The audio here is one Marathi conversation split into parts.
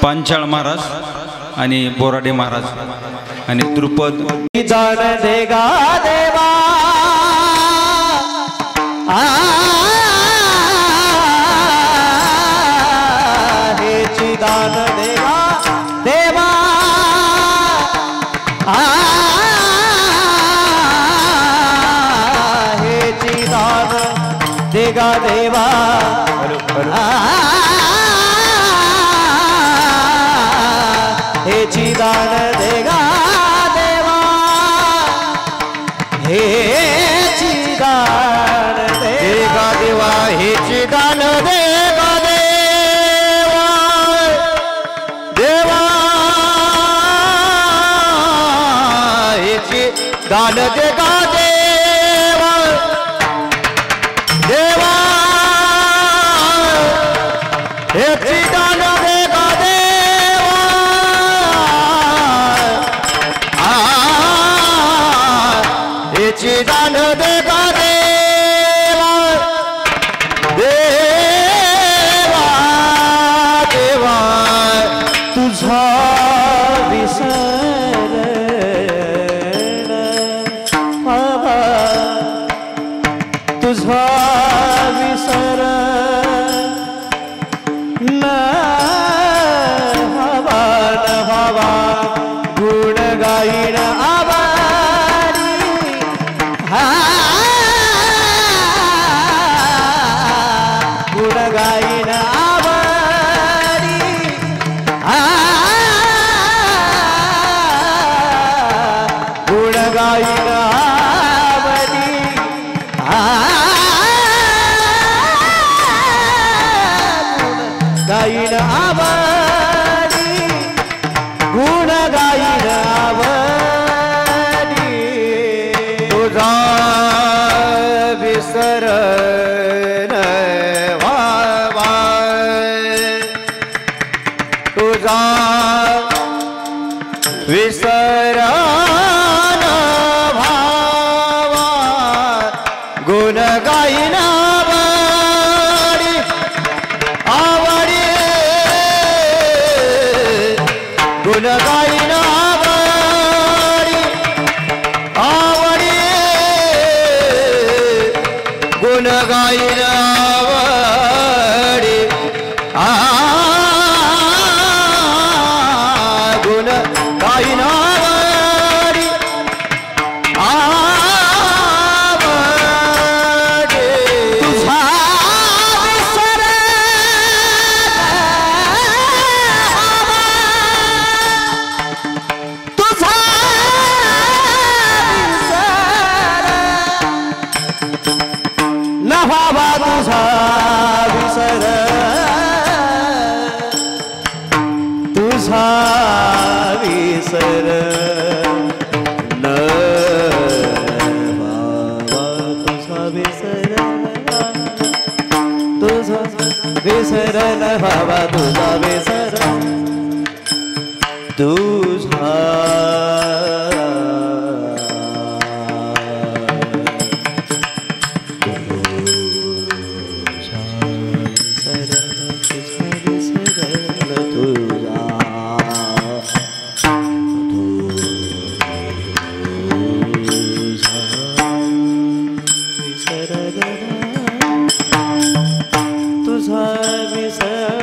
पांचाळ महाराज आणि बोराडे महाराज आणि द्रुपद जाण देगा देवा हेची दान देगा देवा हेची दान देगा देवा हेची दान देगा देवा हेची दान देगा देवा हेची दान देगा देवा देवा हेची दान देगा देवा देवा हेची दान देगा हेची दान देगा देवा देवा देवा तुझा विसरण बाबा तुझा विसरण न हवा गुण गाईन गुण गाईन आवडी गुण गाईन आवडी गाईन आवडी गुण गाईन आवडी तुझा विसरण तुझा विसरण भावा गुण गाईन आवडी गुण गाईन आवडी गुण गाईन आवडी गुण गाईन आवडी आवडी तुझा विसर तुझा विसर न व्हावा तुझा विसर तुझा विसर न व्हावा तुझा विसर तुझा विसर न व्हावा तुझा विसर तुझा तुझा विसर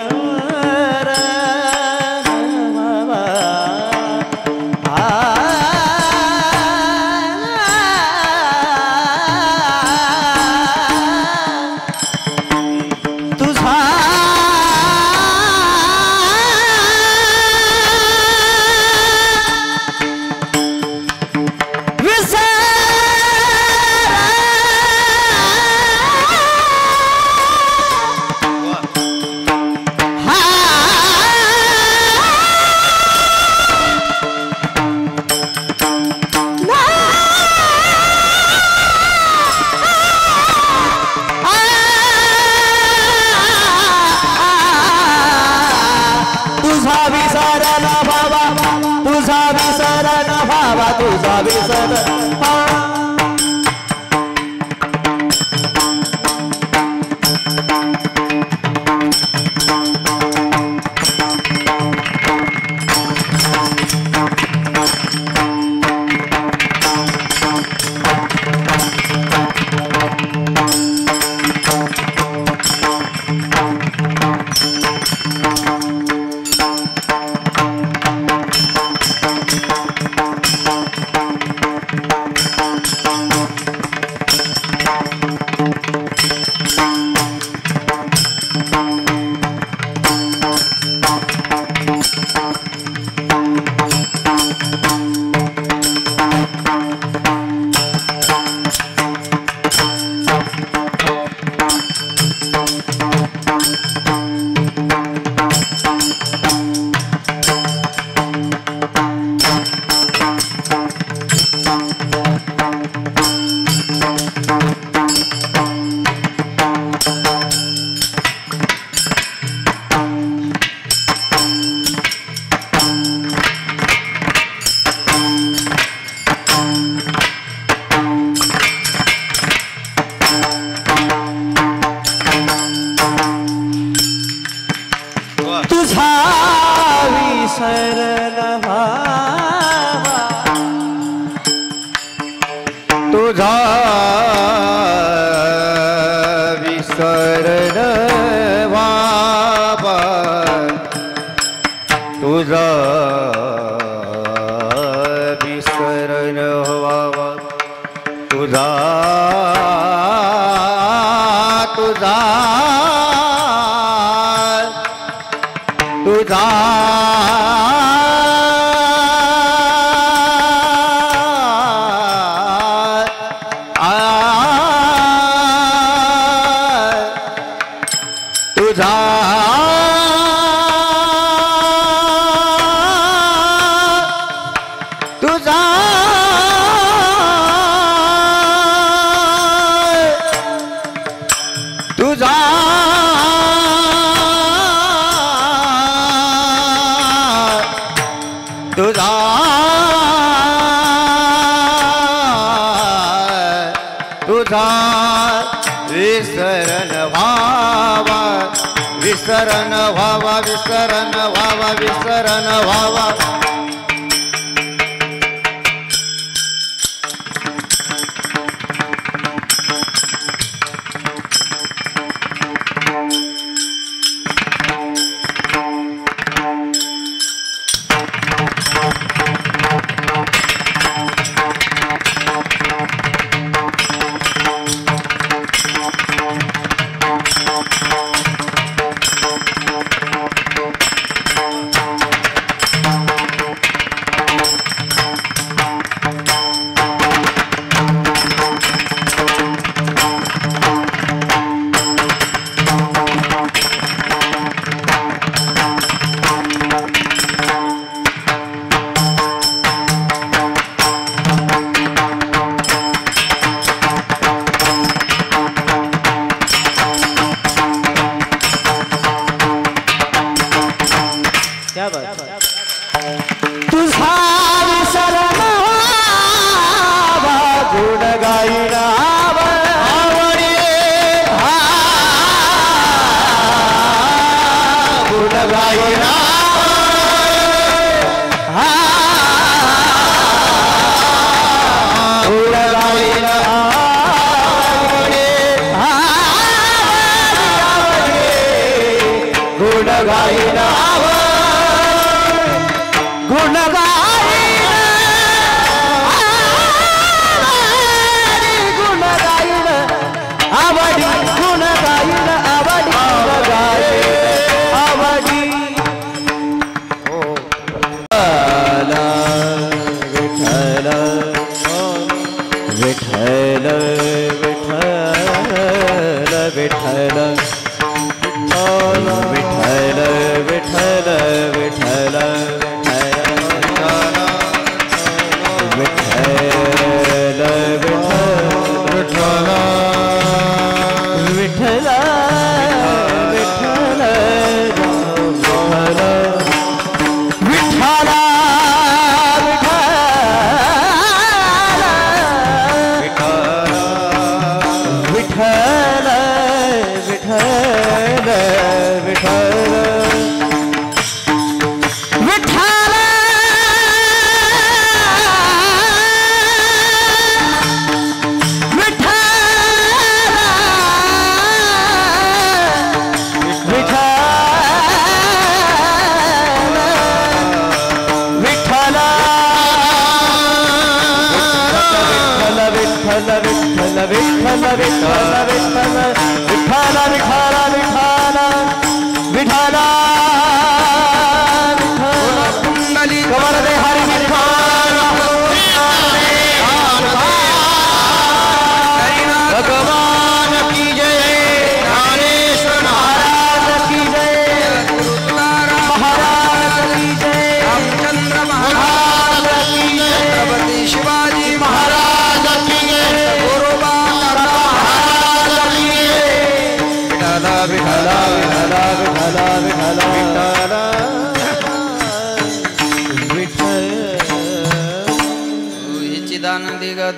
तुझा विसर व्हावा तुझा विसर व्हावा तुझा विसर व्हावा तुझा तुझा तुझा तुझा तुझा तुझा तुझा विसरण व्हावा, विसरण व्हावा, विसरण व्हावा, विसरण व्हावा. तुझा विसरण व्हावा, गुण गायिना आवडी, गुण गायिना गुण गायिना आवडी, गुण गायिना गुण गायिना गुण गायिना आवडी, गुण गायिना आवडी, गुण गायिना आवडी. विठ्ठल विठ्ठल विठ्ठल विठ्ठल विठ्ठल विठ्ठल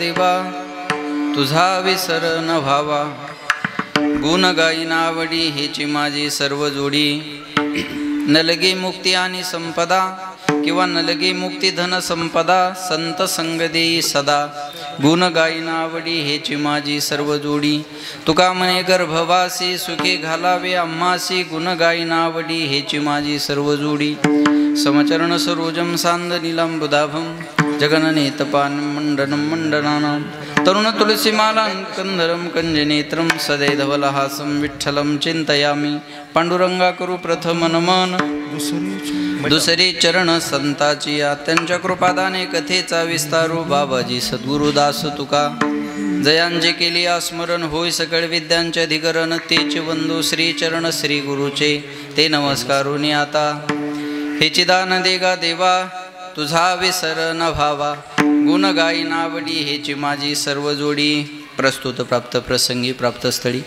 देवा तुझा विसर न व्हावा, गुण गायिना आवडी हेची माझी सर्व जोडी. नलगे मुक्ती आणि संपदा किंवा नलगे मुक्ती धन संपदा, संत संग देई सदा. गुण गायिना आवडी हेची माझी सर्व जोडी. तुका म्हणे गर्भवासी सुखे घालावे आम्हासी, गुण गायिना आवडी हेची माझी सर्व जोडी. समचरण सरोजम सांद नीलांबुदाभम, जगननेतपान मंडनं मंडनानां. तरुण तुलसीमालां कंधरं कंजनेत्रं, सदैधवलहासं विठ्ठलं चिंतयामि. पांडुरंगा करू प्रथम नमन, दुसरे चरण संताची. त्यांच्या कृपादाने कथेचा विस्तारू, बाबाजी सद्गुरुदास तुका. जयांचे केली स्मरण होय सकळ विद्यांचे अधिकरण. तेचे वंदू श्री चरण श्री गुरुचे, ते नमस्कारुनी आता. हे चिदान देगा देवा तुझा विसर न व्हावा, गुण गायिना आवडी हेची माझी सर्व जोडी. प्रस्तुत प्राप्त प्रसंगी प्राप्तस्थळी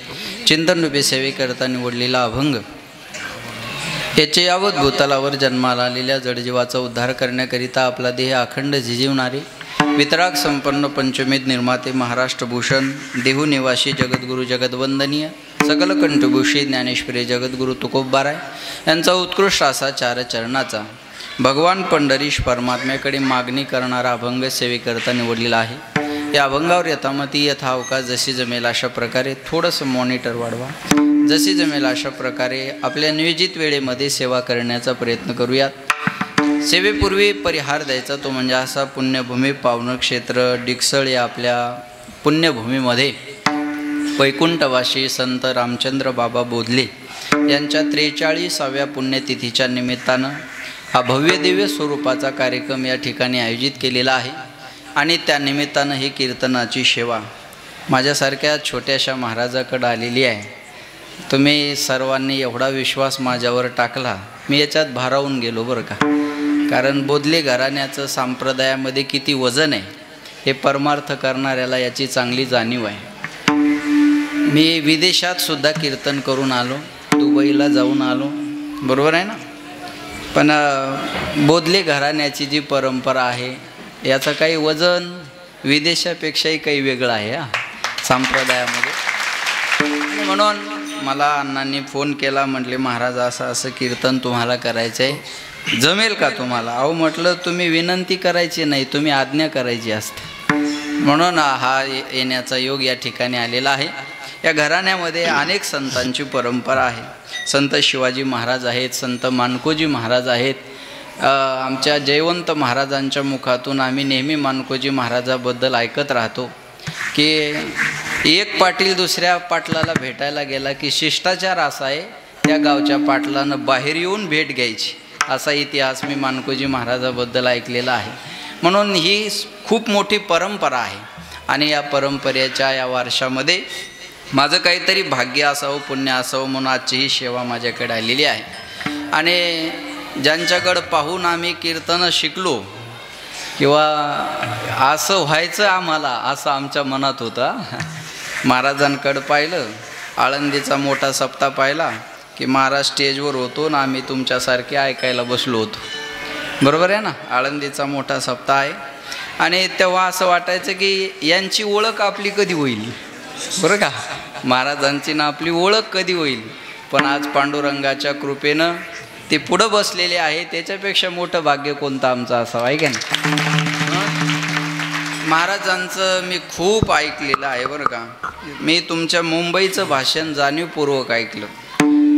चिंतन रूपे सेवे करता निवडलेला अभंग. याचे यावत भूतलावर जन्माला आलेल्या जडजीवाचा उद्धार करण्याकरिता आपला देह अखंड झिजवणारे वितराग संपन्न पंचमेध निर्माते महाराष्ट्र भूषण देहू निवासी जगद्गुरु जगद्वंदनीय सकल कंठभूषी ज्ञानेश्वरी जगद्गुरु तुकोबाराय यांचा उत्कृष्ट असा चार चरणाचा भगवान पंढरीश परमात्म्याकडे मागणी करणारा अभंग सेवेकरता निवडलेला आहे. या अभंगावर यथामती यथावकाश जशी जमेल अशा प्रकारे थोडंसं मॉनिटर वाढवा. जशी जमेल अशा प्रकारे आपल्या नियोजित वेळेमध्ये सेवा करण्याचा प्रयत्न करूयात. सेवेपूर्वी परिहार द्यायचा तो म्हणजे असा पुण्यभूमी पावन क्षेत्र डिकसळ या आपल्या पुण्यभूमीमध्ये वैकुंठवासी संत रामचंद्र बाबा बोधले यांच्या 43व्या पुण्यतिथीच्या निमित्तानं हा भव्य दिव्य स्वरूपाचा कार्यक्रम या ठिकाणी आयोजित केलेला आहे. आणि त्या निमित्तानं ही कीर्तनाची सेवा माझ्यासारख्या छोट्याशा महाराजाकडं आलेली आहे. तुम्ही सर्वांनी एवढा विश्वास माझ्यावर टाकला, मी याच्यात भारावून गेलो बरं का. कारण बोधले घराण्याचं संप्रदायामध्ये किती वजन आहे हे परमार्थ करणाऱ्याला याची चांगली जाणीव आहे. मी विदेशात सुद्धा कीर्तन करून आलो, दुबईला जाऊन आलो, बरोबर आहे ना. पण बोधले घराण्याची जी परंपरा आहे याचं काही वजन विदेशापेक्षाही काही वेगळं आहे हा संप्रदायामध्ये. म्हणून मला अण्णांनी फोन केला, म्हटले महाराज असं असं कीर्तन तुम्हाला करायचं आहे, जमेल का तुम्हाला? अहो म्हटलं तुम्ही विनंती करायची नाही, तुम्ही आज्ञा करायची असते. म्हणून हा येण्याचा योग या ठिकाणी आलेला आहे. या घराण्यामध्ये अनेक संतांची परंपरा आहे. संत शिवाजी महाराज आहेत, संत मानकोजी महाराज आहेत. आमच्या जयवंत महाराजांच्या मुखातून आम्ही नेहमी मानकोजी महाराजाबद्दल ऐकत राहतो की एक पाटील दुसऱ्या पाटलाला भेटायला गेला की शिष्टाचार असा आहे त्या गावच्या पाटलानं बाहेर येऊन भेट घ्यायची, असा इतिहास मी मानकोजी महाराजाबद्दल ऐकलेला आहे. म्हणून ही खूप मोठी परंपरा आहे. आणि या परंपरेच्या या वारशामध्ये माझं काहीतरी भाग्य असावं, पुण्य असावं म्हणून आजची ही सेवा माझ्याकडे आलेली आहे. आणि ज्यांच्याकडं पाहून आम्ही कीर्तनं शिकलो किंवा असं व्हायचं आम्हाला असं आमच्या मनात होतं. महाराजांकडं पाहिलं, आळंदीचा मोठा सप्ताह पाहिला की महाराज स्टेजवर होतो ना आम्ही तुमच्यासारखे ऐकायला बसलो होतो, बरोबर आहे ना. आळंदीचा मोठा सप्ताह आहे आणि तेव्हा असं वाटायचं की यांची ओळख आपली कधी होईल, बरं का, महाराजांची ना आपली ओळख कधी होईल. पण आज पांडुरंगाच्या कृपेनं ते पुढं बसलेले आहे, त्याच्यापेक्षा मोठं भाग्य कोणतं आमचं असावं आहे का नाही. महाराजांचं मी खूप ऐकलेलं आहे बरं का. मी तुमच्या मुंबईचं भाषण जाणीवपूर्वक ऐकलं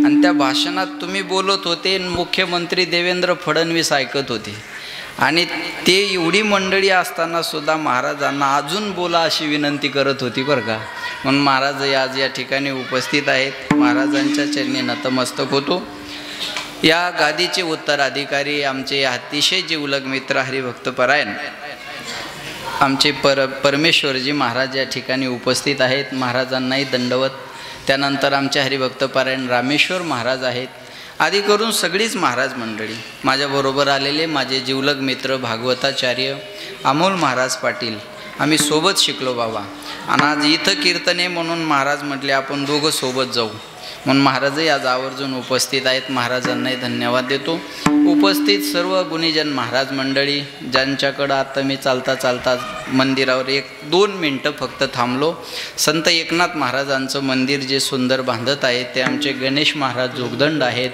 आणि त्या भाषणात तुम्ही बोलत होते, मुख्यमंत्री देवेंद्र फडणवीस ऐकत होते आणि ते एवढी मंडळी असताना सुद्धा महाराजांना अजून बोला अशी विनंती करत होती बरं का. म्हणून महाराज आज या ठिकाणी उपस्थित आहेत. महाराजांच्या चरणी नतमस्तक होतो. या गादीचे उत्तराधिकारी आमचे अतिशय जिवलग मित्र हरिभक्तपरायण आमचे परमेश्वरजी महाराज या ठिकाणी उपस्थित आहेत. महाराजांनाही दंडवत. त्यानंतर आमचे हरिभक्तपरायण रामेश्वर महाराज आहेत. आदी करून सगळीच महाराज मंडळी माझ्याबरोबर आलेले माझे जिवलग मित्र भागवताचार्य अमोल महाराज पाटील, आम्ही सोबत शिकलो बाबा. आणि आज इथं कीर्तन आहे म्हणून महाराज म्हटले आपण दोघं सोबत जाऊ, म्हणून महाराजही आज आवर्जून उपस्थित आहेत. महाराजांनाही धन्यवाद देतो. उपस्थित सर्व गुणीजन महाराज मंडळी ज्यांच्याकडं आता मी चालता चालता मंदिरावर 1-2 मिनटं फक्त थांबलो. संत एकनाथ महाराजांचं मंदिर जे सुंदर बांधत आहे ते आमचे गणेश महाराज जोगदंड आहेत,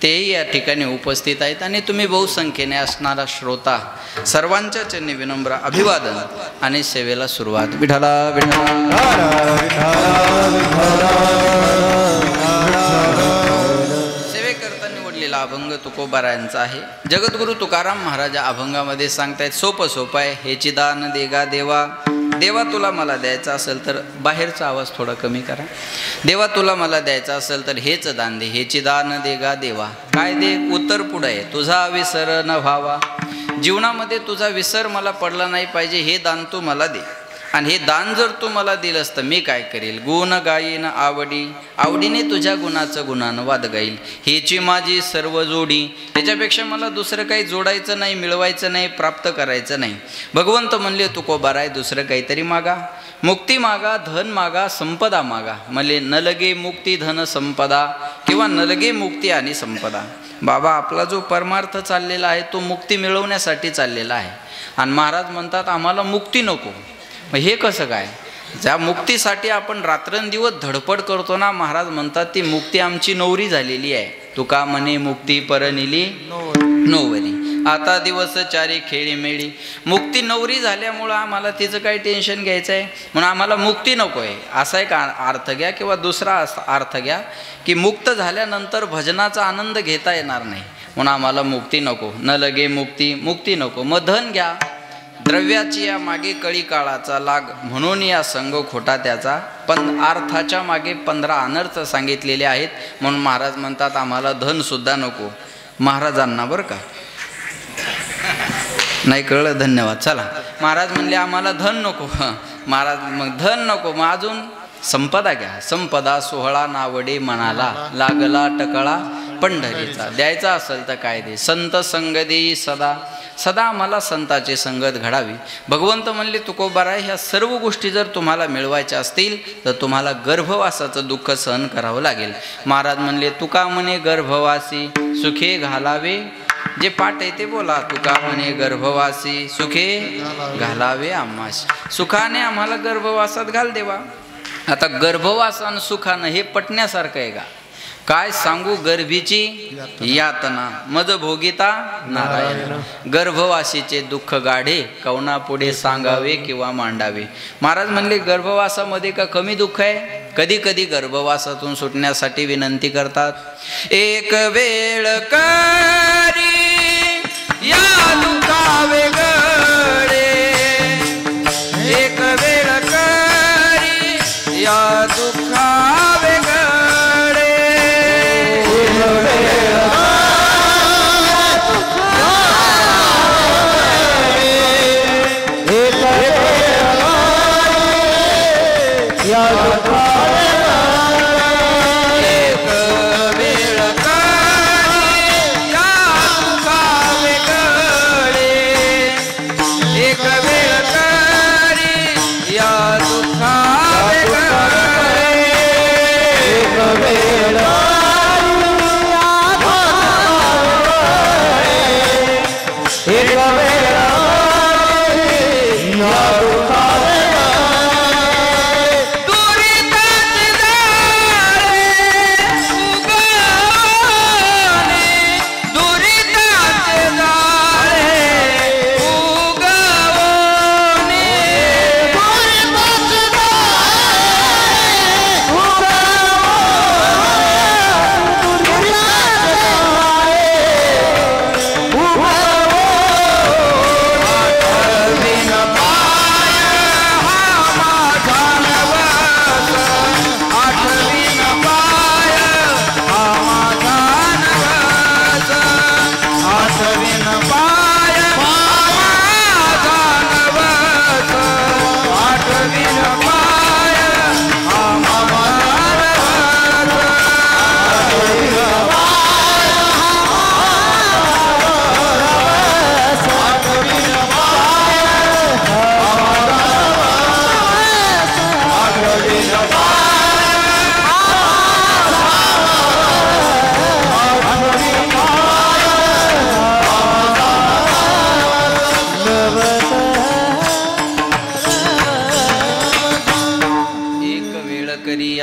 तेही या ठिकाणी उपस्थित आहेत. आणि तुम्ही बहुसंख्येने असणारा श्रोता सर्वांच्या चरणी विनम्र अभिवादन आणि सेवेला सुरुवात. विठ्ठला सेवेकरता निवडलेला अभंग तुकोबारायांचा आहे. जगद्गुरु तुकाराम महाराज अभंगामध्ये सांगतायत, सोपं आहे. हेची दान देगा देवा, देवा तुला मला द्यायचा असेल तर, बाहेरचा आवाज थोडा कमी करा. देवा तुला मला द्यायचा असेल तर हेच दान दे. हेची दान देगा देवा. काय दे? उत्तर पुढं आहे, तुझा विसर न व्हावा. जीवनामध्ये तुझा विसर मला पडला नाही पाहिजे, हे दान तू मला दे. आणि हे दान जर तू मला दिलंस तर मी काय करेल? गुण गाईन आवडी, आवडीने तुझ्या गुणाचं गुणानं वाद गाईल. हेची माझी सर्व जोडी. त्याच्यापेक्षा मला दुसरं काही जोडायचं नाही, मिळवायचं नाही, प्राप्त करायचं नाही. भगवंत म्हणले तुकोबाराय दुसरं काहीतरी मागा. मुक्ती मागा, धन मागा, संपदा मागा. म्हणजे न लगे मुक्ती धन संपदा किंवा न लगे मुक्ती आणि संपदा. बाबा आपला जो परमार्थ चाललेला आहे तो मुक्ती मिळवण्यासाठी चाललेला आहे. आणि महाराज म्हणतात आम्हाला मुक्ती नको. मग हे कसं काय? ज्या मुक्तीसाठी आपण रात्रंदिवस धडपड करतो ना, महाराज म्हणतात ती मुक्ती आमची नवरी झालेली आहे. तुका म्हणे मुक्ती परनिली नोवरी, आता दिवस चारी खेळी मेळी. मुक्ती नवरी झाल्यामुळं आम्हाला तिचं काही टेन्शन घ्यायचं आहे म्हणून आम्हाला मुक्ती नको आहे असा एक अर्थ घ्या. किंवा दुसरा अर्थ घ्या की मुक्त झाल्यानंतर भजनाचा आनंद घेता येणार नाही म्हणून आम्हाला मुक्ती नको. न लगे मुक्ती, मुक्ती नको. मग धन घ्या. द्रव्याची या मागे कळी काळाचा लाग, म्हणून या संग खोटा त्याचा. पण अर्थाच्या मागे 15 अनर्थ सांगितलेले आहेत म्हणून महाराज म्हणतात आम्हाला धन सुद्धा नको. महाराजांना बरं का नाही कळलं, धन्यवाद. चला, महाराज म्हणले आम्हाला धन नको. महाराज मग धन नको, मग अजून संपदा घ्या. संपदा 16 नावडे मनाला, लागला टकळा पंढरीचा. द्यायचा असेल तर काय दे. संत संग देई सदा, सदा मला संताची संगत घडावी. भगवंत म्हणले तुकोबाराय ह्या सर्व गोष्टी जर तुम्हाला मिळवायच्या असतील तर तुम्हाला गर्भवासाचं दुःख सहन करावं लागेल. महाराज म्हणले तुका म्हणे गर्भवासी सुखे घालावे. जे पाठ आहे ते बोला. तुका म्हणे गर्भवासी सुखे घालावे आम्हास. सुखाने आम्हाला गर्भवासात घाल देवा. आता गर्भवास आणि सुखानं हे पटण्यासारखं आहे का? काय सांगू गर्भीची यातना, मज भोगिता नारायण. गर्भवासीचे दुःख गाढे कवना पुढे सांगावे किंवा मांडावे. महाराज म्हणले गर्भवासामध्ये का कमी दुःख आहे? कधी कधी गर्भवासातून सुटण्यासाठी विनंती करतात. एक वेळ करी या दुखावे गळे, एक वेळ करी या दुखावे गळे.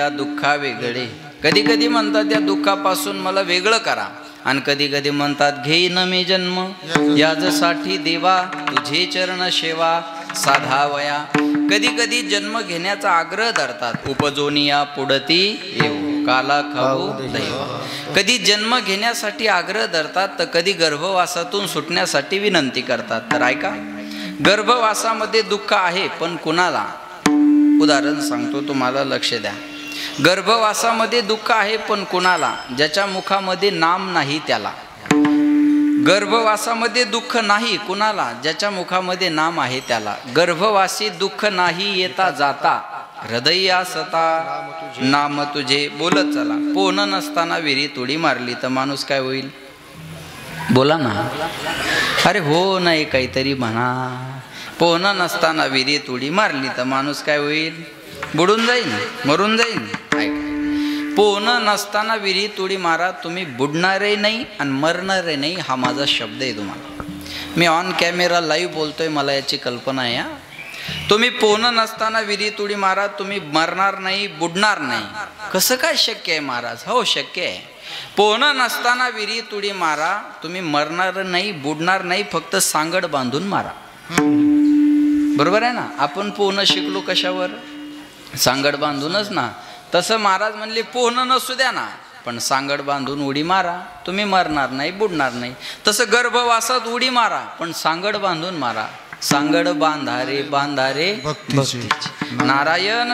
दुःखा वेगळे. कधी कधी म्हणतात त्या दुःखापासून मला वेगळं करा. आणि कधी कधी म्हणतात घेईन मी जन्म याजसाठी देवा, तुझे चरण सेवा साधावया. कधी कधी जन्म घेण्याचा आग्रह धरतात. उपजोनिया पुढती येऊ काला खाऊ दैव. कधी जन्म घेण्यासाठी आग्रह धरतात तर कधी गर्भवासातून सुटण्यासाठी विनंती करतात. तर ऐका, गर्भवासामध्ये दुःख आहे पण कुणाला? उदाहरण सांगतो तुम्हाला, लक्ष द्या. गर्भवासामध्ये दुःख आहे पण कुणाला? ज्याच्या मुखामध्ये नाम नाही त्याला. गर्भवासामध्ये दुःख नाही कुणाला? ज्याच्या मुखामध्ये नाम आहे त्याला. गर्भवासी दुःख नाही येता जाता, हृदय असता नाम तुझे. बोलत चला. पोहण नसताना विहिरीत उडी मारली तर माणूस काय होईल? बोला ना. अरे हो नाही काहीतरी म्हणा. पोहणं नसताना विहिरीत उडी मारली तर माणूस काय होईल? बुडून जाईल, मरून जाईल. ऐका, पोहणं नसताना विहिरीत उडी मारा, तुम्ही बुडणारही नाही आणि मरणारही नाही. हा माझा शब्द आहे तुम्हाला. मी ऑन कॅमेरा लाईव्ह बोलतोय, मला याची कल्पना आहे. तुम्ही पोहणं नसताना विहिरीत उडी मारा, तुम्ही मरणार नाही, बुडणार नाही. कसं काय शक्य आहे महाराज? हो शक्य आहे. पोहणं नसताना विहिरीत उडी मारा, तुम्ही मरणार नाही, बुडणार नाही, फक्त सांगड बांधून मारा. बरोबर आहे ना? आपण पोहणं शिकलो कशावर? सांगड बांधूनच ना. तसं महाराज म्हणले पोहणं नसू द्या ना, पण सांगड बांधून उडी मारा, तुम्ही मरणार नाही, बुडणार नाही. तसं गर्भवासात उडी मारा, पण सांगड बांधून मारा. सांगड बांधारे बांधारे भक्तीची, नारायण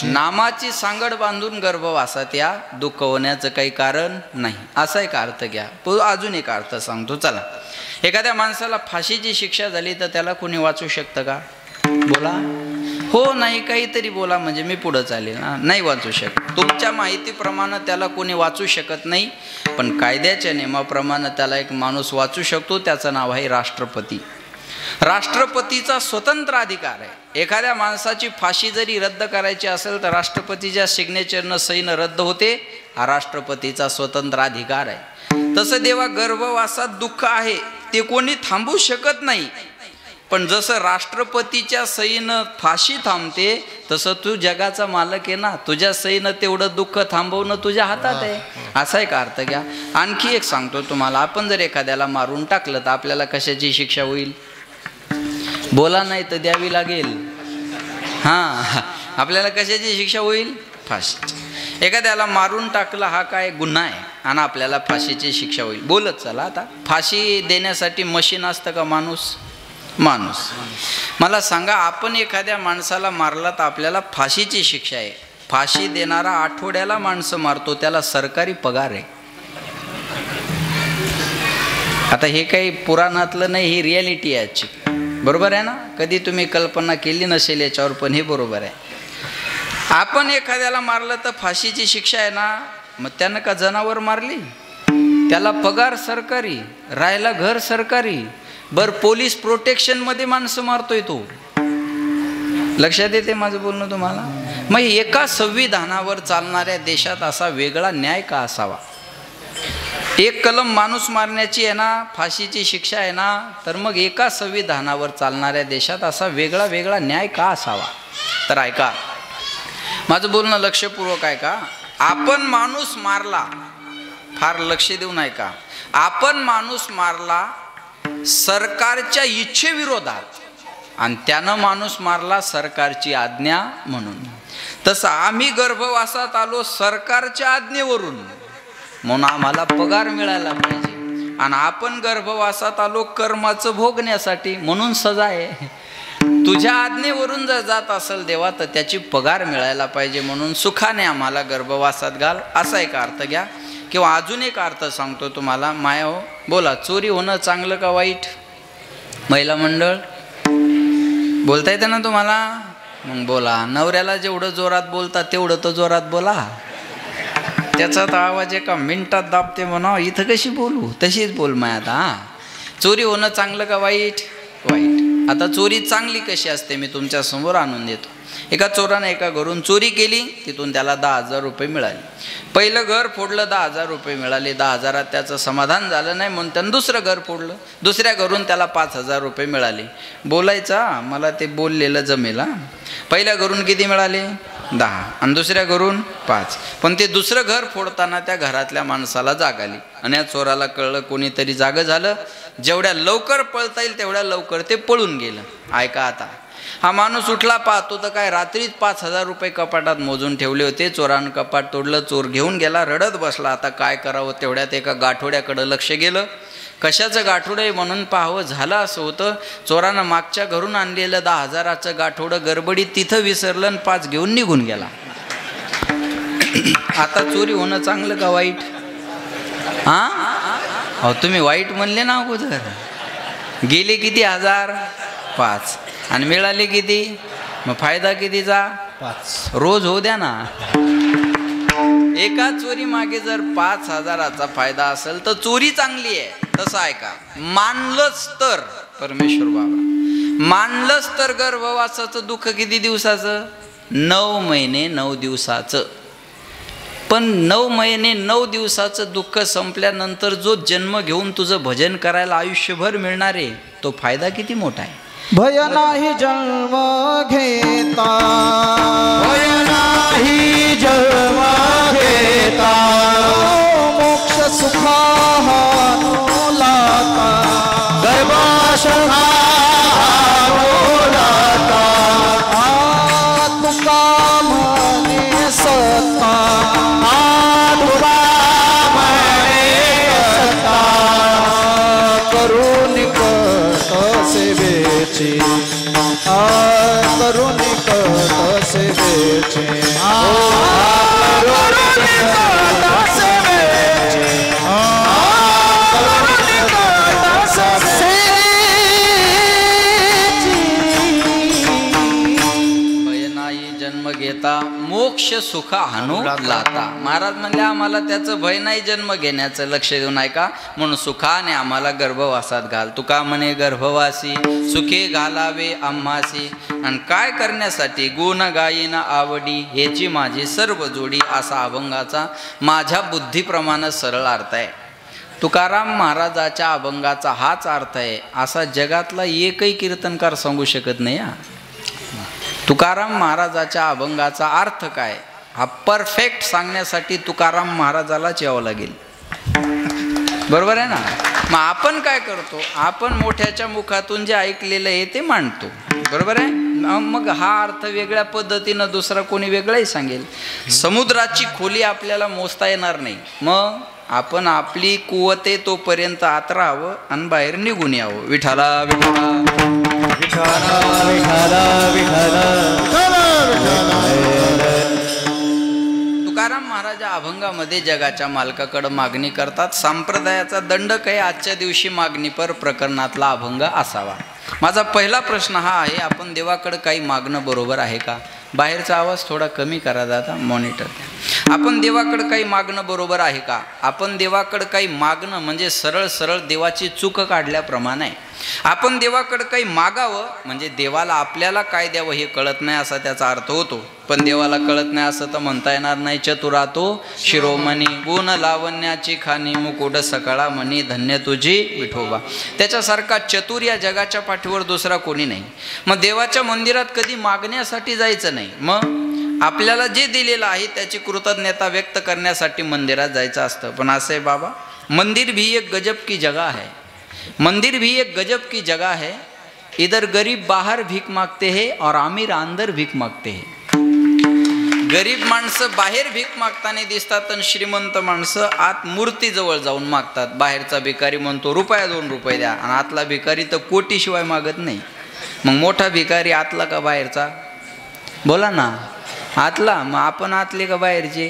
नामाची सांगड बांधून गर्भवासात या, दुःख होण्याचं काही कारण नाही. असा एक अर्थ घ्या. अजून एक अर्थ सांगतो चला. एखाद्या माणसाला फाशीची शिक्षा झाली तर त्याला कोणी वाचू शकतं का? बोला. हो नाही, काहीतरी बोला म्हणजे मी पुढं चालेल ना. नाही वाचू शकत. तुमच्या माहितीप्रमाणे त्याला कोणी वाचू शकत नाही, पण कायद्याच्या नियमाप्रमाणे त्याला एक माणूस वाचू शकतो. त्याचं नाव आहे राष्ट्रपती. राष्ट्रपतीचा स्वतंत्र अधिकार आहे. एखाद्या माणसाची फाशी जरी रद्द करायची असेल तर राष्ट्रपतीच्या सिग्नेचरनं सहीनं रद्द होते. हा राष्ट्रपतीचा स्वतंत्र अधिकार आहे. तसं देवा गर्भवासात दुःख आहे ते कोणी थांबवू शकत नाही, पण जसं राष्ट्रपतीच्या सहीनं फाशी थांबते तसं तू जगाचा मालक आहे ना, तुझ्या सहीनं तेवढं दुःख थांबवणं तुझ्या हातात आहे. असा एक अर्थ घ्या. आणखी एक सांगतो तुम्हाला. आपण जर एखाद्याला मारून टाकलं तर आपल्याला कशाची शिक्षा होईल? बोला, नाही तर द्यावी लागेल. हां, आपल्याला कशाची शिक्षा होईल? फाशी. एखाद्याला मारून टाकलं हा काय गुन्हा आहे आणि आपल्याला फाशीची शिक्षा होईल. बोलत चला. आता फाशी देण्यासाठी मशीन असतं का? माणूस. मला सांगा, आपण एखाद्या माणसाला मारला तर आपल्याला फाशीची शिक्षा आहे. फाशी देणारा आठवड्याला माणसं मारतो, त्याला सरकारी पगार आहे. आता हे काही पुराणातलं नाही, ही रियालिटी आहे आजची. बरोबर आहे ना? कधी तुम्ही कल्पना केली नसेल याच्यावर, पण हे बरोबर आहे. आपण एखाद्याला मारलं तर फाशीची शिक्षा आहे ना. मग त्यानं का जनावर मारली? त्याला पगार सरकारी, राहायला घर सरकारी. बरं, पोलीस प्रोटेक्शनमध्ये माणसं मारतोय तो. लक्षात येते माझं बोलणं तुम्हाला? मग एका संविधानावर चालणाऱ्या देशात असा वेगळा न्याय का असावा? एक कलम माणूस मारण्याची आहे ना, फाशीची शिक्षा आहे ना, तर मग एका संविधानावर चालणाऱ्या देशात असा वेगळा न्याय का असावा? तर ऐका, माझं बोलणं लक्षपूर्वक ऐका. आपण माणूस मारला, फार लक्ष देऊन ऐका. आपण माणूस मारला सरकारच्या इच्छेविरोधात आणि त्यानं माणूस मारला सरकारची आज्ञा म्हणून. तसं आम्ही गर्भवासात आलो सरकारच्या आज्ञेवरून, म्हणून आम्हाला पगार मिळायला पाहिजे. आणि आपण गर्भवासात आलो कर्माचं भोगण्यासाठी, म्हणून सजा आहे. तुझ्या आज्ञेवरून जर जात असेल देवा तर त्याची पगार मिळायला पाहिजे, म्हणून सुखाने आम्हाला गर्भवासात घाल. असा एक अर्थ घ्या. किंवा अजून एक अर्थ सांगतो तुम्हाला. माया हो, बोला, चोरी होणं चांगलं का वाईट? महिला मंडळ बोलता येतं ना तुम्हाला? मग बोला. नवऱ्याला जेवढं जोरात बोलता तेवढं तर जोरात बोला. त्याचा तर आवाज एका मिनिटात दाबते म्हणा. इथं कशी बोलू? तशीच बोल माया. आता चोरी होणं चांगलं का वाईट? वाईट. आता चोरी चांगली कशी असते मी तुमच्या समोर आणून देतो. एका चोरानं एका घरून चोरी केली, तिथून त्याला 10,000 रुपये मिळाले. पहिलं घर फोडलं, 10,000 रुपये मिळाले. 10,000 त्याचं समाधान झालं नाही म्हणून त्यानं दुसरं घर फोडलं. दुसऱ्या घरून त्याला 5,000 रुपये मिळाले. बोलायचा, मला ते बोललेलं जमेल. पहिल्या घरून किती मिळाले? 10 आणि दुसऱ्या घरून 5. पण ते दुसरं घर फोडताना त्या घरातल्या माणसाला जाग आली आणि या चोराला कळलं कोणीतरी जागं झालं. जेवढ्या लवकर पळता येईल तेवढ्या लवकर ते पळून गेलं. ऐका, आता हा माणूस उठला, पाहतो तर काय रात्रीच 5,000 रुपये कपाटात मोजून ठेवले होते. चोरानं कपाट तोडलं, चोर घेऊन गेला, रडत बसला. आता काय करावं? तेवढ्यात एका गाठोड्याकडं लक्ष गेलं. कशाचं गाठोडं आहे म्हणून पाहावं. झालं असं होतं, चोरानं मागच्या घरून आणलेलं 10,000चं गाठोडं गडबडीत तिथं विसरलं आणि 5 घेऊन निघून गेला. आता चोरी होणं चांगलं का वाईट? हां, अहो तुम्ही वाईट म्हणले ना अगोदर. गेले किती? 1,000? 5. आणि मिळाले किती? मग फायदा कितीचा? 5. रोज होऊ द्या ना. एका चोरी मागे जर 5,000चा फायदा असेल तर चोरी चांगली आहे. तसं ऐका, मानलंच तर परमेश्वर बाबा मानलंच तर गर्भवासाचं दुःख किती दिवसाचं? 9 महिने 9 दिवसाचं. पण 9 महिने 9 दिवसाचं दुःख संपल्यानंतर जो जन्म घेऊन तुझं भजन करायला आयुष्यभर मिळणार आहे, तो फायदा किती मोठा आहे. भय नाही जन्म घेता, भय नाही जन्म घेता, मोक्ष सुखानुलाता, गर्भाशया तुका म्हणे सत्ता, तुका म्हणे सत्ता, करून कट सेवेची, करून कट सेवेची, करून कट सेवेची, करून कट सेवेची. भय नाही जन्म घेता मोक्ष सुख हानू लाता. महाराज म्हणले आम्हाला त्याचं भय नाही जन्म घेण्याचं, लक्ष देऊ नाही का, म्हणून सुखाने आम्हाला गर्भवासात घाल. तुका म्हणे गर्भवासी सुखे घालावे आम्हासी, आणि काय करण्यासाठी? गुण गायीन आवडी ह्याची माझी सर्व जोडी, असा अभंगाचा माझ्या बुद्धीप्रमाणे सरळ अर्थ आहे. तुकाराम महाराजाच्या अभंगाचा हाच अर्थ आहे, असा जगातला एकही कीर्तनकार सांगू शकत नाही. तुकाराम महाराजाच्या अभंगाचा अर्थ काय हा परफेक्ट सांगण्यासाठी तुकाराम महाराजालाच यावं लागेल. बरोबर आहे ना. मग आपण काय करतो? आपण मोठ्याच्या मुखातून जे ऐकलेलं आहे ते मांडतो. बरोबर आहे. मग हा अर्थ वेगळ्या पद्धतीनं दुसरा कोणी वेगळाही सांगेल. समुद्राची खोली आपल्याला मोजता येणार नाही. मग आपण आपली कुवत आहे तोपर्यंत आत राहावं आणि बाहेर निघून यावं. विठाला विठाला विठाला विठाला विठाला. तुकाराम महाराज अभंगामध्ये जगाच्या मालकाकडे मागणी करतात. संप्रदायाचा दंड काही आजच्या दिवशी मागणीपर प्रकरणातला अभंग असावा. माझा पहिला प्रश्न हा आहे, आपण देवाकडे काही मागणं बरोबर आहे का? बाहेरचा आवाज थोडा कमी करा दादा, मॉनिटर. आपण देवाकडे काही मागणं बरोबर आहे का? आपण देवाकडे काही मागणं म्हणजे सरळ सरळ देवाची चूक काढल्याप्रमाणे आहे. आपण देवाकडे काही मागावं म्हणजे देवाला आपल्याला काय द्यावं हे कळत नाही असा त्याचा अर्थ होतो. पण देवाला कळत नाही असं तर म्हणता येणार नाही. चतुरातो शिरोमणी गुण लावण्याची खाणी मुकुट सकाळा म्हणी धन्य तुझी विठोबा. त्याच्यासारखा चतुर या जगाच्या पाठीवर दुसरा कोणी नाही. मग देवाच्या मंदिरात कधी मागण्यासाठी जायचं नाही. मग आपल्याला जे दिलेलं आहे त्याची कृतज्ञता व्यक्त करण्यासाठी मंदिरात जायचं असतं. पण असं आहे बाबा, मंदिर भी एक गजब की जगह है. मंदिर भी एक गजब की जगह है. इधर गरीब बाहर भीक मागते हैं और अमीर अंदर भीक मागते हैं. गरीब माणसं बाहेर भीक मागताना दिसतात आणि श्रीमंत माणसं आत मूर्तीजवळ जाऊन मागतात. बाहेरचा भिकारी म्हणतो रुपया 2 रुपये द्या, आणि आतला भिकारी तर कोटीशिवाय मागत नाही. मग मोठा भिकारी आतला का बाहेरचा? बोला ना. आतला. मग आपण आतले का बाहेरचे?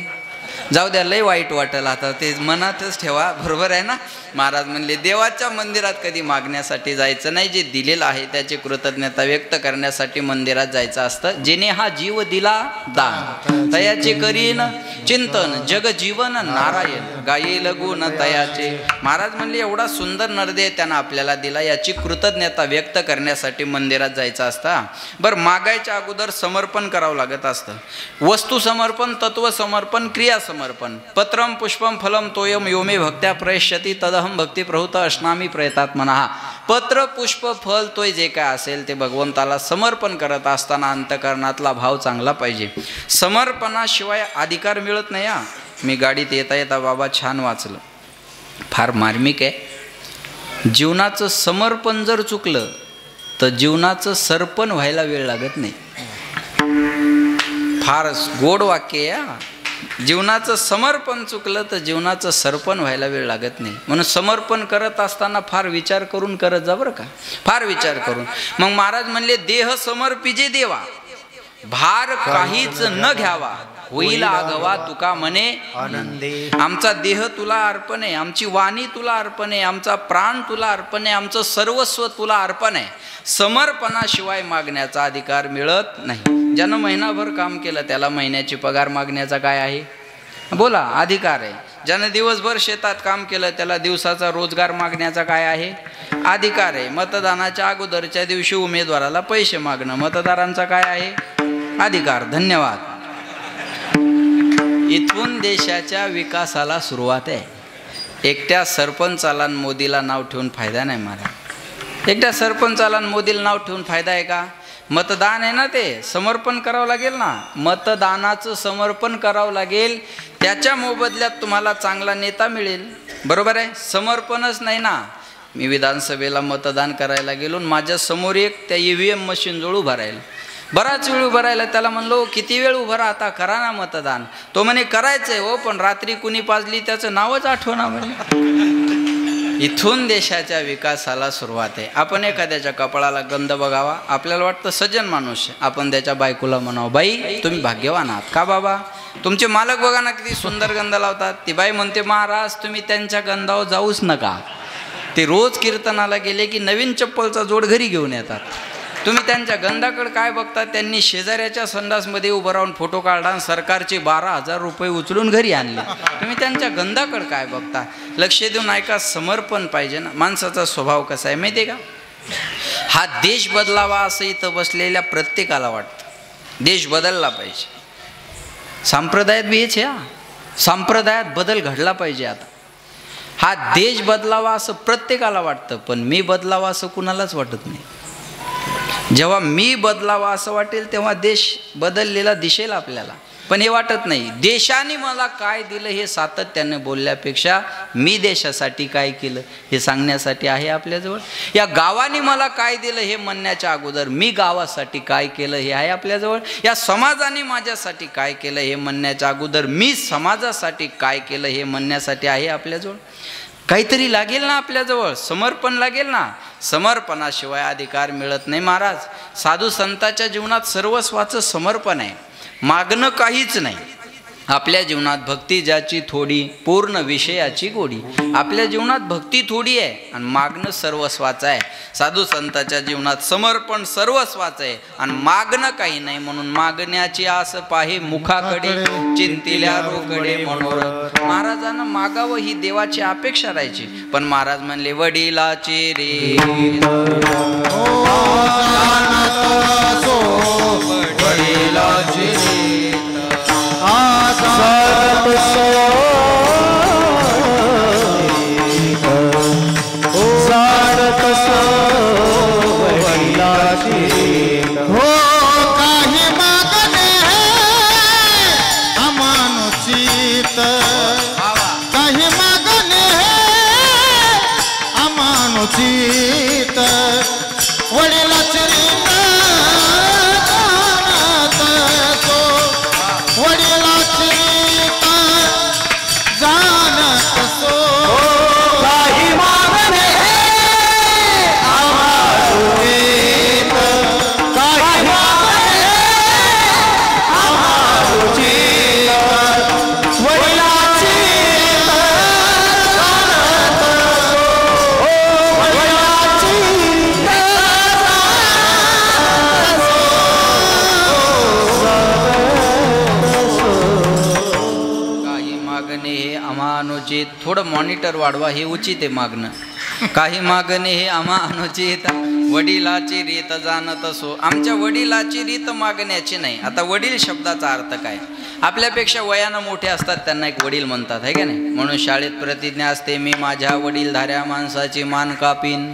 जाऊ द्या, लय वाईट वाटेल आता, ते मनातच ठेवा. बरोबर आहे ना. महाराज म्हणले देवाच्या मंदिरात कधी मागण्यासाठी जायचं नाही. जे दिलेलं आहे त्याची कृतज्ञता व्यक्त करण्यासाठी मंदिरात जायचं असतं. जेने हा जीव दिला दान तयाचे करीन चिंतन जग जीवन नारायण गायेल गुण तयाचे. महाराज म्हणले एवढा सुंदर नरदेह त्यानं आपल्याला दिला, याची कृतज्ञता व्यक्त करण्यासाठी मंदिरात जायचं असतं. बरं, मागायच्या अगोदर समर्पण करावं लागत असतं. वस्तू समर्पण, तत्व समर्पण, क्रिया समर्पण. पत्रम पुष्पम फलम तोयम योमे भक्त्या प्रयश्यती तदहम भक्ती प्रभूत अश्नामी प्रयतात्मना. पत्र पुष्प फल तोय जे काय असेल ते भगवंताला समर्पण करत असताना अंतकरणातला भाव चांगला पाहिजे. समर्पणाशिवाय अधिकार मिळत नाही. मी गाडीत येता येता बाबा छान वाचलं, फार मार्मिक आहे. जीवनाचं समर्पण जर चुकलं तर जीवनाचं सरपण व्हायला वेळ लागत नाही. फार गोड वाक्य आहे. जीवनाचं समर्पण चुकलं तर जीवनाचं सरपण व्हायला वेळ लागत नाही. म्हणून समर्पण करत असताना फार विचार करून करत जा बरं का, फार विचार करून. मग महाराज म्हणले देह समर्पिजे देवा, भार काहीच न घ्यावा, होईल आगवा तुका म्हणे आनंदे. आमचा देह तुला अर्पण आहे, आमची वाणी तुला अर्पण आहे, आमचा प्राण तुला अर्पण आहे, आमचं सर्वस्व तुला अर्पण आहे. समर्पणाशिवाय मागण्याचा अधिकार मिळत नाही. ज्यानं महिनाभर काम केलं त्याला महिन्याची पगार मागण्याचा काय आहे? बोला, अधिकार आहे. ज्यानं दिवसभर शेतात काम केलं त्याला दिवसाचा रोजगार मागण्याचा काय आहे? अधिकार आहे. मतदानाच्या अगोदरच्या दिवशी उमेदवाराला पैसे मागणं मतदारांचा काय आहे? अधिकार. धन्यवाद. इथून देशाच्या विकासाला सुरुवात आहे. एकट्या सरपंचाला मोदीला नाव ठेवून फायदा नाही महाराज. एकट्या सरपंचाला मोदीला नाव ठेवून फायदा आहे का? मतदान आहे ना, ते समर्पण करावं लागेल ना. मतदानाचं समर्पण करावं लागेल, त्याच्या मोबदल्यात तुम्हाला चांगला नेता मिळेल. बरोबर आहे. समर्पणच नाही ना. मी विधानसभेला मतदान करायला गेलो, माझ्या समोर एक त्या EVM मशीनजवळ उभा राहील. बराच वेळ उभं राहिला. त्याला म्हणलो किती वेळ उभं राहता, करा ना मतदान. तो म्हणे करायचंय हो, पण रात्री कुणी पाजली त्याचं नावच आठवना म्हणे. इथून देशाच्या विकासाला सुरुवात आहे. आपण एखाद्याच्या कपाळाला गंध बघावा, आपल्याला वाटतं सज्जन माणूस, आपण त्याच्या बायकोला म्हणावं बाई तुम्ही भाग्यवान आहात. का बाबा? तुमचे मालक बघा ना किती सुंदर गंध लावतात. ती बाई म्हणते महाराज तुम्ही त्यांच्या गंधावर जाऊच नका. ते रोज कीर्तनाला गेले की नवीन चप्पलचा जोड घरी घेऊन येतात. तुम्ही त्यांच्या गंधाकडे काय बघता? त्यांनी शेजाऱ्याच्या संडासमध्ये उभं राहून फोटो काढला आणि सरकारचे 12,000 रुपये उचलून घरी आणले. तुम्ही त्यांच्या गंधाकडे काय बघता? लक्ष देऊन ऐका. समर्पण पाहिजे ना. माणसाचा स्वभाव कसा आहे माहिती आहे का? हा देश बदलावा असं इथं बसलेल्या प्रत्येकाला वाटतं. देश बदलला पाहिजे. संप्रदायात बी हेच आहे. संप्रदायात बदल घडला पाहिजे. आता हा देश बदलावा असं प्रत्येकाला वाटतं, पण मी बदलावा असं कुणालाच वाटत नाही. जेव्हा मी बदलावा असं वाटेल तेव्हा देश बदललेला दिसेल आपल्याला. पण हे वाटत नाही. देशाने मला काय दिलं हे सातत्याने बोलल्यापेक्षा मी देशासाठी काय केलं हे सांगण्यासाठी आहे आपल्याजवळ. या गावाने मला काय दिलं हे म्हणण्याच्या अगोदर मी गावासाठी काय केलं हे आहे आपल्याजवळ. या समाजाने माझ्यासाठी काय केलं हे म्हणण्याच्या अगोदर मी समाजासाठी काय केलं हे म्हणण्यासाठी आहे आपल्याजवळ. काहीतरी लागेल ना आपल्याजवळ. समर्पण लागेल ना. समर्पणाशिवाय अधिकार मिळत नाही महाराज. साधू संतांच्या जीवनात सर्वस्वाचं समर्पण आहे. मागणं काहीच नाही. आपल्या जीवनात भक्ती ज्याची थोडी, पूर्ण विषयाची गोडी. आपल्या जीवनात भक्ती थोडी आहे आणि मागणं सर्वस्वाचं आहे. साधू संतांच्या जीवनात समर्पण सर्वस्वाचं आहे आणि मागणं काही नाही. म्हणून मागण्याची आस पाहे मुखाकडे, चिंतिल्या रोकडे मनोरथ. महाराजांना मागावं ही देवाची अपेक्षा राहायची. पण महाराज म्हणले वडिलाची रे वडिलाची थोडं मॉनिटर वाढवा हे उचित आहे मागणं. काही मागणे हे आम्हा अनुचित. वडिलाची रीत जाणत असो. आमच्या वडिलाची रीत मागण्याची नाही. आता वडील शब्दाचा अर्थ काय? आपल्यापेक्षा वयानं मोठे असतात त्यांना एक वडील म्हणतात आहे का नाही. म्हणून शाळेत प्रतिज्ञा असते मी माझ्या वडीलधाऱ्या माणसाची मान कापीन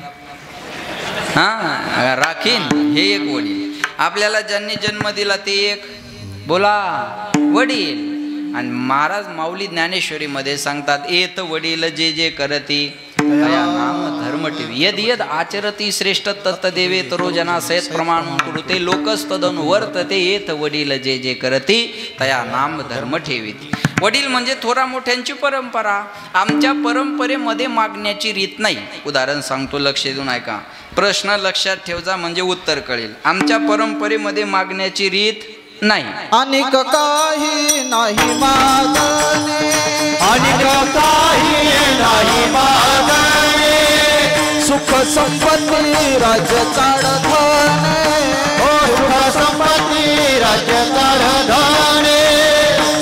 राखीन. हे एक वडील. आपल्याला ज्यांनी जन्म दिला ते एक बोला वडील. आणि महाराज माऊली ज्ञानेश्वरीमध्ये सांगतात एत वडील जे जे करती तया नाम धर्म ठेवी. यद यद आचरती श्रेष्ठ तत्त देवे तरो जना सयत प्रमाण कुरुते लोकस्तदन वर्तते. एत वडील जे जे करती तया नाम धर्म ठेवीत. वडील म्हणजे थोरा मोठ्यांची परंपरा. आमच्या परंपरेमध्ये मागण्याची रीत नाही. उदाहरण सांगतो, लक्ष देऊन ऐका. प्रश्न लक्षात ठेवजा म्हणजे उत्तर कळेल. आमच्या परंपरेमध्ये मागण्याची रीत नाही. अनेक काही नाही मागणे, अनेक काही नाही मागणे. सुख संपत्ती राज्य चाडधने, सुख संपत्ती राज्य चाडधने.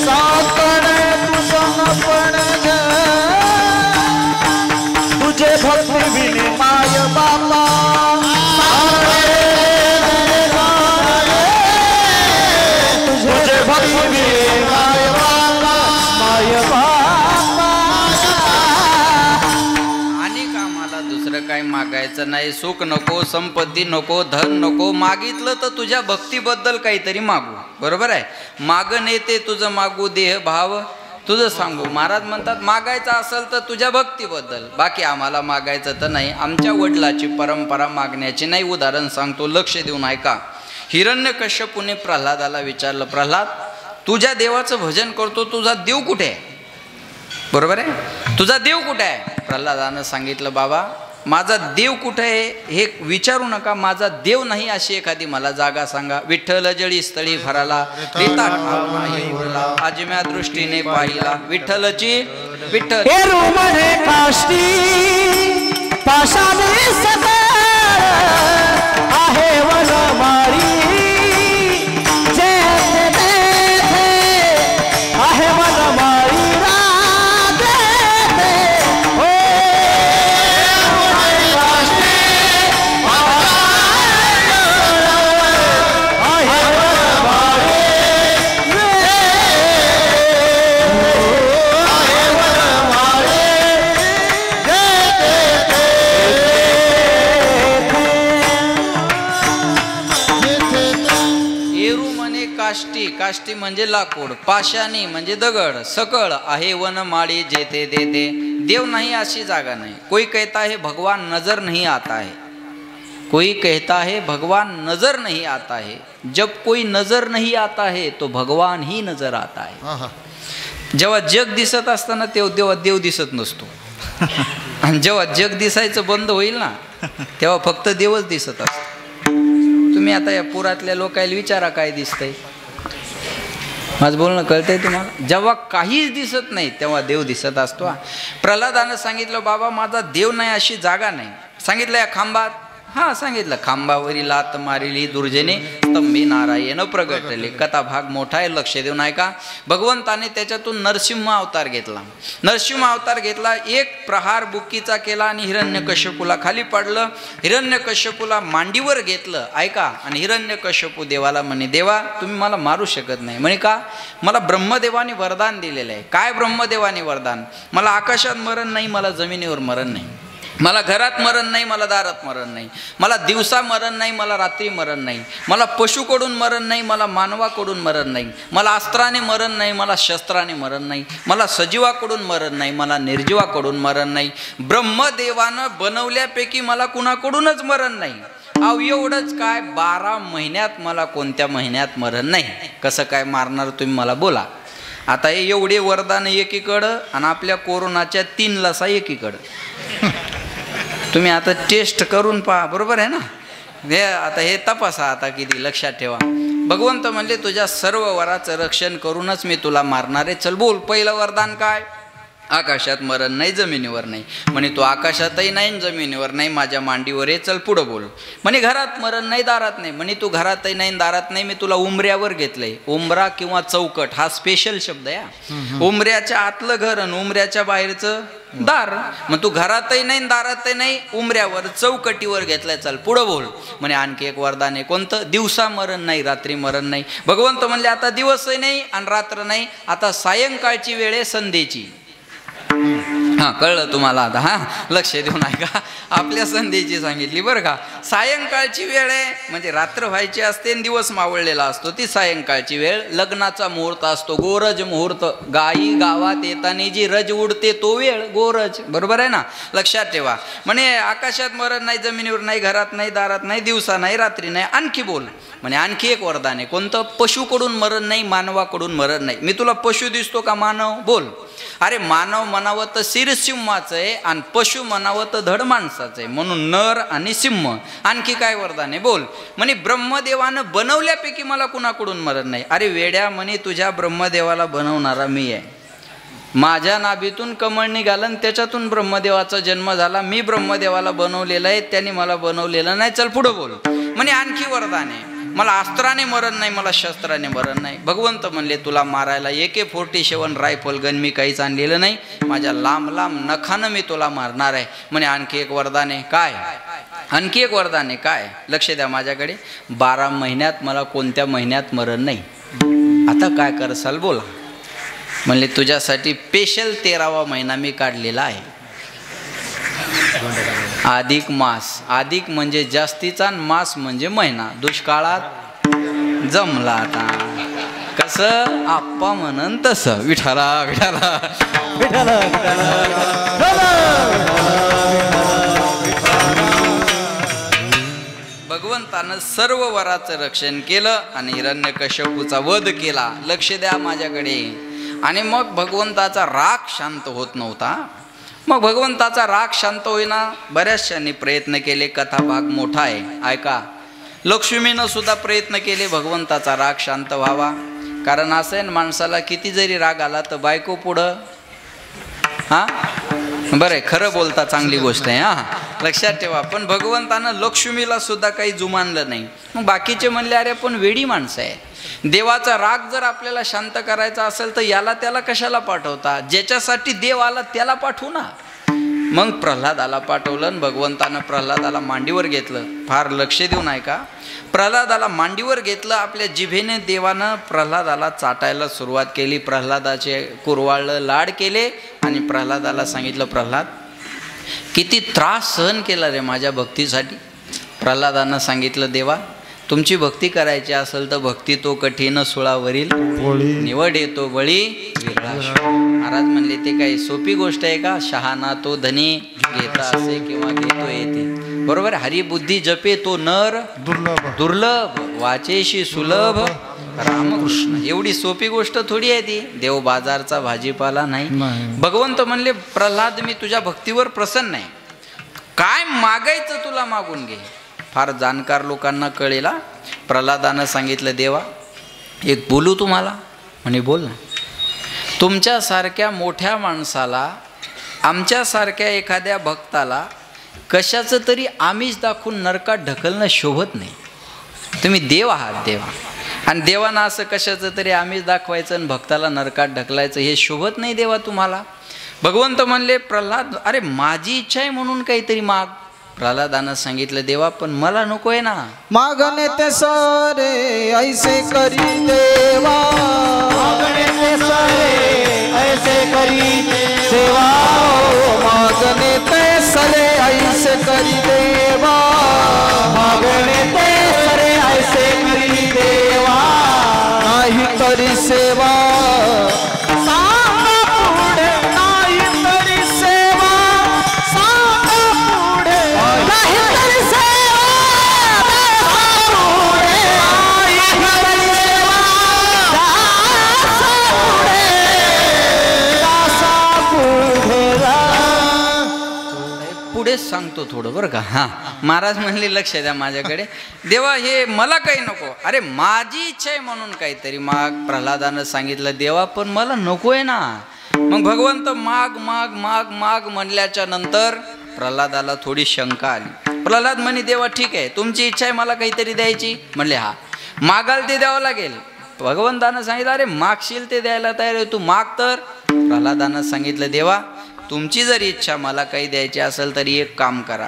साकणे तुझं पण दुसरं काय मागायचं नाही. सुख नको, संपत्ती नको, धन नको. मागितलं तर तुझ्या भक्तीबद्दल काहीतरी मागू. बरोबर आहे. मागं नेते तुझं मागू देह भाव तुझं सांगू. महाराज म्हणतात मागायचं असेल तर तुझ्या भक्तीबद्दल, बाकी आम्हाला मागायचं तर नाही. आमच्या वडिलाची परंपरा मागण्याची नाही. उदाहरण सांगतो, लक्ष देऊन ऐका. हिरण्यकश्यपूने प्रल्हादाला विचारलं, प्रल्हाद तुझ्या देवाचं भजन करतो, तुझा देव कुठे आहे? बरोबर आहे, तुझा देव कुठे आहे? प्रल्हादानं सांगितलं, बाबा माझा देव कुठे आहे हे विचारू नका, माझा देव नाही अशी एखादी मला जागा सांगा. विठ्ठल जळी स्थळी भराला रीता ठाव नाही उरला, आजम्या दृष्टीने पाहिला विठ्ठलची विठ्ठल पाशाने सकळ आहे वनमाळी आहे वनमाळी काष्टी म्हणजे लाकूड, पाशानी म्हणजे दगड, सकळ आहे वनमाळी जेते देते. देव नाही अशी जागा नाही. कोई कहता है भगवान नजर नहीं आता है, कोई कहता है भगवान नजर नहीं आता है. जब कोई नजर नहीं आता है तो भगवान ही नजर आता है. जेव्हा जग दिसत असताना तेव्हा देव दिसत नसतो. आणि जेव्हा जग दिसायचं बंद होईल ना तेव्हा फक्त देवच दिसत असतो. तुम्ही आता या पुरातल्या लोकांना विचारा काय दिसतंय. माझं बोलणं कळतंय तुम्हाला? जेव्हा काहीच दिसत नाही तेव्हा देव दिसत असतो. प्रल्हादानं सांगितलं, बाबा माझा देव नाही अशी जागा नाही. सांगितलं या खांबात? हां सांगितलं. खांबावरी लात मारिली दुर्जने स्तंभी नारायण प्रगटले. कथा भाग मोठा आहे, लक्ष देऊन ऐका. भगवंताने त्याच्यातून नरसिंह अवतार घेतला. नरसिंह अवतार घेतला, एक प्रहार बुक्कीचा केला आणि हिरण्यकश्यपूला खाली पाडलं. हिरण्यकश्यपूला मांडीवर घेतलं, ऐका. आणि हिरण्यकश्यपू देवाला म्हणे, देवा तुम्ही मला मारू शकत नाही. म्हणे का? मला ब्रह्मदेवाने वरदान दिलेलं आहे. काय ब्रह्मदेवाने वरदान? मला आकाशात मरण नाही, मला जमिनीवर मरण नाही, मला घरात मरण नाही, मला दारात मरण नाही, मला दिवसा मरण नाही, मला रात्री मरण नाही, मला पशुकडून मरण नाही, मला मानवाकडून मरण नाही, मला अस्त्राने मरण नाही, मला शस्त्राने मरण नाही, मला सजीवाकडून मरण नाही, मला निर्जीवाकडून मरण नाही. ब्रह्मदेवानं बनवल्यापैकी मला कुणाकडूनच मरण नाही. अहो एवढंच काय, 12 महिन्यात मला कोणत्या महिन्यात मरण नाही. कसं काय मारणार तुम्ही मला बोला. आता हे एवढे वरदान एकीकडं आणि आपल्या कोरोनाच्या 3 लसा एकीकडं. तुम्ही आता टेस्ट करून पहा. बरोबर आहे ना? हे आता हे तपासा आता किती. लक्षात ठेवा. भगवंत म्हणले तुझ्या सर्व वराचं रक्षण करूनच मी तुला मारणार आहे. चल बोल, पहिलं वरदान काय? आकाशात मरण नाही, जमिनीवर नाही. म्हणे तू आकाशातही नाही जमिनीवर नाही, माझ्या मांडीवर आहे, चल पुढं बोल. म्हणे घरात मरण नाही, दारात नाही. म्हणे तू घरातही नाही दारात नाही, मी तुला उंबऱ्यावर घेतलंय. उंबरा किंवा चौकट हा स्पेशल शब्द आहे. उंबऱ्याच्या आतलं घर आणि उंबऱ्याच्या बाहेरचं दार. मग तू घरातही नाही दारातही नाही, उंबऱ्यावर चौकटीवर घेतलाय, चल पुढं बोल. म्हणे आणखी एक वरदान आहे. कोणतं? दिवसा मरण नाही, रात्री मरण नाही. भगवंत म्हणले आता दिवसही नाही आणि रात्र नाही, आता सायंकाळची वेळ आहे संध्येची. हां कळलं तुम्हाला आता? हां लक्ष देऊन ऐका. आपल्या संध्येची सांगितली बरं का. सायंकाळची वेळ आहे म्हणजे रात्र व्हायची असते आणि दिवस मावळलेला असतो, ती सायंकाळची वेळ. लग्नाचा मुहूर्त असतो, गोरज मुहूर्त. गायी गावात येताना जी रज उडते तो वेळ गोरज. बरोबर आहे ना? लक्षात ठेवा. म्हणे आकाशात मरण नाही, जमिनीवर नाही, घरात नाही, दारात नाही, दिवसा नाही, रात्री नाही. आणखी बोल. म्हणे आणखी एक वरदान आहे. कोणतं? पशुकडून मरण नाही, मानवाकडून मरण नाही. मी तुला पशु दिसतो का मानव? बोल. अरे मानव म्हणावं तर सिंहाचं आहे आणि पशु म्हणावं तर धड माणसाचं आहे, म्हणून नर आणि सिंह. आणखी काय वरदान आहे? बोल. म्हणे ब्रह्मदेवानं बनवल्यापैकी मला कुणाकडून मरण नाही. अरे वेड्या, म्हणे तुझ्या ब्रह्मदेवाला बनवणारा मी आहे. माझ्या नाभीतून कमळ निघालं आणि त्याच्यातून ब्रह्मदेवाचा जन्म झाला. मी ब्रह्मदेवाला बनवलेला आहे, त्यांनी मला बनवलेलं नाही. चल पुढं बोल. म्हणे आणखी वरदान आहे. मला अस्त्राने मरण नाही, मला शस्त्राने मरण नाही. भगवंत म्हणले तुला मारायला AK-47 रायफल गन मी काहीच आणलेलं नाही, माझ्या लांब लांब नखानं मी तुला मारणार आहे. म्हणे आणखी एक वरदान आहे. काय? आणखी एक वरदान आहे. काय? लक्ष द्या माझ्याकडे. 12 महिन्यात मला कोणत्या महिन्यात मरण नाही. आता काय करसाल बोला. म्हणले तुझ्यासाठी स्पेशल 13वा महिना मी काढलेला आहे. अधिक मास. अधिक म्हणजे जास्तीचा, मास म्हणजे महिना. दुष्काळात जमला आता. कसं आप्पा म्हणन तसं. विठाला विठाला विठाला विठाला. भगवंतानं सर्व वराचं रक्षण केलं आणि हिरण्यकश्यपूचा वध केला. लक्ष द्या माझ्याकडे. आणि मग भगवंताचा राग शांत होत नव्हता. मग भगवंताचा राग शांत होईना. बऱ्याचशांनी प्रयत्न केले. कथा भाग मोठा आहे, ऐका. लक्ष्मीनं सुद्धा प्रयत्न केले भगवंताचा राग शांत व्हावा. कारण असं आहे ना, माणसाला किती जरी राग आला तर बायको पुढं. हां बरं आहे, खरं बोलता चांगली गोष्ट आहे. हां लक्षात ठेवा. पण भगवंतानं लक्ष्मीला सुद्धा काही जुमानलं नाही. मग बाकीचे म्हणले अरे पण वेडी माणसं आहे. देवाचा राग जर आपल्याला शांत करायचा असेल तर याला त्याला कशाला पाठवता. ज्याच्यासाठी देव आला त्याला पाठवू ना. मग प्रल्हादाला पाठवलं आणि भगवंतानं प्रल्हादाला मांडीवर घेतलं. फार लक्ष देऊन ऐका. प्रल्हादाला मांडीवर घेतलं. आपल्या जिभेने देवानं प्रल्हादाला चाटायला सुरुवात केली. प्रल्हादाचे कुरवाळलं, लाड केले आणि प्रल्हादाला सांगितलं, प्रल्हाद किती त्रास सहन केला रे माझ्या भक्तीसाठी. प्रल्हादानं सांगितलं, देवा तुमची भक्ती करायची असेल तर भक्ती तो कठीण सुळावरील निवड येतो बळी विरळा. महाराज म्हणले ते काही सोपी गोष्ट आहे का. शहाणा तो धनी घेता असे किंवा घेतो येते. बरोबर. हरिबुद्धी जपे तो नर दुर्लभ वाचेशी सुलभ रामकृष्ण. एवढी सोपी गोष्ट थोडी आहे ती. देव बाजारचा भाजीपाला नाही. भगवंत म्हणले, प्रल्हाद मी तुझ्या भक्तीवर प्रसन्न आहे. काय मागायचं तुला मागून घे. फार जाणकार लोकांना कळेला. प्रल्हादानं सांगितलं, देवा एक बोलू तुम्हाला. म्हणे बोल ना. तुमच्यासारख्या मोठ्या माणसाला, आमच्यासारख्या एखाद्या भक्ताला कशाचं तरी आमिष दाखवून नरकात ढकलणं शोभत नाही. तुम्ही देव आहात देवा. आणि देवानं असं कशाचं तरी आमिष दाखवायचं आणि भक्ताला नरकात ढकलायचं हे शोभत नाही देवा तुम्हाला. भगवंत म्हणले, प्रल्हाद अरे माझी इच्छा आहे म्हणून काहीतरी माग. प्रल्हादानं सांगितलं, देवा पण मला नको आहे ना. मागणे ते सारे ऐसे करी देवा. मागणे ते सारे ऐसे करी देवा. मागणे ते सारे ऐसे करी देवा. मागणे ते सारे ऐसे करी देवा. नाही तरी सेवा सांगतो थोडं बरं का. हां महाराज म्हणले, लक्ष द्या माझ्याकडे. देवा हे मला काही नको. अरे माझी इच्छा आहे म्हणून काहीतरी माग. प्रल्हादानं सांगितलं, देवा पण मला नको आहे ना. मग भगवंत माग माग माग माग म्हणल्याच्या नंतर प्रल्हादाला थोडी शंका आली. प्रल्हाद म्हणे, देवा ठीक आहे तुमची इच्छा आहे मला काहीतरी द्यायची. म्हणले हा मागाल ते द्यावं लागेल. भगवंतानं सांगितलं, अरे मागशील ते द्यायला तयार आहे तू माग तर. प्रल्हादानं सांगितलं, देवा तुमची जर इच्छा मला काही द्यायची असेल तरी एक काम करा.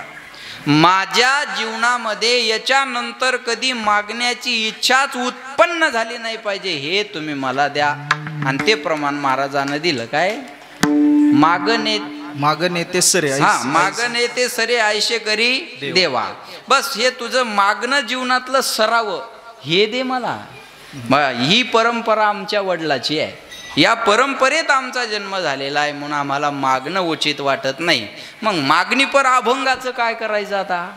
माझ्या जीवनामध्ये याच्यानंतर कधी मागण्याची इच्छाच उत्पन्न झाली नाही पाहिजे हे तुम्ही मला द्या. आणि ते प्रमाण महाराजानं दिलं. काय मागणे ते सरे. हा मागणे ते सरे ऐशे करी देवा. बस हे तुझं मागणं जीवनातलं सरावं हे दे मला. ही परंपरा आमच्या वडिलाची आहे. या परंपरेत आमचा जन्म झालेला आहे म्हणून आम्हाला मागणं उचित वाटत नाही. मग मागणी पर अभंगाचं काय करायचं आता.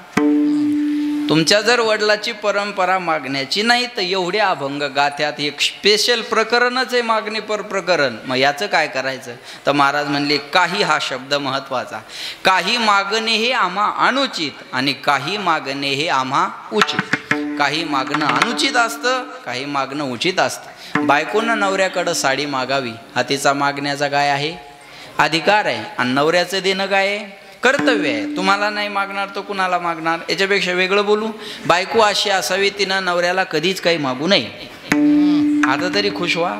तुमच्या जर वडिलाची परंपरा मागण्याची नाही तर एवढे अभंग गाथ्यात एक स्पेशल प्रकरणच आहे मागणी पर प्रकरण. मग याचं काय करायचं. तर महाराज म्हणले, काही हा शब्द महत्त्वाचा. काही मागणे हे आम्हा अनुचित आणि काही मागणे हे आम्हा उचित. काही मागणं अनुचित असतं, काही मागणं उचित असतं. बायकोनं नवऱ्याकडं साडी मागावी हा तिचा मागण्याचा काय आहे अधिकार आहे. आणि नवऱ्याचं देणं काय आहे कर्तव्य आहे. तुम्हाला नाही मागणार तर कुणाला मागणार. याच्यापेक्षा वेगळं बोलू. बायको अशी असावी तिनं नवऱ्याला कधीच काही मागू नये. आता तरी खुश व्हा.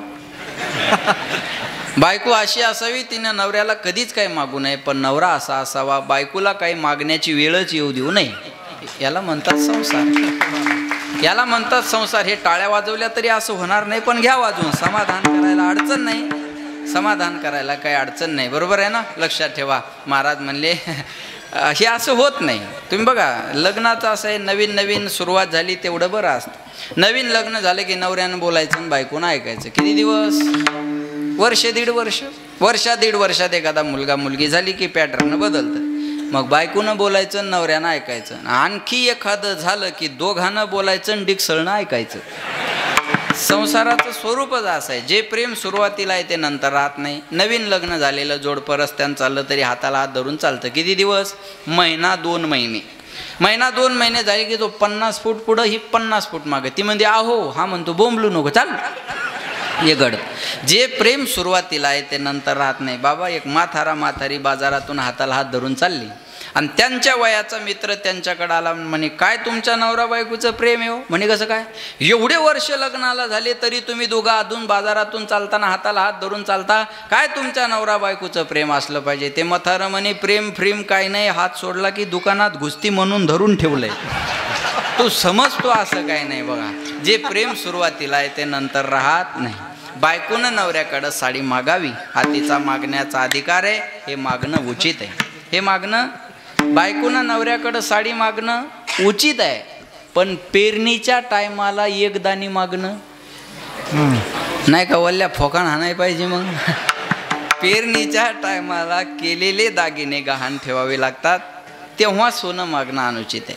बायको अशी असावी तिनं नवऱ्याला कधीच काही मागू नये. पण नवरा असा असावा बायकोला काही मागण्याची वेळच येऊ देऊ नये. याला म्हणतात संसार. याला म्हणतात संसार. हे टाळ्या वाजवल्या तरी असं होणार नाही. पण घ्या वाजवून. समाधान करायला अडचण नाही. समाधान करायला काही अडचण नाही. बरोबर आहे ना. लक्षात ठेवा. महाराज म्हणले हे असं होत नाही. तुम्ही बघा लग्नाचं असं आहे, नवीन नवीन सुरुवात झाली तेवढं बरं असतं. नवीन लग्न झालं की नवऱ्यानं बोलायचं आणि बायकोनं ऐकायचं. किती दिवस? वर्ष दीड वर्ष. दीड वर्षात एखादा मुलगा मुलगी झाली की पॅटर्न बदलतं. मग बायकोनं बोलायचं नवऱ्यानं ऐकायचं. आणखी एखादं झालं की दोघांनं बोलायचं आणि डिकसळणं ऐकायचं. संसाराचं स्वरूपच असं आहे. जे प्रेम सुरुवातीला आहे ते नंतर राहत नाही. नवीन लग्न झालेलं जोडपं रस्त्यानं चाललं तरी हाताला हात धरून चालतं. किती दिवस? महिना 2 महिने. महिना 2 महिने झाले की तो 50 फूट पुढं, ही 50 फूट मागे. ती म्हणते आहो, हा म्हणतो बोंबलू नको, चाल ये गड. जे प्रेम सुरुवातीला आहे ते नंतर राहत नाही. बाबा एक म्हातारी बाजारातून हाताला हात धरून चालली आणि त्यांच्या वयाचा मित्र त्यांच्याकडे आला. म्हणे काय तुमच्या नवरा बायकोचं प्रेम आहे हो? म्हणे कसं काय? एवढे वर्ष लग्नाला झाले तरी तुम्ही दोघं अजून बाजारातून चालताना हाताला हात धरून चालता. काय तुमच्या नवरा बायकोचं प्रेम असलं पाहिजे. ते म्हातारं म्हणे प्रेम फ्रेम काय नाही, हात सोडला की दुकानात घुसती म्हणून धरून ठेवलंय. तू समजतो असं काय नाही. बघा जे प्रेम सुरुवातीला आहे ते नंतर राहत नाही. बायकोनं नवऱ्याकडं साडी मागावी हा तिचा मागण्याचा अधिकार आहे. हे मागणं उचित आहे. हे मागणं बायकोनं नवऱ्याकडं साडी मागणं उचित आहे. पण पेरणीच्या टायमाला एक दाणी मागणं नाही का, वल्ल्या फोकाण हाणाय पाहिजे. मग पेरणीच्या टायमाला केलेले दागिने गहाण ठेवावे लागतात, तेव्हा सोनं मागणं अनुचित आहे.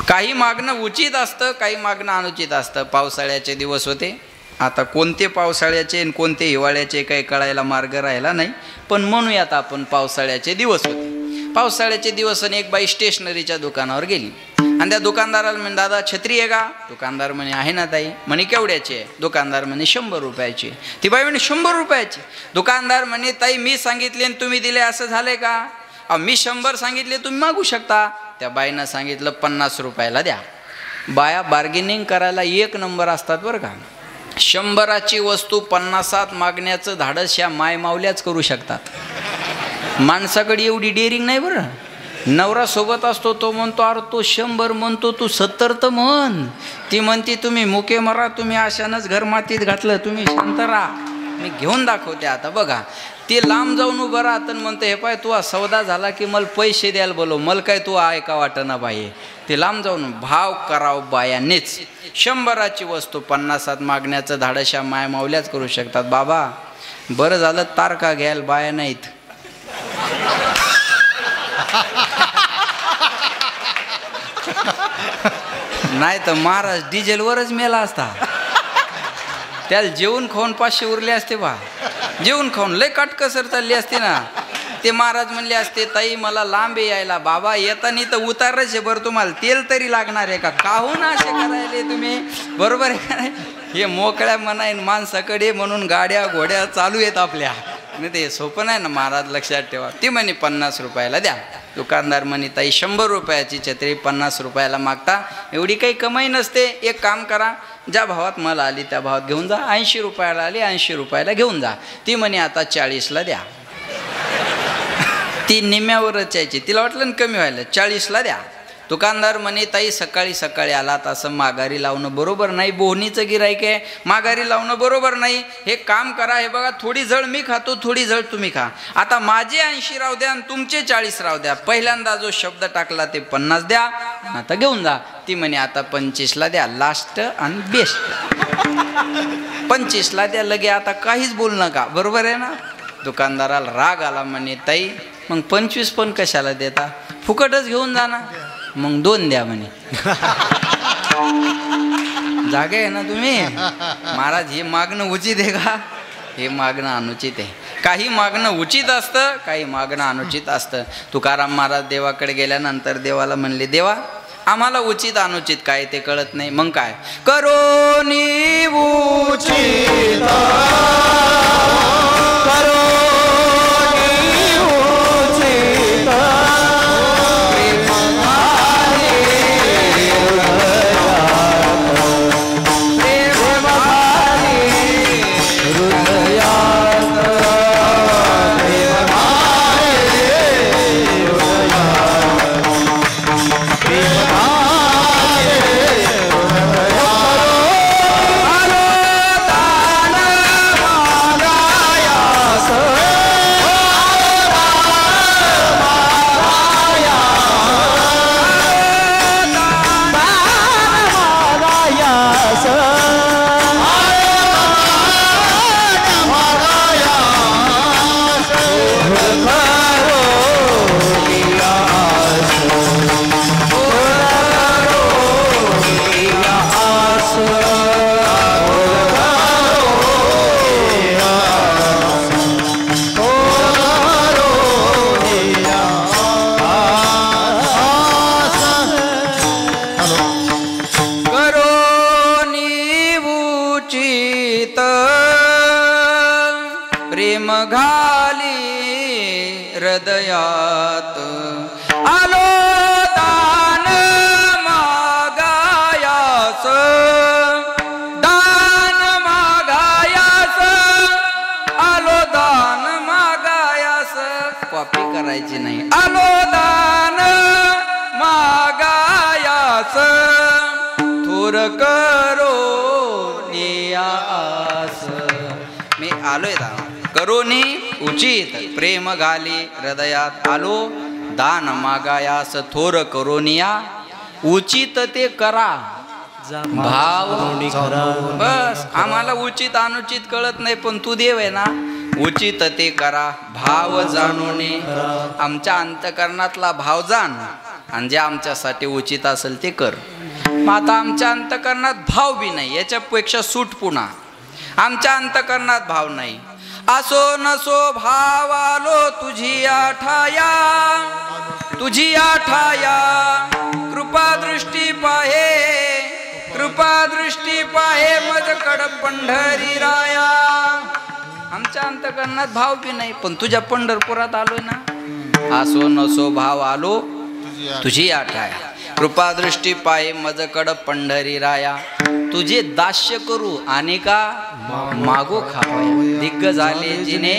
काही मागणं उचित असतं, काही मागणं अनुचित असतं. पावसाळ्याचे दिवस होते. आता कोणते पावसाळ्याचे आणि कोणते हिवाळ्याचे काही कळायला मार्ग राहिला नाही. पण म्हणूयात आपण पावसाळ्याचे दिवस होते. पावसाळ्याचे दिवस आणि एक बाई स्टेशनरीच्या दुकानावर गेली आणि त्या दुकानदाराला म्हणे दादा छत्री आहे का? दुकानदार म्हणे आहे ना ताई. म्हणे केवढ्याची आहे? दुकानदार म्हणे 100 रुपयाची. ती बाई म्हणे 100 रुपयाची. दुकानदार म्हणे ताई मी सांगितले आणि तुम्ही दिले असं झालंय का? मी 100 सांगितले, तुम्ही मागू शकता. त्या बाईनं सांगितलं 50 रुपयाला द्या. बाया बार्गेनिंग करायला एक नंबर असतात बरं का. 100ची वस्तू 50त मागण्याचं धाडस ह्या माय मावल्याच करू शकतात. माणसाकडे एवढी डेअरिंग नाही बरं. नवरा सोबत असतो तो म्हणतो अरे तो 100 म्हणतो, तू 70 तर म्हण. ती म्हणते तुम्ही मुके मरा, तुम्ही अशानंच घर मातीत घातलं, तुम्ही शांत राहा, मी घेऊन दाखवते. आता बघा ते लांब जाऊन उभं राहत म्हणतं हे पाय तू सौदा झाला की मला पैसे द्यायला बोलव, मला काय तू ऐका वाटना बाई. ते लांब जाऊन भाव करावं बायानेच. 100ची वस्तू 50त मागण्याचं धाडशा माय मावल्याच करू शकतात. बाबा बरं झालं तारका घ्यायला बाया नाहीत. नाही तर महाराज डिझेलवरच मेला असता. त्याला जेवून खाऊन 500 उरले असते. बा जेवून खाऊन लय काटकसर चालली असते ना. ते महाराज म्हणले असते ताई मला लांब यायला. बाबा येतानी तर उतारच आहे बरं, तुम्हाला तेल तरी लागणार आहे का? काहून असे करायले तुम्ही? बरोबर आहे का नाही? हे मोकळ्या मनाईन माणसाकडे म्हणून गाड्या घोड्या चालू आहेत आपल्या. नाही ते सोपं नाही ना महाराज, लक्षात ठेवा. ती म्हणे 50 रुपयाला द्या. दुकानदार म्हणे ताई 100 रुपयाची छत्री 50 रुपयाला मागता, एवढी काही कमाई नसते. एक काम करा, ज्या भावात मला आली त्या भावात घेऊन जा. 80 रुपयाला आली 80 रुपयाला घेऊन जा. ती म्हणे आता 40ला द्या. ती निम्म्यावरच यायची. तिला वाटलं कमी व्हायला, 40ला द्या. दुकानदार म्हणे ताई सकाळी सकाळी आलात असं माघारी लावणं बरोबर नाही. बोहणीचं गिराईक आहे, माघारी लावणं बरोबर नाही. हे काम करा, हे बघा थोडी जळ मी खातो, थोडी जळ तुम्ही खा. आता माझे 80 राहू द्या आणि तुमचे 40 राहू द्या. पहिल्यांदा जो शब्द टाकला ते 50 द्या, आता घेऊन जा. ती म्हणे आता 25ला द्या, लास्ट आणि बेस्ट. 25ला द्या लगे, आता काहीच बोलू नका. बरोबर आहे ना? दुकानदाराला राग आला. म्हणे ताई मग 25 पण कशाला देता, फुकटच घेऊन जा ना. मग 2 द्या म्हणे. जागे आहे ना तुम्ही? महाराज हे मागणं उचित आहे का? हे मागणं अनुचित आहे. काही मागणं उचित असतं, काही मागणं अनुचित असतं. तुकाराम महाराज देवाकडे गेल्यानंतर देवाला म्हणले देवा आम्हाला उचित अनुचित काय ते कळत नाही. मग काय करोनी उचित करो करायची नाही. आलो दान मागायास थोर करो नियास. मी आलोय दान करोनी उचित प्रेम घाली हृदयात. आलो दान मागायास थोर करोनिया उचित ते करा भाव. बस आम्हाला उचित अनुचित कळत नाही, पण तू देव आहे ना, उचित ते करा भाव जाणून. आमच्या अंतकरणातला भाव जाण आणि जे आमच्यासाठी उचित असेल ते कर. मग आता आमच्या अंतकरणात भाव बी नाही, याच्यापेक्षा सूट पुन्हा. आमच्या अंतकरणात भाव नाही. असो नसो भाव आलो तुझी आठाया, तुझी आठाया. कृपा दृष्टी पाहे, कृपा दृष्टी पाहे मजकड पंढरी राया. आमच्या अंतकरणात भाव बी नाही, पण तुझ्या पंढरपुरात आलोय ना. असो नसो भाव आलो तुझी आठाया, कृपा दृष्टी पाहे मजकड पंढरी राया. तुझे दास्य करू आणि का मागो खावाया. दिग्ग झाले जिने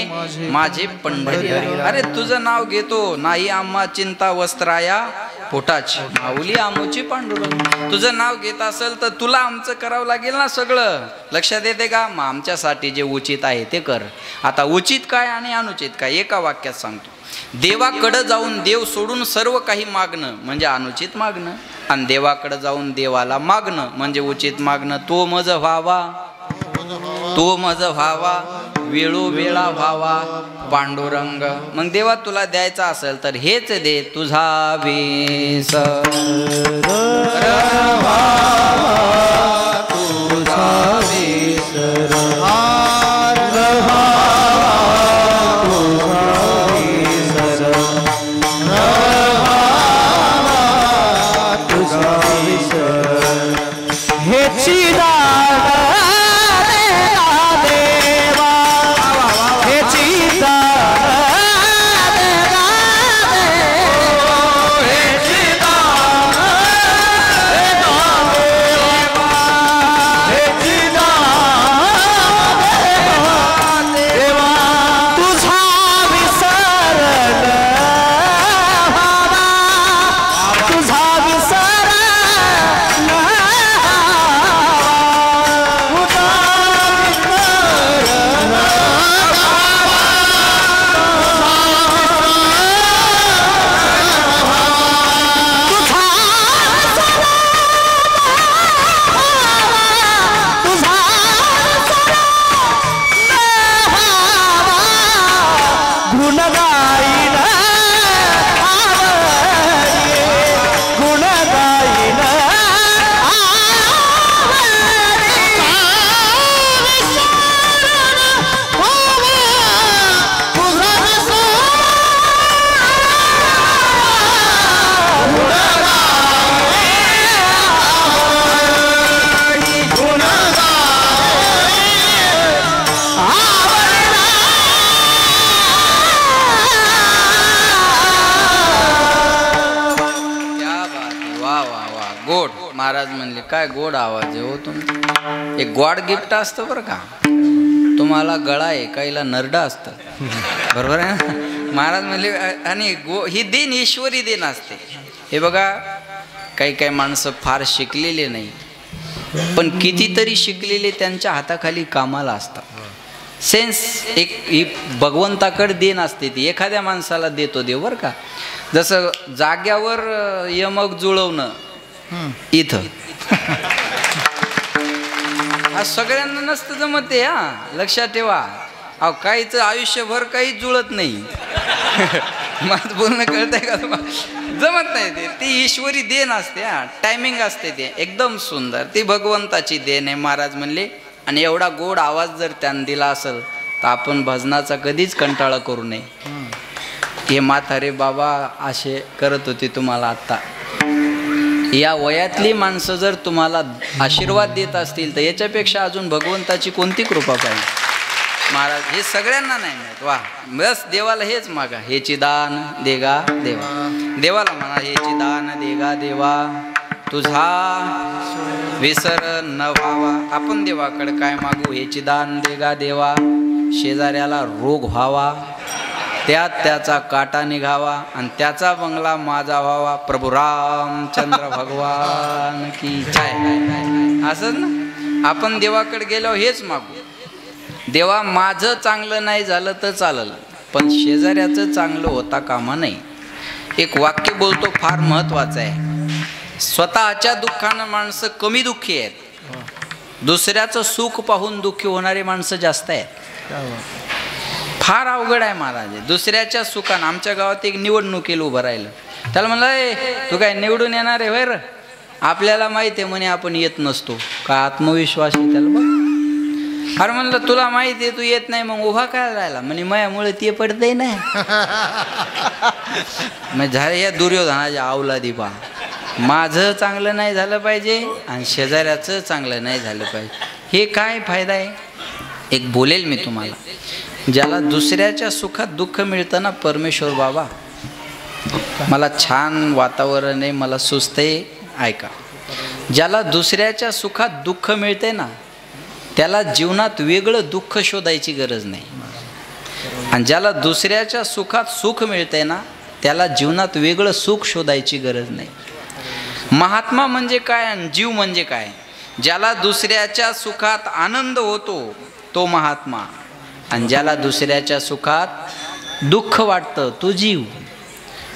माझे पंढरी. अरे तुझं नाव घेतो नाही आम्हा चिंता वस्त्राया पोटाची. माऊली आमोची पांडुरंग. तुझं नाव घेत असेल तर तुला आमचं करावं लागेल ना सगळं. लक्षात येते का? मग आमच्यासाठी जे उचित आहे ते कर. आता उचित काय आणि अनुचित काय एका वाक्यात सांगतो. देवाकडं जाऊन देव सोडून सर्व काही मागणं म्हणजे अनुचित मागणं, आणि देवाकडं जाऊन देवाला मागणं म्हणजे उचित मागणं. तो मज व्हावा, तो मज व्हावा, वेळोवेळा व्हावा पांडुरंग. मग देवा तुला द्यायचा असेल तर हेच दे तुझा वेस. महाराज म्हणले काय गोड आवाज आहे हो तुमचा. एक गॉड गिफ्ट असतं बरं का. तुम्हाला गळा आहे, काहीला नरडा असतं, बरोबर आहे ना. महाराज म्हणले आणि ही देण ईश्वरी देण असते. हे बघा काही काही माणसं फार शिकलेले नाही, पण कितीतरी शिकलेले त्यांच्या हाताखाली कामाला असतात. सेन्स एक ही भगवंताकडे देण असते, ती एखाद्या माणसाला देतो देव बरं का. जसं जाग्यावर यमक जुळवणं इथं हा सगळ्यांना नसतं जमत आहे. हा लक्षात ठेवा. अहो काहीच आयुष्यभर काही जुळत नाही. माझं बोलणं कळतंय का तुम्हाला? जमत नाही ते. ती ईश्वरी देण असते. हा टायमिंग असते ते एकदम सुंदर. ती भगवंताची देण आहे महाराज म्हणले. आणि एवढा गोड आवाज जर त्यानं दिला असेल तर आपण भजनाचा कधीच कंटाळा करू नये. हे म्हातारे बाबा असे करत होते तुम्हाला आत्ता. या वयातली माणसं जर तुम्हाला आशीर्वाद देत असतील तर याच्यापेक्षा अजून भगवंताची कोणती कृपा पाहिजे. महाराज हे सगळ्यांना नाही मिळत. वा बस देवाला हेच मागा. हेची दान देगा देवा. देवाला म्हणा हेची दान देगा देवा, तुझा विसर न व्हावा. आपण देवाकडे काय मागू? हेची दान देगा देवा. शेजाऱ्याला रोग व्हावा, त्यात त्याचा काटा निघावा आणि त्याचा बंगला माझा व्हावा. प्रभू रामचंद्र भगवान की जय. असं ना आपण देवाकडे गेलो हेच मागू. देवा माझं चांगलं नाही झालं तर चालेल, पण शेजाऱ्याचं चांगलं होता कामा नाही. एक वाक्य बोलतो फार महत्वाचं आहे. स्वतःच्या दुःखानं माणसं कमी दुःखी आहेत, दुसऱ्याचं सुख पाहून दुःखी होणारे माणसं जास्त आहेत. फार अवघड आहे महाराज. दुसऱ्याच्या सुखानं आमच्या गावात एक निवडणुकीला उभं राहिलं. त्याला म्हणलं तू काय निवडून येणार आहे व्हय? आपल्याला माहिती आहे म्हणे आपण येत नसतो. का आत्मविश्वास आहे त्याला बघ. अरे म्हणलं तुला माहिती आहे तू येत नाही मग उभा काय राहिला? म्हणे मायामुळे ते पडतंय नाही. मग झाले या दुर्योधनाच्या अवलादी पा. माझं चांगलं नाही झालं पाहिजे आणि शेजाऱ्याचं चांगलं नाही झालं पाहिजे. हे काय फायदा आहे? एक बोलेल मी तुम्हाला. ज्याला दुसऱ्याच्या सुखात दुःख मिळतं ना, परमेश्वर बाबा मला छान वातावरण आहे, मला सुस्त आहे, ऐका. ज्याला दुसऱ्याच्या सुखात दुःख मिळते ना, त्याला जीवनात वेगळं दुःख शोधायची गरज नाही. आणि ज्याला दुसऱ्याच्या सुखात सुख मिळते ना, त्याला जीवनात वेगळं सुख शोधायची गरज नाही. महात्मा म्हणजे काय आणि जीव म्हणजे काय? ज्याला दुसऱ्याच्या सुखात आनंद होतो तो महात्मा, आणि ज्याला दुसऱ्याच्या सुखात दुःख वाटतं तो जीव.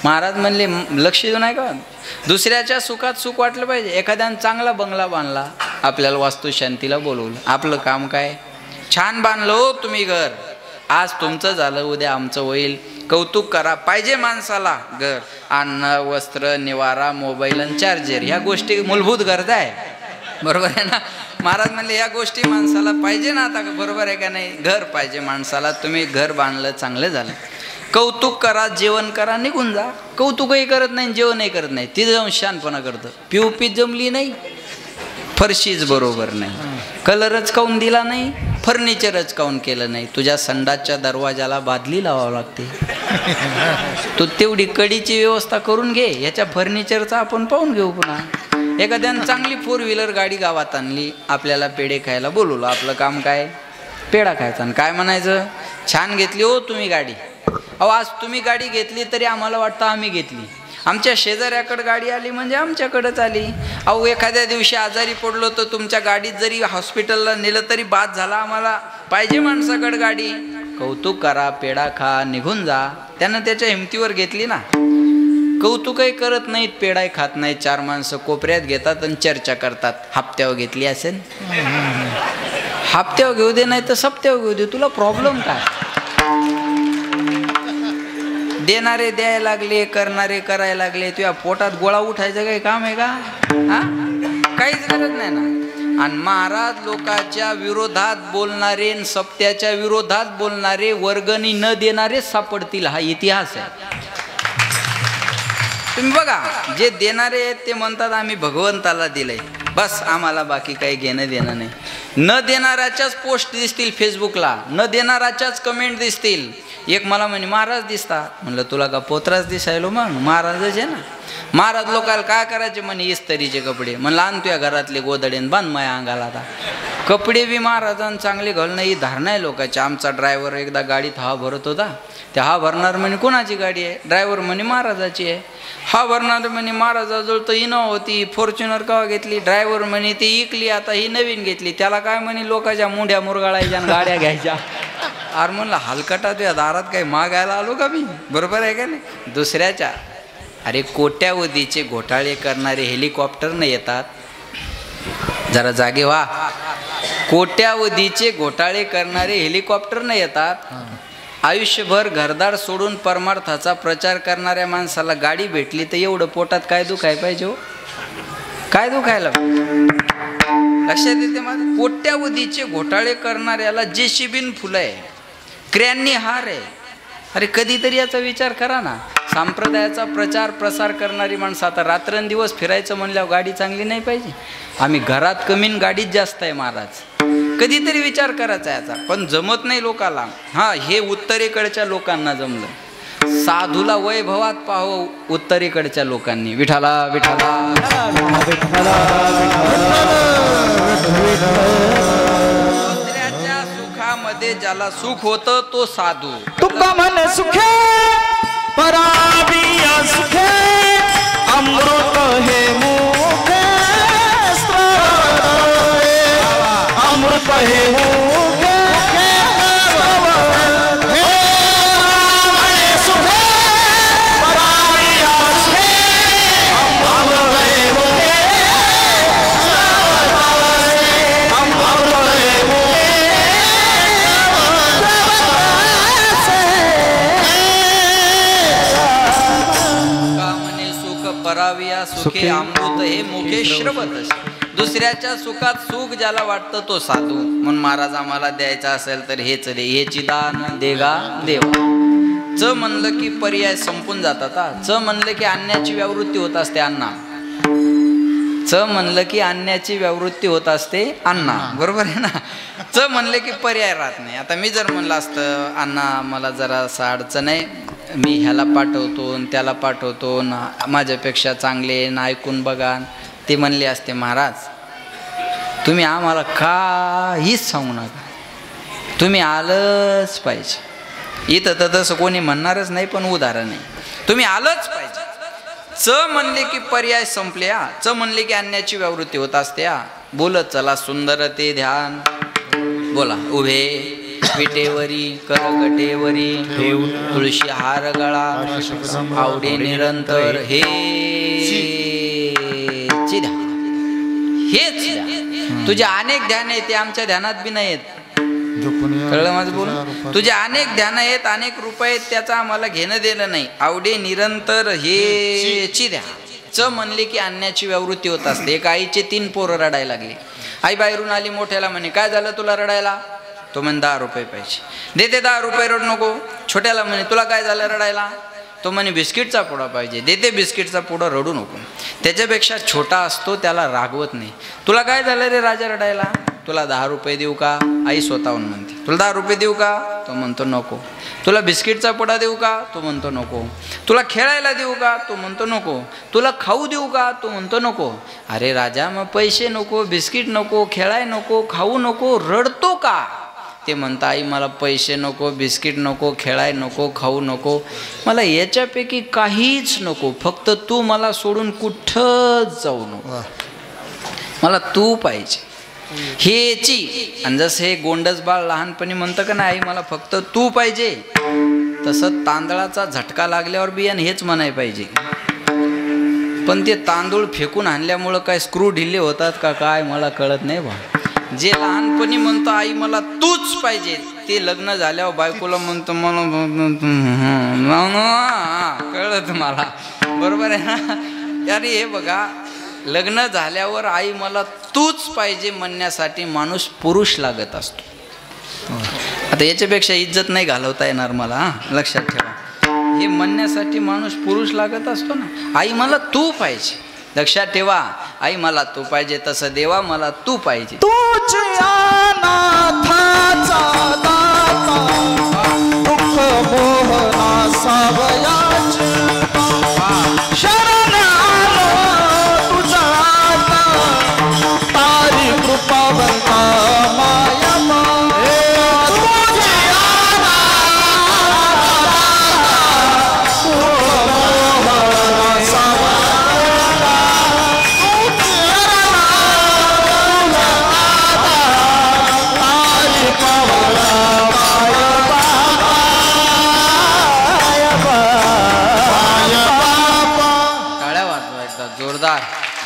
महाराज म्हणले लक्ष देऊ नाही का, दुसऱ्याच्या सुखात सुख वाटलं पाहिजे. एखाद्यानं चांगला बंगला बांधला, आपल्याला वास्तुशांतीला बोलवलं. आपलं काम काय? छान बांधलं हो तुम्ही घर, आज तुमचं झालं उद्या आमचं होईल, कौतुक करा. पाहिजे माणसाला घर, अन्न वस्त्र निवारा मोबाईल आणि चार्जर, ह्या गोष्टी मूलभूत गरजा आहे. बरोबर आहे ना? महाराज म्हणले या गोष्टी माणसाला पाहिजे ना. आता बरोबर आहे का नाही? घर पाहिजे माणसाला. तुम्ही घर बांधलं चांगलं झालं. कौतुक करा, जेवण करा, निघून जा. कौतुकही करत नाही जेवणही करत नाही, तिथं जाऊन शानपणा करतं. पिऊपीत जमली नाही, फरशीच बरोबर नाही, कलरच काऊन दिला नाही, फर्निचरच काऊन केलं नाही. तुझ्या संडासच्या दरवाजाला बादली लावावं लागते. तू तेवढी कडीची व्यवस्था करून घे. याच्या फर्निचरचा आपण पाहून घेऊ. पुन्हा एखाद्यानं चांगली 4 व्हीलर गाडी गावात आणली, आपल्याला पेढे खायला बोलवलं. आपलं काम काय? पेढा खायचा. आणि काय म्हणायचं? छान घेतली हो तुम्ही गाडी. अहो आज तुम्ही गाडी घेतली तरी आम्हाला वाटतं आम्ही घेतली. आमच्या शेजाऱ्याकडे गाडी आली म्हणजे आमच्याकडेच आली. अहो एखाद्या दिवशी आजारी पडलो तर तुमच्या गाडीत जरी हॉस्पिटलला नेलं तरी बाद झाला आम्हाला. पाहिजे माणसाकडे गाडी. कौतुक करा, पेढा खा, निघून जा. त्यानं त्याच्या हिमतीवर घेतली ना. कौतुकही करत नाहीत, पेढाही खात नाहीत. 4 माणसं कोपऱ्यात घेतात आणि चर्चा करतात. हप्त्यावर घेतली असेल, हप्त्यावर घेऊ दे, नाही तर सप्त्यावर घेऊ दे, तुला प्रॉब्लेम काय? देणारे द्यायला लागले, करणारे करायला लागले. तुझ्या पोटात गोळा उठायचं काही काम आहे का? हा, काहीच गरज नाही ना. आणि महाराज लोकांच्या विरोधात बोलणारे, सप्त्याच्या विरोधात बोलणारे, वर्गणी न देणारे सापडतील. हा इतिहास आहे. तुम्ही बघा, जे देणारे आहेत ते म्हणतात आम्ही भगवंताला दिलंय, बस आम्हाला बाकी काही घेणं देणं नाही. न देणाऱ्याच्याच पोस्ट दिसतील फेसबुकला, न देणाऱ्याच्याच कमेंट दिसतील. एक मला म्हणे महाराज दिसता. म्हणलं तुला का पोत्राच दिसायलो? मग महाराजच आहे ना. महाराज लोकांना काय करायचे म्हणे? इस्त्रीचे कपडे. म्हणलं आण तुझ्या घरातले गोदडेन बांध माझ्या अंगाला. आता कपडे बी महाराजांना चांगले घालणं ही धारणा आहे लोकांची. आमचा ड्रायव्हर एकदा गाडीत हवा भरत होता. त्या हा भरणार म्हणे कोणाची गाडी आहे? ड्रायव्हर म्हणे महाराजाची आहे. हा भरणार म्हणे महाराजाजवळ तर इनोवा होती, फॉर्च्युनर केव्हा घेतली? ड्रायव्हर म्हणे ती इकली, आता ही नवीन घेतली. त्याला काय म्हणे लोकांच्या मुंड्या मुरगाळायच्या गाड्या घ्यायच्या. अरे म्हणलं हलकटा तुझ्या दारात काही मागायला आलो का मी? बरोबर आहे का नाही? दुसऱ्याच्या अरे कोट्यावधीचे घोटाळे करणारे हेलिकॉप्टरने येतात. जरा जागे व्हा. कोट्यावधीचे घोटाळे करणारे हेलिकॉप्टरने येतात. आयुष्यभर घरदार सोडून परमार्थाचा प्रचार करणाऱ्या माणसाला गाडी भेटली तर एवढं पोटात काय दुखाय पाहिजे हो? काय दुखायला? लक्षात येते माझं? कोट्यावधीचे घोटाळे करणाऱ्याला जेसीबीन फुलं आहे, क्र्यांनी हार आहे. अरे कधीतरी याचा विचार करा ना. संप्रदायाचा प्रचार प्रसार करणारी माणसं आता रात्रंदिवस फिरायचं म्हणल्यावर गाडी चांगली नाही पाहिजे? आम्ही घरात कमीन गाडीत जास्त आहे महाराज. कधीतरी विचार करायचा याचा, पण जमत नाही लोकाला. हा, हे उत्तरेकडच्या लोकांना जमलं. साधूला वैभवात पाहावं उत्तरेकडच्या लोकांनी. विठाला विठाला. दुसऱ्याच्या सुखामध्ये मध्ये ज्याला सुख होतं तो साधू. तुका मन सुखे पराबिया सुखे अमृत हे मुखे अमृत हे मुखे पराविया सुखे अमृत हे मुखे श्रवत. दुसऱ्याच्या सुखात सुख ज्याला वाटतं तो साधू. म्हणून महाराज आम्हाला द्यायचा असेल तर हेच रे, हेची दान देगा देवा. च म्हणलं की पर्याय संपून जातात. च म्हणलं की अन्याची व्यावृत्ती होत असते अण्णा. च म्हणलं की अन्याची व्यावृत्ती होत असते अण्णा, बरोबर आहे ना. च म्हणले की पर्याय राहत नाही. आता मी जर म्हणलं असतं अण्णा मला जरा असं अडचण आहे, मी ह्याला पाठवतो त्याला पाठवतो ना, माझ्यापेक्षा चांगले ना, ऐकून बघा. ते म्हणले असते महाराज तुम्ही आम्हाला काहीच सांगू नका, तुम्ही आलंच पाहिजे. इथं तर तसं कोणी म्हणणारच नाही, पण उदाहरण नाही, तुम्ही आलंच पाहिजे. च म्हणले की पर्याय संपले. च म्हणले की अन्याची व्यावृत्ती होत असते. बोलत चला सुंदर ते ध्यान. बोला उभे विटेवरी करकटेवरी तुळशी हार गळा आवडे निरंतर हे चिद्या. हेच तुझे अनेक ध्यान आहेत, ते आमच्या ध्यानात बी नाही आहेत. कळलं माझं बोलून? तुझे अनेक ध्यान आहेत, अनेक रूप आहेत, त्याचा आम्हाला घेणं देणं नाही. आवडे निरंतर हे चिद्या. च म्हणले की अन्याची व्यावृत्ती होत असते. एक आईचे 3 पोरं रडायला लागली. आई बाहेरून आली, मोठ्याला म्हणे काय झालं तुला रडायला? तो म्हणे 10 रुपये पाहिजे. देते 10 रुपये, रड नको. छोट्याला म्हणे तुला काय झालं रडायला? तो म्हणे बिस्किटचा पुडा पाहिजे. देते बिस्किटचा पुडा, रडू नको. त्याच्यापेक्षा छोटा असतो त्याला रागवत नाही. तुला काय झालं रे राजा रडायला? तुला 10 रुपये देऊ का? आई स्वतःहून म्हणते. तुला 10 रुपये देऊ का? तो म्हणतो नको. तुला बिस्किटचा पुडा देऊ का? तो म्हणतो नको. तुला खेळायला देऊ का? तो म्हणतो नको. तुला खाऊ देऊ का? तो म्हणतो नको. अरे राजा मग पैसे नको, बिस्किट नको, खेळाय नको, खाऊ नको, रडतो का? ते म्हणता आई मला पैसे नको, बिस्किट नको, खेळाय नको, खाऊ नको, मला याच्यापैकी काहीच नको, फक्त तू मला सोडून कुठंच जाऊ नको, मला तू पाहिजे. हेची. आणि जसं हे गोंडस बाळ लहानपणी म्हणतं का नाही आई मला फक्त तू पाहिजे, तसं तांदळाचा झटका लागल्यावर बियान हेच म्हणाय पाहिजे. पण ते तांदूळ फेकून आणल्यामुळं काय स्क्रू ढिल्ले होतात का काय मला कळत नाही बा. जे लहानपणी म्हणतं आई मला तूच पाहिजे, ते लग्न झाल्यावर बायकोला म्हणतं मला कळत मला, बरोबर आहे ना. अरे हे बघा, लग्न झाल्यावर आई मला तूच पाहिजे म्हणण्यासाठी माणूस पुरुष लागत असतो. आता याच्यापेक्षा इज्जत नाही घालवता येणार मला, लक्षात ठेवा. हे म्हणण्यासाठी माणूस पुरुष लागत असतो ना. आई मला तू पाहिजे, लक्षात ठेवा. आई मला तू पाहिजे, तसं देवा मला तू पाहिजे.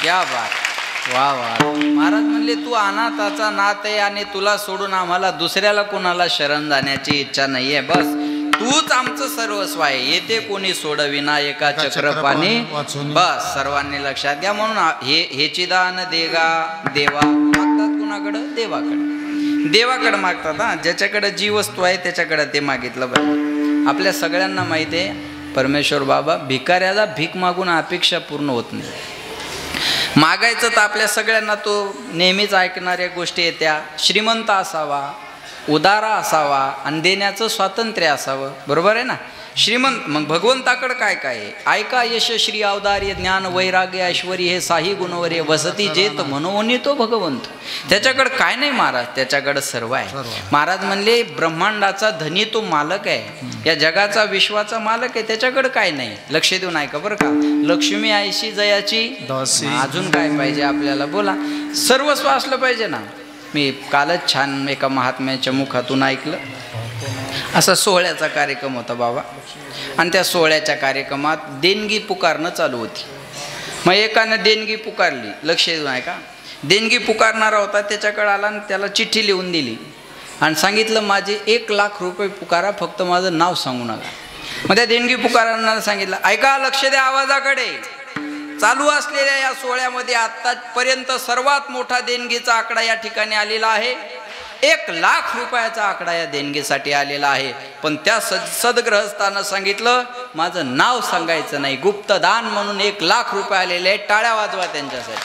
क्या बात, वा वा. महाराज म्हणले तू अनाथाचा नाथ आहे आणि तुला सोडून आम्हाला दुसऱ्याला कोणाला शरण जाण्याची इच्छा नाहीये. बस तूच आमचं सर्वस्व आहे. येते कोणी सोडविना एका चक्रपाणी. बस सर्वांनी लक्षात घ्या. म्हणून हेची दान देगा देवा मागतात. कुणाकडं? देवाकडं. देवाकडं मागतात. हा, ज्याच्याकडे जी वस्तू आहे त्याच्याकडे ते मागितलं पाहिजे. आपल्या सगळ्यांना माहिती आहे परमेश्वर बाबा भिकाऱ्याला भीक मागून अपेक्षा पूर्ण होत नाही. मागायचं तर आपल्या सगळ्यांना तो नेहमीच ऐकणाऱ्या गोष्टी येत्या. श्रीमंत असावा, उदारा असावा आणि देण्याचं स्वातंत्र्य असावं, बरोबर आहे ना. श्रीमंत मग भगवंताकडे काय काय आहे? ऐका यश श्री अवदार्य ज्ञान वैराग्य ऐश्वर्य हे साही गुणवरे वसती जेत मनोनी तो भगवंत. त्याच्याकडे काय नाही महाराज, त्याच्याकडे सर्व आहे. महाराज म्हणले ब्रह्मांडाचा धनी तो मालक आहे, या जगाचा विश्वाचा मालक आहे, त्याच्याकडे काय नाही. लक्ष देऊन ऐका बरं का. लक्ष्मी आईशी जयाची अजून काय पाहिजे आपल्याला? बोला. सर्वस्व असलं पाहिजे ना. मी कालच छान एका महात्म्याच्या मुखातून ऐकलं. असा सोहळ्याचा कार्यक्रम होता बाबा, आणि त्या सोहळ्याच्या कार्यक्रमात देणगी पुकारणं चालू होती. मग एकानं देणगी पुकारली. लक्ष देऊन ऐका. देणगी पुकारणारा होता, त्याच्याकडे आला आणि त्याला चिठ्ठी लिहून दिली आणि सांगितलं माझे 1 लाख रुपये पुकारा, फक्त माझं नाव सांगू नका. मग त्या देणगी पुकारणारा सांगितलं ऐका, लक्ष द्या आवाजाकडे. चालू असलेल्या या सोहळ्यामध्ये आतापर्यंत सर्वात मोठा देणगीचा आकडा या ठिकाणी आलेला आहे. 1 लाख रुपयाचा आकडा या देणगीसाठी आलेला आहे. पण त्या सदग्रहस्थानं सांगितलं माझं नाव सांगायचं नाही, गुप्तदान म्हणून 1 लाख रुपये आलेले आहेत. टाळ्या वाजवा त्यांच्यासाठी.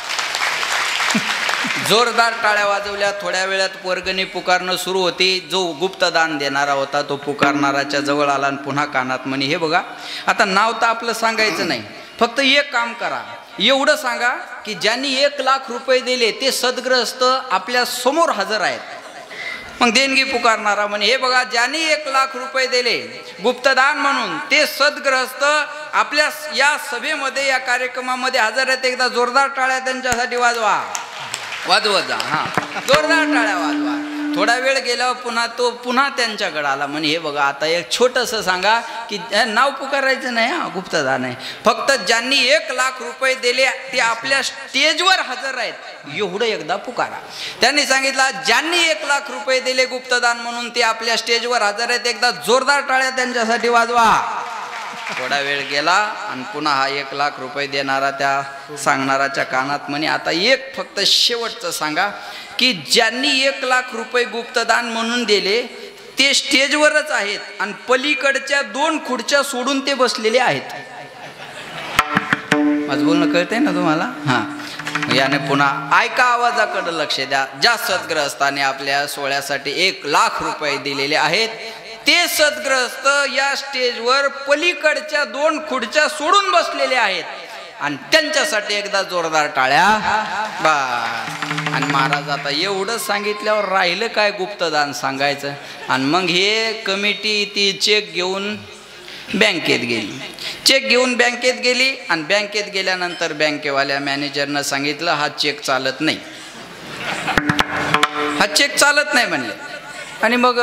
जोरदार टाळ्या वाजवल्या. थोड्या वेळात वर्गणी पुकारणं सुरू होती. जो गुप्तदान देणारा होता तो पुकारणाराच्या जवळ आला आणि पुन्हा कानात म्हणे हे बघा, आता नाव तर आपलं सांगायचं नाही, फक्त एक काम करा, एवढं सांगा की ज्यांनी 1 लाख रुपये दिले ते सद्ग्रस्त आपल्या समोर हजर आहेत. मग देणगी पुकारणारा म्हणे हे बघा, ज्यांनी 1 लाख रुपये दिले गुप्तदान म्हणून ते सद्ग्रस्त आपल्या या सभेमध्ये या कार्यक्रमामध्ये हजर आहेत. एकदा जोरदार टाळ्या त्यांच्यासाठी वाजवा. वाजवत जा. हां, जोरदार टाळ्या वाजवा. थोडा वेळ गेल्यावर पुन्हा त्यांच्याकडे आला म्हणे हे बघा, आता एक छोटंसं सांगा की नाव पुकारायचं नाही, हा गुप्तदान आहे, फक्त ज्यांनी 1 लाख रुपये दिले ते आपल्या स्टेजवर हजर आहेत, एवढं एकदा पुकारा. त्यांनी सांगितलं ज्यांनी 1 लाख रुपये दिले गुप्तदान म्हणून ते आपल्या स्टेजवर हजर आहेत. एकदा जोरदार टाळ्या त्यांच्यासाठी वाजवा. थोडा वेळ गेला आणि पुन्हा हा 1 लाख रुपये देणारा त्या सांगणाराच्या कानात म्हणे आता एक फक्त शेवटचं सांगा की ज्यांनी 1 लाख रुपये गुप्तदान म्हणून दिले ते स्टेजवरच आहेत आणि पलीकडच्या 2 खुर्च्या सोडून ते बसलेले आहेत. माझं बोलणं कळतंय ना तुम्हाला? हां, याने पुन्हा ऐका आवाजाकडे लक्ष द्या. ज्या सद्ग्रहस्थाने आपल्या सोहळ्यासाठी 1 लाख रुपये दिलेले आहेत ते सद्ग्रस्त या स्टेजवर पलीकडच्या 2 खुर्च्या सोडून बसलेले आहेत आणि त्यांच्यासाठी एकदा जोरदार टाळ्या. बा. आणि महाराज आता एवढं सांगितल्यावर राहिलं काय गुप्तदान सांगायचं. आणि मग हे कमिटी ती चेक घेऊन बँकेत गेली. चेक घेऊन बँकेत गेली आणि बँकेत गेल्यानंतर बँकेवाल्या मॅनेजरनं सांगितलं हा चेक चालत नाही, हा चेक चालत नाही म्हणले. आणि मग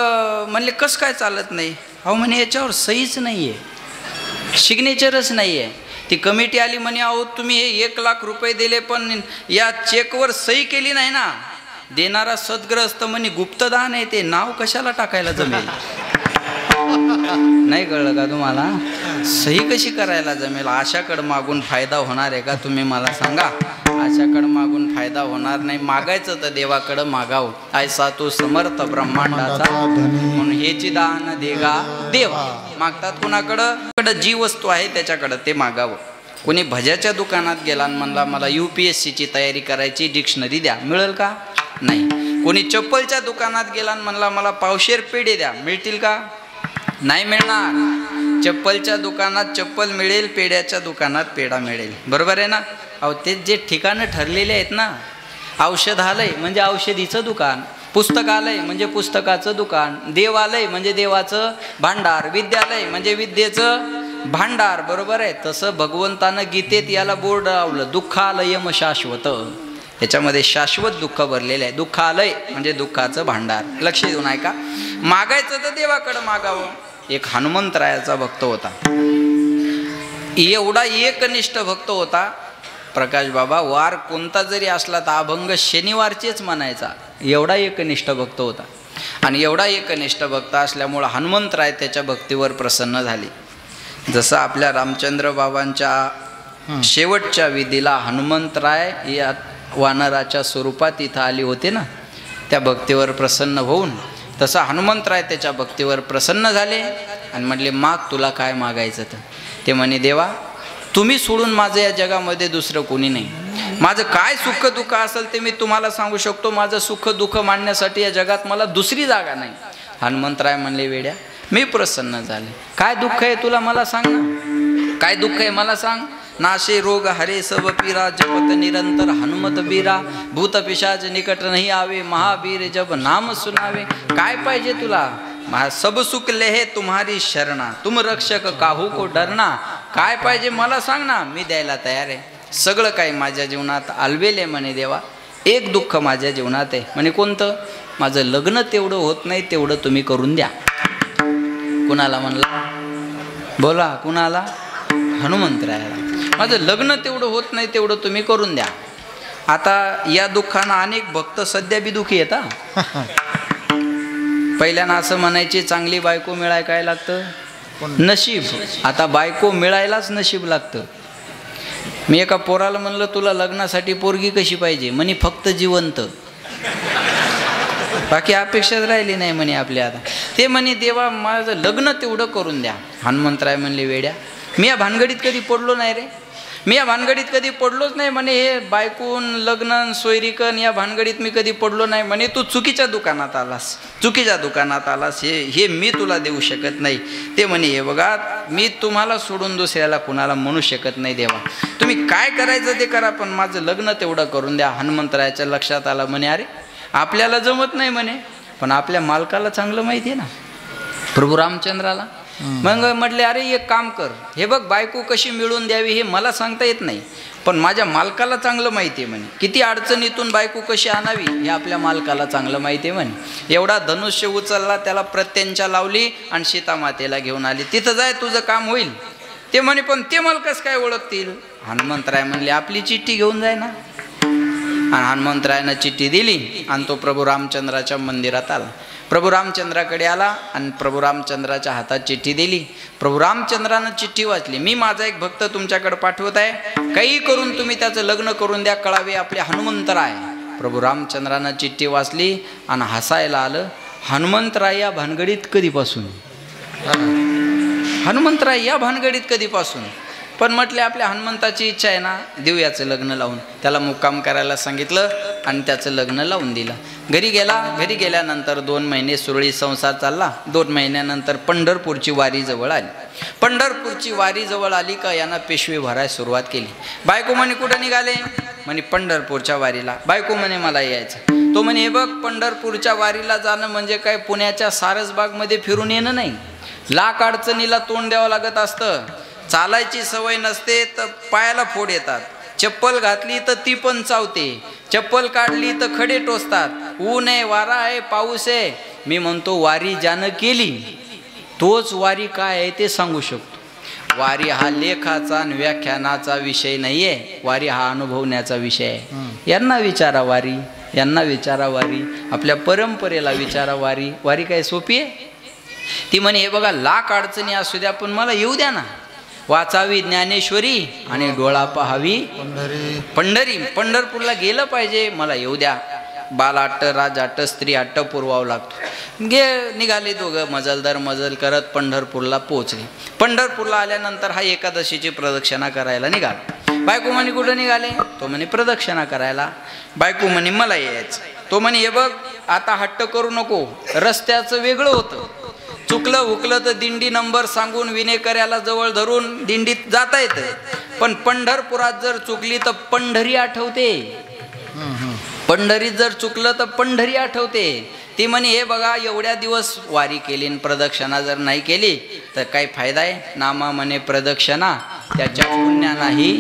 म्हणले कसं काय चालत नाही? अहो म्हणे याच्यावर सहीच नाही आहे, सिग्नेचरच नाही आहे. ती कमिटी आली म्हणे अहो तुम्ही हे 1 लाख रुपये दिले पण या चेकवर सही केली नाही ना. देणारा सद्ग्रस्त म्हणे गुप्तदान आहे ते, नाव कशाला टाकायला जमेल? नाही कळलं का तुम्हाला? सही कशी करायला जमेल? आशाकडे मागून फायदा होणार आहे का? तुम्ही मला सांगा. आशाकडे मागून फायदा होणार नाही. मागायचं तर देवाकडं मागावं. ऐसा तो समर्थ ब्रह्मांडाचा म्हणून हेची दान देगा देवा. मागतात कुणाकडं? जी वस्तू आहे त्याच्याकडं ते मागावं. कोणी भज्याच्या दुकानात गेला आणि म्हणला मला UPSCची तयारी करायची, डिक्शनरी द्या, मिळेल का? नाही. कोणी चप्पलच्या दुकानात गेला आणि म्हणला मला पावशेर पेढे द्या, मिळतील का? नाही मिळणार. चप्पलच्या दुकानात चप्पल मिळेल, पेढ्याच्या दुकानात पेढा मिळेल. बरोबर आहे ना? अहो ते जे ठिकाणं ठरलेले आहेत ना, औषधालय म्हणजे औषधीचं दुकान, पुस्तकालय म्हणजे पुस्तकाचं दुकान, देवालय म्हणजे देवाचं भांडार, विद्यालय म्हणजे विद्येचं भांडार. बरोबर आहे? तसं भगवंतानं गीतेत याला बोर्ड लावलं, दुःखालयम शाश्वत. याच्यामध्ये शाश्वत दुःख भरलेलं आहे. दुःखालय म्हणजे दुःखाचं भांडार. लक्ष देऊन ऐका. मागायचं तर देवाकडं मागावं. एक हनुमंतरायाचा भक्त होता, एवढा एकनिष्ठ भक्त होता. प्रकाश बाबा वार कोणता जरी असला तर अभंग शनिवारचेच म्हणायचा, एवढा एकनिष्ठ भक्त होता. आणि एवढा एकनिष्ठ भक्त असल्यामुळं हनुमंतराय त्याच्या भक्तीवर प्रसन्न झाले. जसं आपल्या रामचंद्र बाबांच्या शेवटच्या विधीला हनुमंतराय या वानराच्या स्वरूपात इथं आली होते ना, त्या भक्तीवर प्रसन्न होऊन तसा हनुमंतराय त्याच्या भक्तीवर प्रसन्न झाले आणि म्हटले माग तुला काय मागायचं तर. ते म्हणे देवा तुम्ही सोडून माझं या जगामध्ये दुसरं कोणी नाही. माझं काय सुख दुःख असेल ते मी तुम्हाला सांगू शकतो. माझं सुख दुःख मांडण्यासाठी या जगात मला दुसरी जागा नाही. हनुमंतराय म्हणले वेड्या मी प्रसन्न झाले. काय दुःख आहे तुला मला सांग ना, काय दुःख आहे मला सांग. नाशे रोग हरे सब पीरा, जपत निरंतर हनुमत बीरा, भूत पिशाच निकट नहीं आवे, महावीर जब नाम सुनावे. काय पाहिजे तुला. सब सुख लेहे तुम्हारी शरणा, तुम रक्षक काहू को डरना. काय पाहिजे मला सांग ना, मी द्यायला तयार आहे. सगळं काही माझ्या जीवनात आलवेल आहे म्हणे देवा. एक दुःख माझ्या जीवनात आहे म्हणे. कोणतं. माझं लग्न तेवढं होत नाही, तेवढं तुम्ही करून द्या. कुणाला म्हणला बोला, कुणाला. हनुमंतरायाला. माझं लग्न तेवढं होत नाही, तेवढं तुम्ही करून द्या. आता या दुःखानं अनेक भक्त सध्या बी दुःखी येतात. पहिल्यानं असं म्हणायचे चांगली बायको मिळाय काय लागतं, नशीब. आता बायको मिळायलाच नशीब लागतं. मी एका पोराला म्हणलं तुला लग्नासाठी पोरगी कशी पाहिजे म्हणे, फक्त जिवंत, बाकी अपेक्षाच राहिली नाही म्हणे आपल्या. आता ते म्हणे देवा माझं लग्न तेवढं करून द्या. हनुमंतराय म्हणले वेड्या, मी या भानगडीत कधी पडलो नाही रे, मी या भानगडीत कधी पडलोच नाही म्हणे. हे बायकून लग्न सोयरीकन या भानगडीत मी कधी पडलो नाही म्हणे. तू चुकीच्या दुकानात आलास, चुकीच्या दुकानात आलास, हे मी तुला देऊ शकत नाही. ते म्हणे हे बघा मी तुम्हाला सोडून दुसऱ्याला कुणाला म्हणू शकत नाही देवा, तुम्ही काय करायचं ते करा, पण माझं लग्न तेवढं करून द्या. हनुमंतरायाच्या लक्षात आलं म्हणे अरे आपल्याला जमत नाही म्हणे, पण आपल्या मालकाला चांगलं माहिती आहे ना, प्रभू रामचंद्राला. मग म्हटले अरे एक काम कर, हे बघ बायको कशी मिळून द्यावी हे मला सांगता येत नाही, पण माझ्या मालकाला चांगलं माहिती आहे म्हणे. किती अडचणीतून बायको कशी आणावी हे आपल्या मालकाला चांगलं माहिती आहे म्हणे. एवढा धनुष्य उचलला, त्याला प्रत्यंचा लावली आणि सीतामातेला घेऊन आली. तिथं जाय तुझं काम होईल. ते म्हणे पण ते मला कसं काय ओळखतील. हनुमंतराय म्हणले आपली चिठ्ठी घेऊन जाय ना. आणि हनुमंतरायानं चिठ्ठी दिली आणि तो प्रभू रामचंद्राच्या मंदिरात आला. प्रभू रामचंद्राकडे आला आणि प्रभू रामचंद्राच्या हातात चिठ्ठी दिली. प्रभू रामचंद्रानं चिठ्ठी वाचली. मी माझा एक भक्त तुमच्याकडे पाठवत आहे, काही करून तुम्ही त्याचं लग्न करून द्या, कळावे आपले हनुमंतराय. प्रभू रामचंद्रानं चिठ्ठी वाचली आणि हसायला आलं. हनुमंतराय या भानगडीत कधीपासून, हनुमंतराय या भानगडीत कधीपासून. पण म्हटले आपल्या हनुमंताची इच्छा आहे ना, देऊ याचं लग्न लावून. त्याला मुक्काम करायला सांगितलं आणि त्याचं लग्न लावून दिलं. घरी गेला. घरी गेल्यानंतर 2 महिने सुरळीत संसार चालला. 2 महिन्यानंतर पंढरपूरची वारी जवळ आली. पंढरपूरची वारी जवळ आली का यानं पेशवे भरायला सुरुवात केली. बायको म्हणे कुठं निघाले म्हणे पंढरपूरच्या वारीला. बायको म्हणे मला यायचं. तो म्हणे हे बघ पंढरपूरच्या वारीला जाणं म्हणजे काय पुण्याच्या सारसबागमध्ये फिरून येणं नाही, लाख अडचणीला तोंड द्यावं लागत असतं. चालायची सवय नसते तर पायाला फोड येतात, चप्पल घातली तर ती पण चावते, चप्पल काढली तर खडे टोचतात, ऊन आहे वारा आहे पाऊस आहे. मी म्हणतो वारी ज्यानं केली तोच वारी काय आहे ते सांगू शकतो. वारी हा लेखाचा आणि व्याख्यानाचा विषय नाही आहे, वारी हा अनुभवण्याचा विषय आहे. यांना विचारा वारी, यांना विचारा वारी, आपल्या परंपरेला विचारा वारी. वारी काय सोपी आहे. ती म्हणे हे बघा लाख अडचणी असू द्या पण मला येऊ द्या ना. वाचावी ज्ञानेश्वरी आणि डोळा पहावी पंढरी. पंढरपूरला गेलं पाहिजे, मला येऊ द्या. बाल अट्ट राज अट्ट स्त्री अट्ट पुरवावं लागतो. निघाले दोघं मजलदार मजल करत पंढरपूरला पोहोचले. पंढरपूरला आल्यानंतर हा एकादशीची प्रदक्षिणा करायला निघाला. बायको म्हणे कुठं निघाले. तो म्हणे प्रदक्षिणा करायला. बायको म्हणे मला यायचं. तो म्हणे हे बघ आता हट्ट करू नको, रस्त्याचं वेगळं होतं, चुकलं हुकलं तर दिंडी नंबर सांगून विनेकऱ्याला जवळ धरून दिंडीत जाता येतं, पण पंढरपुरात जर चुकली तर पंढरी आठवते. पंढरीत जर चुकलं तर पंढरी आठवते. ती म्हणे हे बघा एवढ्या दिवस वारी केली आणि प्रदक्षिणा जर नाही केली तर काही फायदा आहे. नामा म्हणे प्रदक्षिणा त्याच्या पुण्या नाही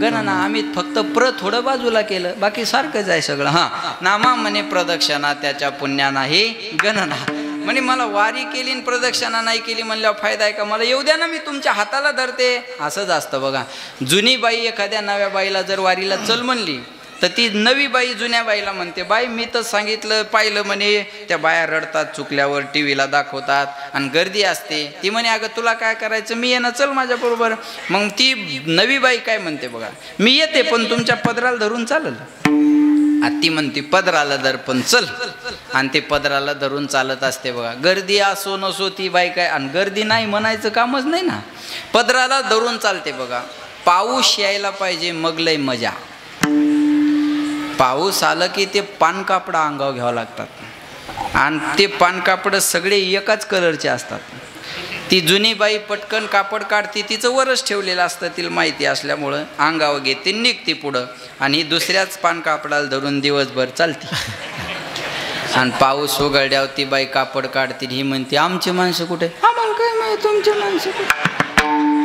गणना. आम्ही फक्त थोडं बाजूला केलं, बाकी सारखंच आहे सगळं. हां नामा म्हणे प्रदक्षिणा त्याच्या पुण्या नाही गणना. म्हणे मला वारी केली आणि प्रदक्षिणा नाही केली म्हणल्यावर फायदा आहे का, मला येऊ द्या ना मी तुमच्या हाताला धरते. असंच असतं बघा. जुनी बाई एखाद्या नव्या बाईला जर वारीला चल म्हणली तर ती नवी बाई जुन्या बाईला म्हणते बाई मी तर सांगितलं पाहिलं म्हणे. त्या बाया रडतात चुकल्यावर, टी व्हीला दाखवतात आणि गर्दी असते. ती म्हणे अगं तुला काय करायचं, मी येणं चल माझ्याबरोबर. मग ती नवी बाई काय म्हणते बघा, मी येते पण तुमच्या पदराला धरून चालेल. ती म्हणते पदराला धर पण चल, आणि ते पदराला धरून चालत असते बघा. गर्दी असो नसो ती बाई काय, आणि गर्दी नाही म्हणायचं कामच नाही ना, पदराला धरून चालते बघा. पाऊस यायला पाहिजे मग लय मजा. पाऊस आलं की ते पानकापडं अंगावर घ्यावं लागतात आणि ते पानकापडं सगळे एकाच कलरचे असतात. ती जुनी बाई पटकन कापड काढते, तिचं वरच ठेवलेलं असतं, तिला माहिती असल्यामुळं अंगावर घेते निघते पुढं, आणि दुसऱ्याच पान कापडाला धरून दिवसभर चालते. आणि पाऊस उघडल्यावर ती बाई कापड काढते, ही म्हणते आमची माणसं कुठे? आम्हाला काय माहिती तुमची माणसं कुठे?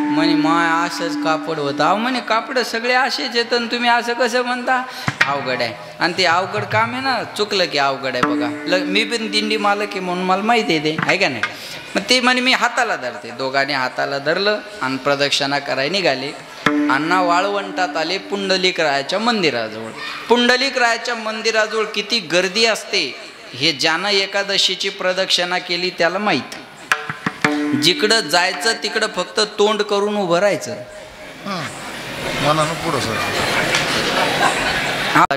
म्हणे माय असंच कापड होतं. अहो म्हणे कापड सगळे असेच येतं, तुम्ही असं कसं म्हणता? अवघड आहे. आणि ते अवघड काम आहे ना, चुकलं की अवघड आहे. बघा मी पण दिंडी मालक आहे म्हणून मला माहिती आहे ते, आहे का नाही? मग ते म्हणे मी हाताला धरते. दोघांनी हाताला धरलं आणि प्रदक्षिणा करायला निघाले. अण्णा वाळवंटात आले पुंडलिकरायाच्या मंदिराजवळ. पुंडलिकरायाच्या मंदिराजवळ किती गर्दी असते हे ज्यानं एकादशीची प्रदक्षिणा केली त्याला माहीत. जिकडं जायचं तिकडं फक्त तोंड करून उभं राहायचं.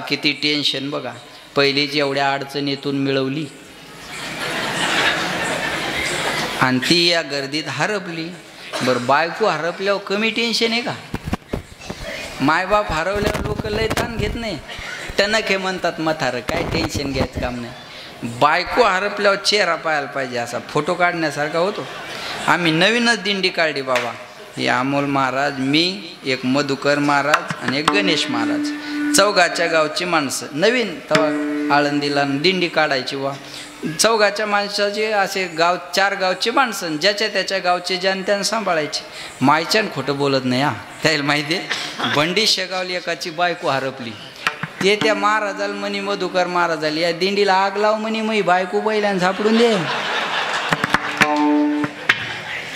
किती टेन्शन बघा. पहिलीच एवढ्या अडचणीतून मिळवली आणि ती या गर्दीत हरपली. बरं बायको हरपल्यावर कमी टेन्शन आहे का? मायबाप हरवल्यावर लोक लय ताण घेत नाही, टणक हे म्हणतात मथार, काय टेन्शन घ्यायचं काम नाही. बायको हरपल्यावर चेहरा पाहायला पाहिजे, असा फोटो काढण्यासारखा होतो. आम्ही नवीनच दिंडी काढली बाबा. हे अमोल महाराज, मी, एक मधुकर महाराज आणि एक गणेश महाराज, चौघाच्या गावची माणसं. नवीन तेव्हा आळंदीला दिंडी काढायची वा. चौघाच्या माणसाचे असे गाव 4 गावची माणसं, ज्याच्या त्याच्या गावचे ज्यान त्यानं सांभाळायचे. मायच्यान खोटं बोलत नाही हा, त्याला माहिती आहे. बंडी शेगावली एकाची बायको हरपली. ते त्या महाराजाला म्हणी, मधुकर महाराजाला, या दिंडीला आग लाव म्हणी, मी बायको बैलांना झापडून दे.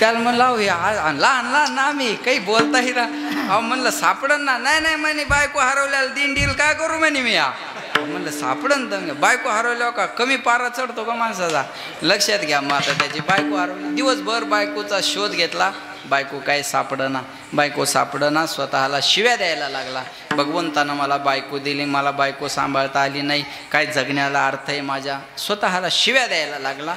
त्याला म्हणलं अहो हे लहान लहान ना आम्ही काही बोलताही ना. अहो म्हणलं सापडन ना. नाही नाही म्हणे बायको हरवल्याला दिंडीला काय करू म्हणे मी. या म्हणलं सापडन तर बायको हरवल्यावर का कमी पारा चढतो का माणसाचा? लक्षात घ्या. मग आता त्याची बायको हरवली. दिवसभर बायकोचा शोध घेतला, बायको काय सापडना. बायको सापडना, स्वतःला शिव्या द्यायला लागला. भगवंतानं मला बायको दिली, मला बायको सांभाळता आली नाही, काय जगण्याला अर्थ आहे माझ्या? स्वतःला शिव्या द्यायला लागला.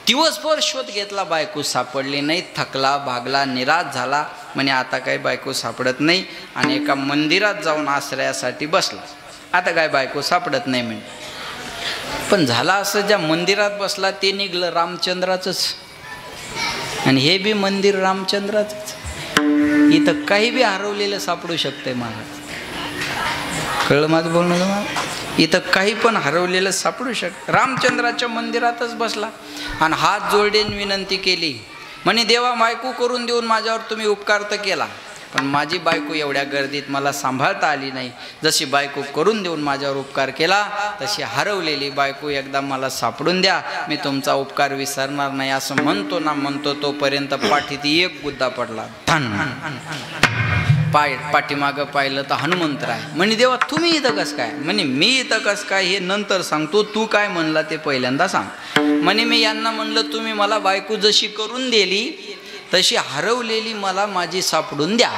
दिवसभर शोध घेतला, बायको सापडली नाही. थकला, भागला, निराश झाला. म्हणे आता काही बायको सापडत नाही, आणि एका मंदिरात जाऊन आश्रयासाठी बसला. आता काय बायको सापडत नाही म्हणे. पण झाला असं, ज्या मंदिरात बसला ते निघलं रामचंद्राचंच, आणि हे बी मंदिर रामचंद्राचंच. इथं काही बी हरवलेलं सापडू शकतंय महाराज. कळलं माझं बोलणं तुम्हाला? इथं काही पण हरवलेलं सापडू शकतं. रामचंद्राच्या मंदिरातच बसला आणि हात जोडून विनंती केली. म्हणे देवा, बायको करून देऊन माझ्यावर तुम्ही उपकार तर केला, पण माझी बायको एवढ्या गर्दीत मला सांभाळता आली नाही. जशी बायको करून देऊन माझ्यावर उपकार केला, तशी हरवलेली बायको एकदा मला सापडून द्या, मी तुमचा उपकार विसरणार नाही. असं म्हणतो ना म्हणतो तोपर्यंत पाठीत एक गुद्दा पडला. पाठीमागं पाहिलं तर हनुमंतराय. म्हणे देवा तुम्ही इथं कसं काय? म्हणे मी इथं कसं काय हे नंतर सांगतो, तू काय म्हणला ते पहिल्यांदा सांग. म्हणे मी यांना म्हणलं तुम्ही मला बायको जशी करून दिली तशी हरवलेली मला माझी सापडून द्या.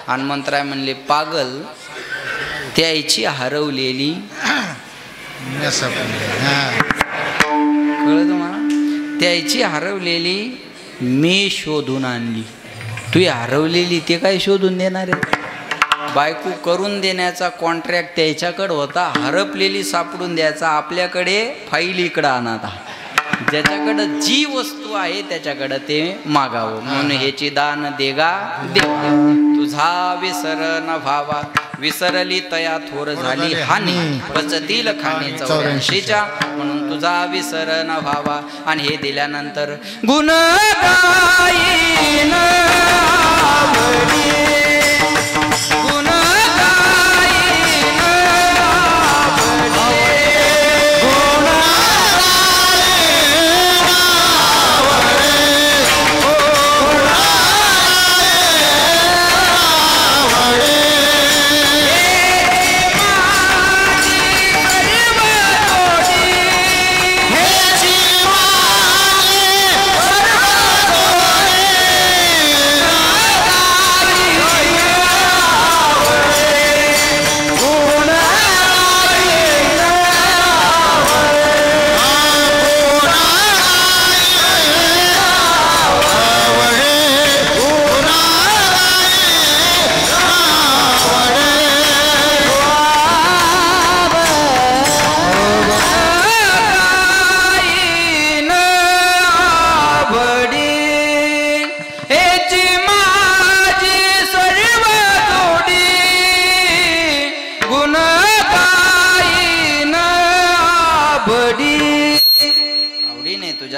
हनुमंतराय म्हणले पागल, त्याची हरवलेली कळलं तुम्हाला? त्याची हरवलेली मी शोधून आणली. तू हरवलेली ते काय शोधून देणार आहे? बायको करून देण्याचा कॉन्ट्रॅक्ट त्याच्याकडे होता, हरपलेली सापडून द्यायचा आपल्याकडे फाईल इकडं आणता. ज्याच्याकडं जी वस्तू आहे त्याच्याकडं ते मागावं. म्हणून ह्याची दान देगा देव. तुझा विसर न व्हावा, विसरली तया थोर झाली हानी, बचतील खाणी 84च्या. म्हणून तुझा विसर न व्हावा. आणि हे दिल्यानंतर गुण गाईन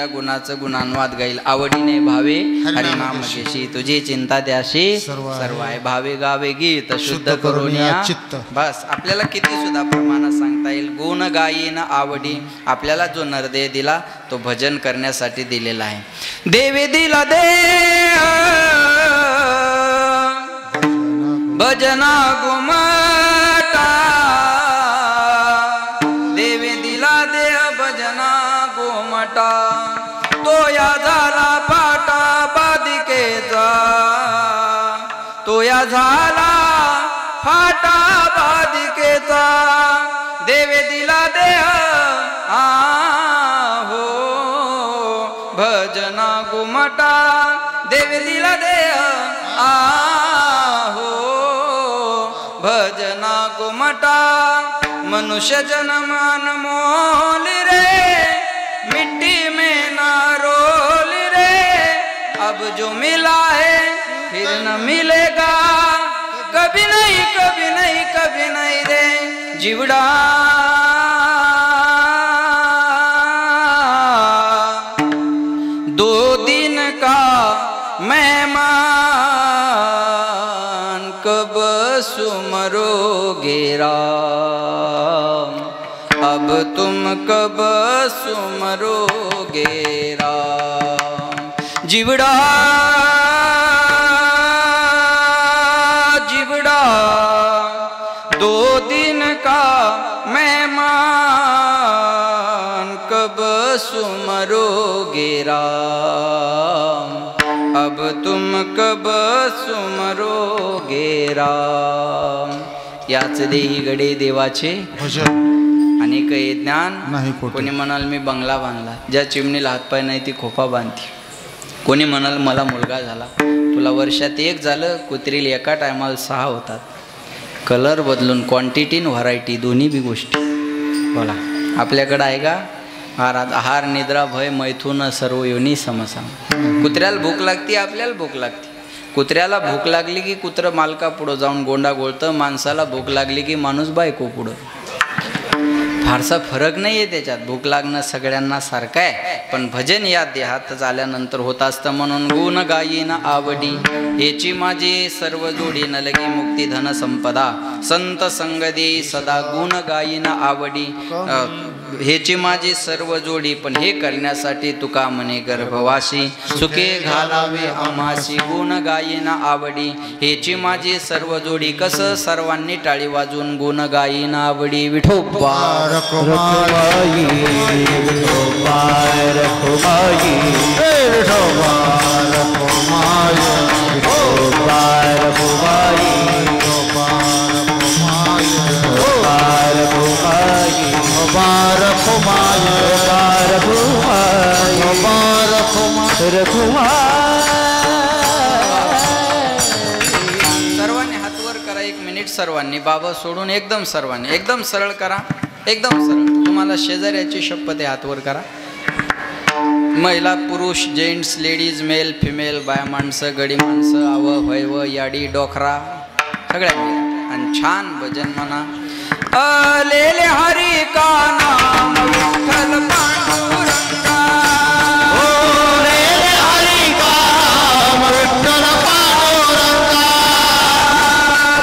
तुझ्या गुणाचं गुणांवाद गाईल. आवडीने भावे हरिनाम घेशी, तुझी चिंता त्याशी सर्व आहे. भावे गावे गीत शुद्ध करून या चित्त. बस आपल्याला किती सुद्धा प्रमाणात सांगता येईल. गुण गायीन आवडी. आपल्याला जो नरदेह दिला तो भजन करण्यासाठी दिलेला आहे. देवे दिला दे भजना गुमटा, देवे दिला देह भजना गोमटा. तो या झाला पाटा बाधिकेचा, तो या झाला फाटा बाधिकेचा. देवे दिला देह हो भजना गुमटा, देवे दिला देह हो भजना गुमटा. मनुष्य जन्म अनमोल रे, मिट्टी में ना रोल रे. अब जो मिला है फिर न मिलेगा, कभी नहीं कभी नहीं कभी नहीं रे. जीवड़ा दो दिन का मेहमान, कब सुमरोगे राम, अब तुम कब सुमरोगे राम. जीवड़ा जीवड़ा दो दिन का मेहमान, कब सुमरोगे राम, अब तुम कब सुमरोगे राम. याच देही गडे देवाचे अनेक ज्ञान नाही. कोणी म्हणाल मी बंगला बांधला, ज्या चिमणीला हातपाय नाही ती खोपा बांधते. कोणी म्हणाल मला मुलगा झाला, तुला वर्षात एक झालं. कुत्रीला एका टायमाला 6 होतात. कलर बदलून क्वांटिटी आणि व्हरायटी दोन्ही बी गोष्टी. बोला आपल्याकडं आहे का? आहार निद्रा भय मैथून सर्व योनी समसा. कुत्र्याला भूक लागते, आपल्याला भूक लागते. कुत्र्याला भूक लागली की कुत्रं मालका पुढं जाऊन गोंडा गोळतं. माणसाला भूक लागली की माणूस बायको पुढं. फारसा फरक नाही आहे त्याच्यात. भूक लागणं सगळ्यांना सारखं आहे, पण भजन या देहात आल्यानंतर होत असतं. म्हणून गुण गायीन आवडी, हेची माझी सर्व जोडी. न लगे मुक्ती धन संपदा, संत संग देई सदा. गुण गायीन आवडी हेची माझी सर्व जोडी. पण हे करण्यासाठी तुका म्हणे गर्भवासी, सुखे घालावे आम्हासी. गुण गायीन आवडी हेची माझी सर्व जोडी. कसं सर्वांनी टाळी वाजून गुण गायीन आवडी. विठोबा रखुमाई विठोबा रखुमाई, विठोबा रखुमाई, विठोबा रखुमाई, विठोबा रखुमाई, विठोबा रखुमाई, विठोबा रखुमाई, विठोबा रखुमाई, रखुमाई. सर्वांनी हात वर करा 1 मिनिट. सर्वांनी बाबा सोडून एकदम सर्वांनी एकदम सरळ करा. एकदम सरळ. तुम्हाला शेजाऱ्याची शपथ आहे, हात वर करा. महिला पुरुष जेंट्स लेडीज मेल फिमेल, बाया माणसं गडी माणसं, आव भैव याडी डोखरा सगळ्यांनी. आणि छान भजन म्हणा. लेले हरी का नाम विठ्ठल पांडुरंगा, लेले हरी का नाम विठ्ठल पांडुरंगा,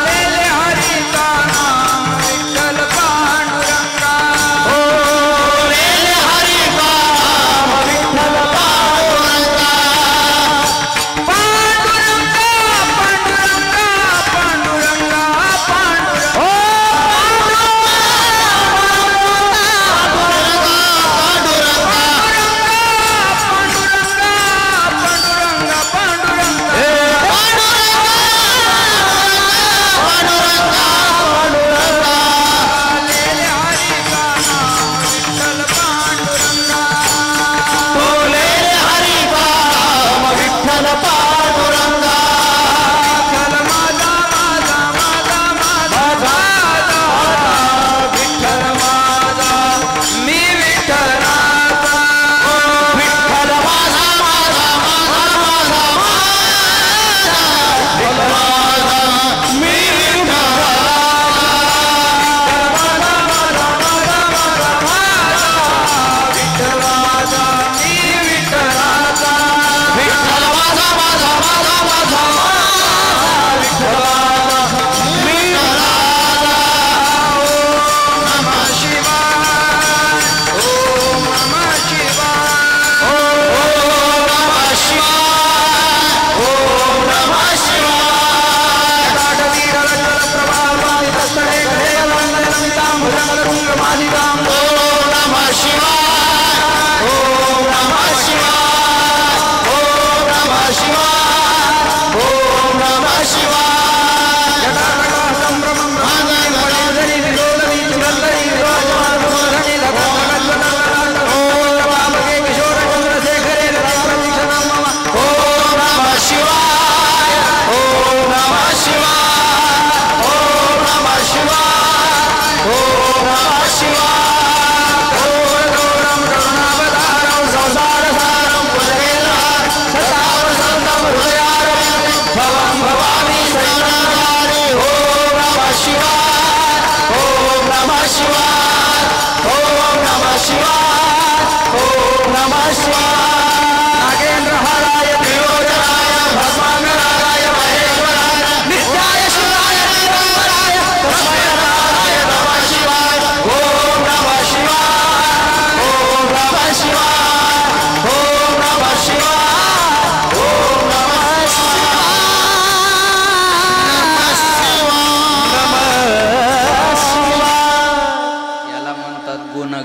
लेले हरी का नाम विठ्ठल पांडुरंगा, लेले हरी का नाम विठ्ठल पांडुरंगा. पांडुरंगा पांडुरंगा पांडुरंगा पांडुरंगा.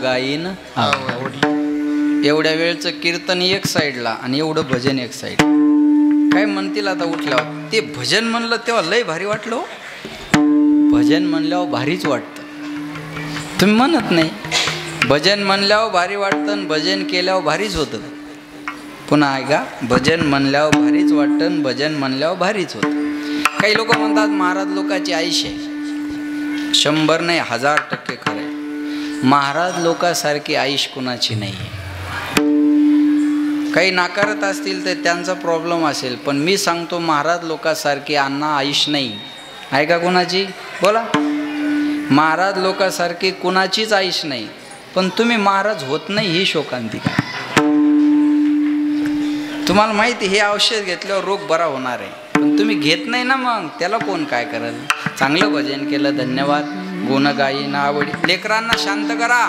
गाईन एवढ्या वेळचं कीर्तन एक साईडला आणि एवढं भजन एक साईड. काय म्हणतील आता उठल्यावर? ते भजन म्हणलं तेव्हा लय भारी वाटलं. भजन म्हणल्यावर भारीच वाटतं. तुम्ही म्हणत नाही भजन म्हणल्यावर भारी वाटतं आणि भजन केल्यावर भारीच होतं. पुन्हा ऐका, भजन म्हणल्यावर भारीच वाटतं आणि भजन म्हणल्यावर भारीच होतं. काही लोक म्हणतात महाराज लोकांची आयुष्य आहे. 100 नाही 1000% खरं आहे. महाराज लोकांसारखी आयुष कुणाची नाही आहे. काही नाकारत असतील तर त्यांचा प्रॉब्लेम असेल, पण मी सांगतो महाराज लोकांसारखी अण्णा आयुष नाही आहे का कुणाची? बोला. महाराज लोकांसारखी कुणाचीच आयुष नाही, पण तुम्ही महाराज होत नाही ही शोकांतिका. तुम्हाला माहिती हे औषध घेतल्यावर रोग बरा होणार आहे, पण तुम्ही घेत नाही ना, मग त्याला कोण काय करेल? चांगलं भजन केलं, धन्यवाद. गुण गायीन आवडी. लेकरांना शांत करा.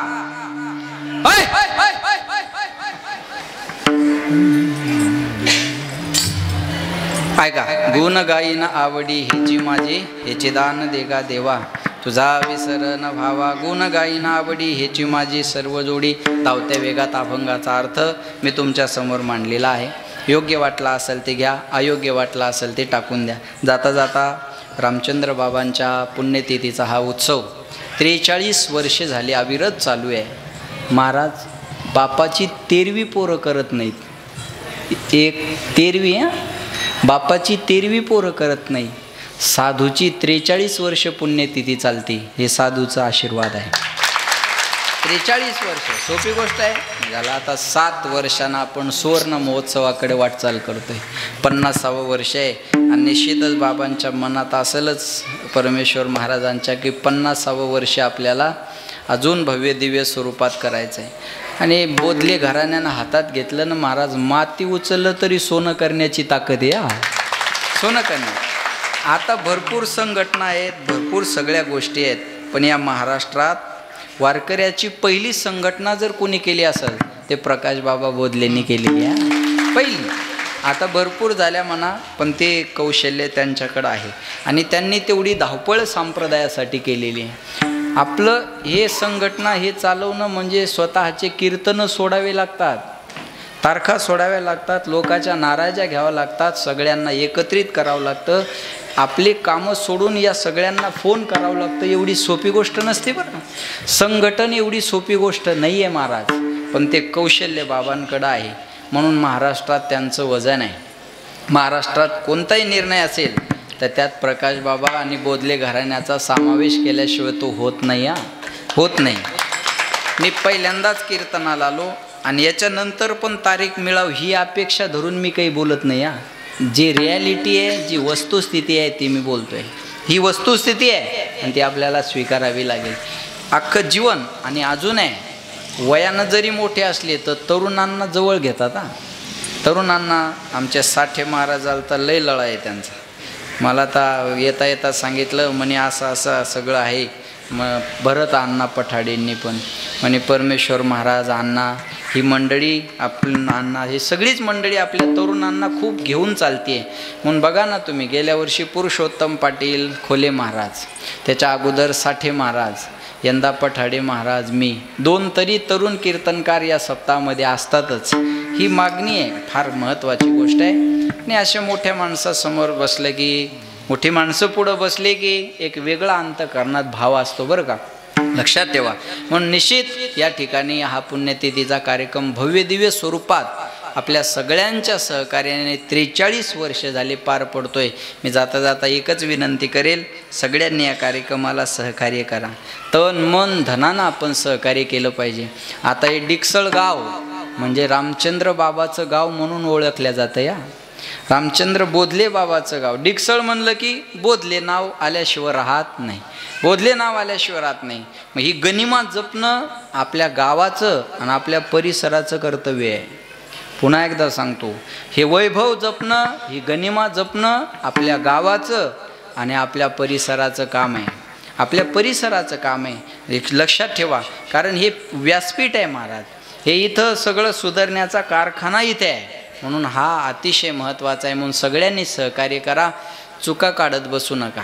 ऐका, गुण गायीन आवडी हेची माझी, हेचे दान देगा देवा, तुझा विसर न भावा. गुण गायीन आवडी हेची माझी सर्व जोडी. धावत्या वेगात अभंगाचा अर्थ मी तुमच्या समोर मांडलेला आहे. योग्य वाटला असेल ते घ्या, अयोग्य वाटला असेल ते टाकून द्या. जाता जाता रामचंद्र बाबांच्या पुण्यतिथीचा हा उत्सव 43 वर्षे झाली अविरत चालू आहे. महाराज बापाची 13वी पोरं करत नाहीत. 13वी बापाची 13वी पोरं करत नाही. साधूची 43 वर्ष पुण्यतिथी चालते. हे साधूचा आशीर्वाद आहे. 43 वर्ष सोपी गोष्ट आहे. झाला आता 7 वर्षांना आपण सुवर्ण महोत्सवाकडे वाटचाल करतोय. 50वे वर्ष आहे आणि निश्चितच बाबांच्या मनात असेलच परमेश्वर महाराजांच्या की 50वे वर्ष आपल्याला अजून भव्य दिव्य स्वरूपात करायचं आहे. आणि बोधले घराण्यानं हातात घेतलं ना महाराज, माती उचललं तरी सोनं करण्याची ताकद आहे. सोनं करण्या आता भरपूर संघटना आहेत, भरपूर सगळ्या गोष्टी आहेत, पण या महाराष्ट्रात वारकऱ्याची पहिली संघटना जर कोणी केली असेल ते प्रकाश बाबा बोधलेंनी केलेली आहे पहिली. आता भरपूर झाल्या म्हणा, पण ते कौशल्य त्यांच्याकडं आहे आणि त्यांनी तेवढी धावपळ संप्रदायासाठी केलेली आहे. आपलं हे संघटना हे चालवणं म्हणजे स्वतःचे कीर्तनं सोडावे लागतात, तारखा सोडाव्या लागतात, लोकांच्या नाराज्या घ्याव्या लागतात, सगळ्यांना एकत्रित करावं लागतं, आपले कामं सोडून या सगळ्यांना फोन करावं लागतं. एवढी सोपी गोष्ट नसते बरं. संघटन एवढी सोपी गोष्ट नाही आहे महाराज, पण ते कौशल्य बाबांकडं आहे म्हणून महाराष्ट्रात त्यांचं वजन आहे. महाराष्ट्रात कोणताही निर्णय असेल तर त्यात प्रकाश बाबा आणि बोधले घराण्याचा समावेश केल्याशिवाय तो होत नाही. होत नाही. मी पहिल्यांदाच कीर्तनाला आलो आणि याच्यानंतर पण तारीख मिळाव ही अपेक्षा धरून मी काही बोलत नाही. जी रिॲलिटी आहे, जी वस्तुस्थिती आहे ती मी बोलतोय. ही वस्तुस्थिती आहे आणि ती आपल्याला स्वीकारावी लागेल. अख्खं जीवन आणि अजून आहे वयानं जरी मोठे असले तर तरुणांना जवळ घेतात. तरुणांना आमच्या साठे महाराजाला तर लय लळा आहे त्यांचा. मला तर येता येता सांगितलं म्हणे असं असं सगळं आहे. मग भरत अण्णा पठाडेंनी पण म्हणे परमेश्वर महाराज अण्णा ही मंडळी आपल्याला हे सगळीच मंडळी आपल्या तरुणांना खूप घेऊन चालते. म्हणून बघा ना तुम्ही, गेल्या वर्षी पुरुषोत्तम पाटील खोले महाराज, त्याच्या अगोदर साठे महाराज, यंदा पठाडे महाराज, मी 2 तरी तरुण कीर्तनकार या सप्ताहामध्ये असतातच. ही मागणी आहे, फार महत्त्वाची गोष्ट आहे. आणि अशा मोठ्या माणसासमोर बसलं की, मोठी माणसं पुढं बसले की एक वेगळा अंतःकरणात भाव असतो बरं का, लक्षात ठेवा. म्हणून निश्चित या ठिकाणी हा पुण्यतिथीचा कार्यक्रम भव्य दिव्य स्वरूपात आपल्या सगळ्यांच्या सहकार्याने 43 वर्ष झाले पार पडतोय. मी जाता जाता एकच विनंती करेल, सगळ्यांनी या कार्यक्रमाला सहकार्य करा. तन मन धनानं आपण सहकार्य केलं पाहिजे. आता हे डिकसळ गाव म्हणजे रामचंद्र बाबाचं गाव म्हणून ओळखलं जातं. या रामचंद्र बोधले बाबाचं गाव. डिकसळ म्हणलं की बोधले नाव आल्याशिवाय राहत नाही, बोधले नाव आल्याशिवाय राहत नाही. मग ही गनिमा जपणं आपल्या गावाचं आणि आपल्या परिसराचं कर्तव्य आहे. पुन्हा एकदा सांगतो, हे वैभव जपणं, ही गनिमा जपणं आपल्या गावाचं आणि आपल्या परिसराचं काम आहे, आपल्या परिसराचं काम आहे. लक्षात ठेवा, कारण हे व्यासपीठ आहे महाराज, हे इथं सगळं सुधारण्याचा कारखाना इथे आहे. म्हणून हा अतिशय महत्त्वाचा आहे. म्हणून सगळ्यांनी सहकार्य करा, चुका काढत बसू नका.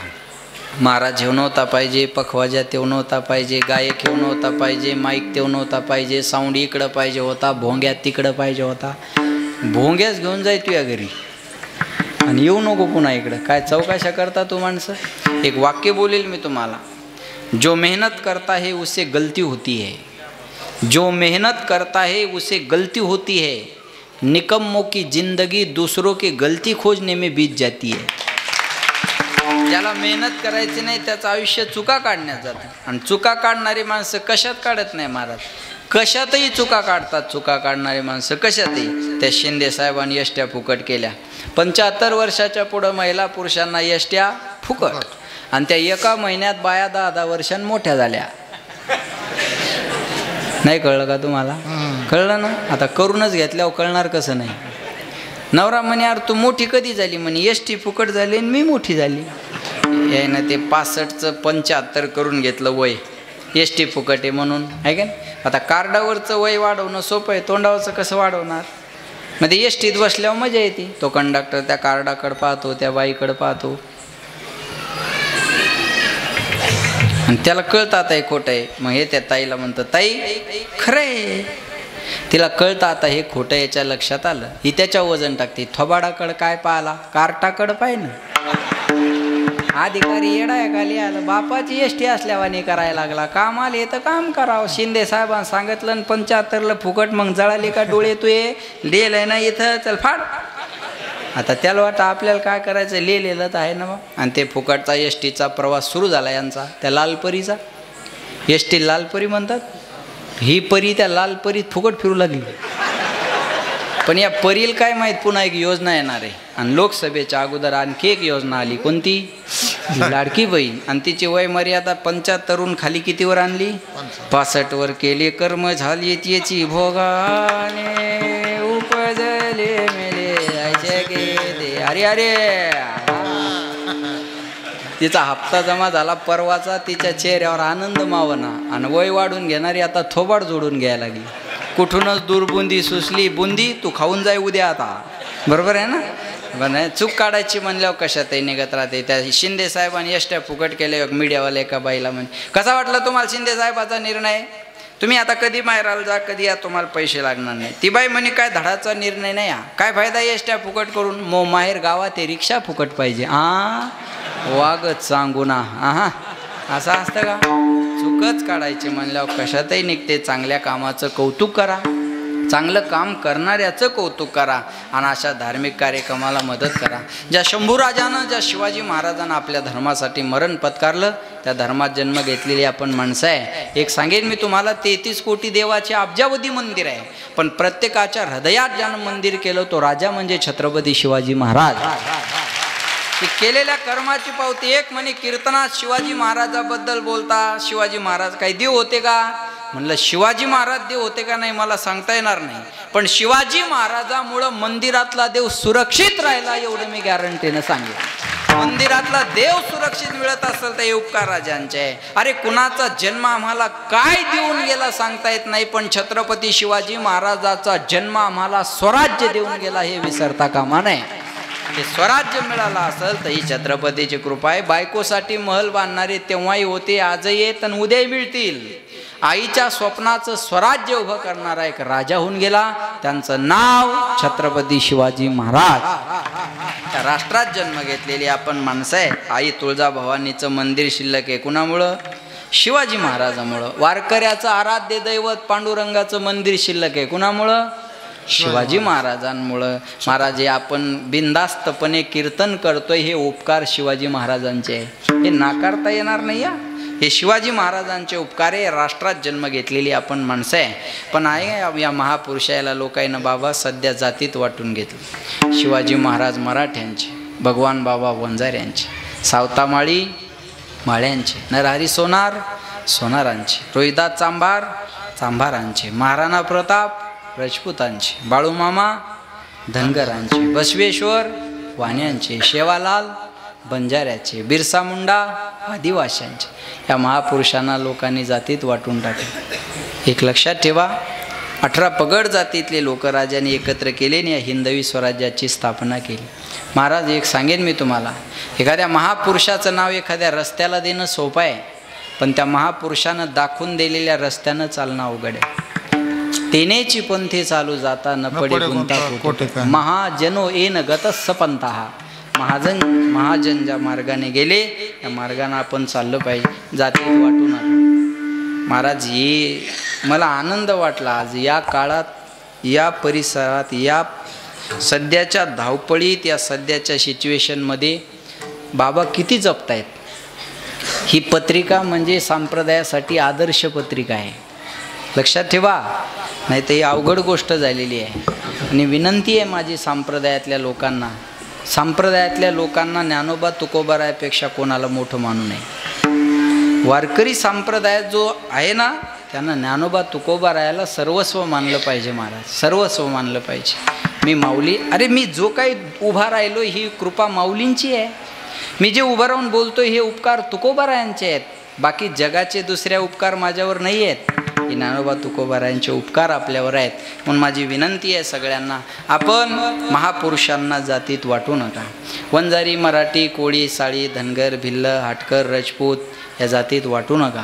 महाराज ठेवून होता पाहिजे, पखवाजा ठेवून होता पाहिजे, गायक ठेवून होता पाहिजे, माईक ठेवून होता पाहिजे, साऊंड इकडं पाहिजे होता, भोंग्यात तिकडं पाहिजे होता. भोंग्याच घेऊन जाय तुझ्या घरी आणि येऊ नको पुन्हा इकडं. काय चौकशा करता तू माणसं. एक वाक्य बोलेल मी तुम्हाला, जो मेहनत करता है उसे गलती होती है, जो मेहनत करता है उसे गलती होती है, निकम्मों की जिंदगी दूसरों की गलती खोजने में बीत जाती है. ज्याला मेहनत करायची नाही त्याचं आयुष्य चुका काढण्यात जातं. आणि चुका काढणारी माणसं कशात काढत नाही महाराज, कशातही चुका काढतात. चुका काढणारी माणसं कशातही. त्या शिंदे साहेबांनी एसट्या फुकट केल्या. 75 वर्षाच्या पुढं महिला पुरुषांना एसट्या फुकट, आणि त्या एका महिन्यात बाया 10-10 वर्षांनी मोठ्या झाल्या. नाही कळलं का तुम्हाला? कळलं ना. आता करूनच घेतल्यावर कळणार कसं नाही. नवरा म्हणे, यार तू मोठी कधी झाली? म्हणे एसटी फुकट झाली आणि मी मोठी झाली. यानं ते 65चं 75 करून घेतलं वय, एसटी फुकट आहे म्हणून, आहे का? आता कार्डावरचं वय वाढवणं सोपं आहे, तोंडावरचं कसं वाढवणार? मग ते एसटीत बसल्यावर मजा येते. तो कंडक्टर त्या कार्डाकडे पाहतो, त्या बाईकडे पाहतो, आणि त्याला कळतं आता हे खोटं आहे. मग हे त्या ताईला म्हणतं, ताई खरं आहे. तिला कळतं आता हे खोटं, याच्या लक्षात आलं. ही त्याच्या वजन टाकते. थोबाडाकडं काय पाहिला, कार्टाकडं पाय ना. अधिकारी येडाय खाली आलं, बापाची एसटी असल्यावानी करायला लागला. काम आले तर काम करावं. शिंदे साहेबांनी सांगितलं 75ला फुकट, मग जळाले का डोळे तुये, लिहिलंय ना इथं, चल फाड. आता त्याला वाटतं आपल्याला काय करायचं, लिहिलेलं तर आहे ना मग. आणि ते फुकटचा एसटीचा प्रवास सुरू झाला यांचा, त्या लालपरीचा. एसटी लालपरी म्हणतात. ही परी त्या लालपरीत फुकट फिरू लागली. पण या परील काय माहीत, पुन्हा एक योजना येणार आहे. आणि लोकसभेच्या अगोदर आणखी एक योजना आली. कोणती? लाडकी बहीण. आणि तिची वय मर्यादा 75 खाली कितीवर आणली? 65 वर केली. कर्म झाली याची भोगाने, उपजले मेले जायचे गेले. अरे अरे, तिचा हप्ता जमा झाला परवाचा. तिच्या चेहऱ्यावर आनंद मावना. आणि वय वाढून घेणारी आता थोबाड जोडून घ्यायला लागली. कुठूनच दूरबुंदी सुचली, बुंदी तू खाऊन जाय उद्या आता. बरोबर आहे ना? बरं, चूक काढायची म्हणल्यावर कशातही निघत राहते. त्या शिंदे साहेबांनी एसट्या फुकट केल्या. मीडियावाले एका बाईला म्हणे, कसा वाटला तुम्हाला शिंदे साहेबाचा निर्णय? तुम्ही आता कधी माहेराला जा, कधी या, तुम्हाला पैसे लागणार नाही. ती बाई म्हणे, काय धडाचा निर्णय नाही हा, काय फायदा एसट्या फुकट करून? माहेर गावात ते रिक्षा फुकट पाहिजे. वागत सांगू ना. असं असतं का? चुकच काढायची म्हणल्यावर कशातही निघते. चांगल्या कामाचं कौतुक करा, चांगलं काम करणाऱ्याचं कौतुक करा, आणि अशा धार्मिक कार्यक्रमाला मदत करा. ज्या शंभूराजानं, ज्या शिवाजी महाराजांना आपल्या धर्मासाठी मरण पत्कारलं, त्या धर्मात जन्म घेतलेली आपण माणसं आहे. एक सांगेन मी तुम्हाला, 33 कोटी देवाचे अब्जावधी मंदिर आहे, पण प्रत्येकाच्या हृदयात ज्यानं मंदिर केलं तो राजा म्हणजे छत्रपती शिवाजी महाराज. की केलेल्या कर्माची पावती. एक म्हणे कीर्तनात शिवाजी महाराजाबद्दल बोलता, शिवाजी महाराज काही देव होते का? म्हणलं शिवाजी महाराज देव होते का नाही मला सांगता येणार नाही, पण शिवाजी महाराजामुळं मंदिरातला देव सुरक्षित राहिला एवढं मी गॅरंटीनं सांगेन. मंदिरातला देव सुरक्षित मिळत असेल तर हे उपकार राजांचे आहे. अरे कुणाचा जन्म आम्हाला काय देऊन गेला सांगता येत नाही, पण छत्रपती शिवाजी महाराजाचा जन्म आम्हाला स्वराज्य देऊन गेला हे विसरता कामा नये. हे स्वराज्य मिळालं असेल तर ही छत्रपतीची कृपा आहे. बायकोसाठी महल बांधणारे तेव्हाही होते, आजही येत आणि उद्याही मिळतील. आईच्या स्वप्नाचं स्वराज्य उभं करणारा एक राजा होऊन गेला, त्यांचं नाव छत्रपती शिवाजी महाराज. त्या राष्ट्रात जन्म घेतलेली आपण माणसं आहे. आई तुळजाभवानीचं मंदिर शिल्लक आहे कुणामुळं? शिवाजी महाराजामुळं. वारकऱ्याचं आराध्य दैवत पांडुरंगाचं मंदिर शिल्लक आहे कुणामुळं? शिवाजी महाराजांमुळं. महाराज आपण बिनधास्तपणे कीर्तन करतोय हे उपकार शिवाजी महाराजांचे आहे, हे नाकारता येणार नाही. हे शिवाजी महाराजांचे उपकार आहे. राष्ट्रात जन्म घेतलेली आपण माणसं आहे. पण आहे या महापुरुषाला लोकांना बाबा सध्या जातीत वाटून घेतलं. शिवाजी महाराज मराठ्यांचे, भगवान बाबा वंजाऱ्यांचे, सावतामाळी माळ्यांचे, नरहरी सोनार सोनारांचे, रोहिदास चांभार चांभारांचे, महाराणा प्रताप राजपूतांचे, बाळूमामा धनगरांचे, बसवेश्वर वाण्यांचे, शेवालाल बंजाऱ्याचे, बिरसा मुंडा आदिवाशांचे. या महापुरुषांना लोकांनी जातीत वाटून टाकले. एक लक्षात ठेवा, 18 पगड जातीतले लोकराजांनी एकत्र केले आणि या हिंदवी स्वराज्याची स्थापना केली. महाराज एक सांगेन मी तुम्हाला, एखाद्या महापुरुषाचं नाव एखाद्या रस्त्याला देणं सोपं आहे, पण त्या महापुरुषानं दाखवून दिलेल्या रस्त्यानं चालणं अवघड आहे. तेनेची पंथे चालू जाता न पडे गुंता, महाजनो येन गतस्स पंथा. महाजन ज्या मार्गाने गेले त्या मार्गाने आपण चाललं पाहिजे, जातीत वाटू नका. महाराज हे मला आनंद वाटला आज या काळात, या परिसरात, या सध्याच्या धावपळीत, या सध्याच्या सिच्युएशनमध्ये बाबा किती जपतायत. ही पत्रिका म्हणजे संप्रदायासाठी आदर्श पत्रिका आहे, लक्षात ठेवा, नाही तर ही अवघड गोष्ट झालेली आहे. आणि विनंती आहे माझी संप्रदायातल्या लोकांना, संप्रदायातल्या लोकांना ज्ञानोबा तुकोबारायापेक्षा कोणाला मोठं मानू नये. वारकरी संप्रदायात जो आहे ना, त्यांना ज्ञानोबा तुकोबारायाला सर्वस्व मानलं पाहिजे. महाराज सर्वस्व मानलं पाहिजे. मी माऊली, अरे मी जो काही उभा राहिलो ही कृपा माऊलींची आहे. मी जे उभं राहून बोलतो हे उपकार तुकोबारायांचे आहेत. बाकी जगाचे दुसऱ्या उपकार माझ्यावर नाही आहेत. हे ज्ञानोबा तुकोबारायांचे उपकार आपल्यावर आहेत. म्हणून माझी विनंती आहे सगळ्यांना, आपण महापुरुषांना जातीत वाटू नका. वंजारी, मराठी, कोळी, साळी, धनगर, भिल्ल, हाटकर, राजपूत या जातीत वाटू नका.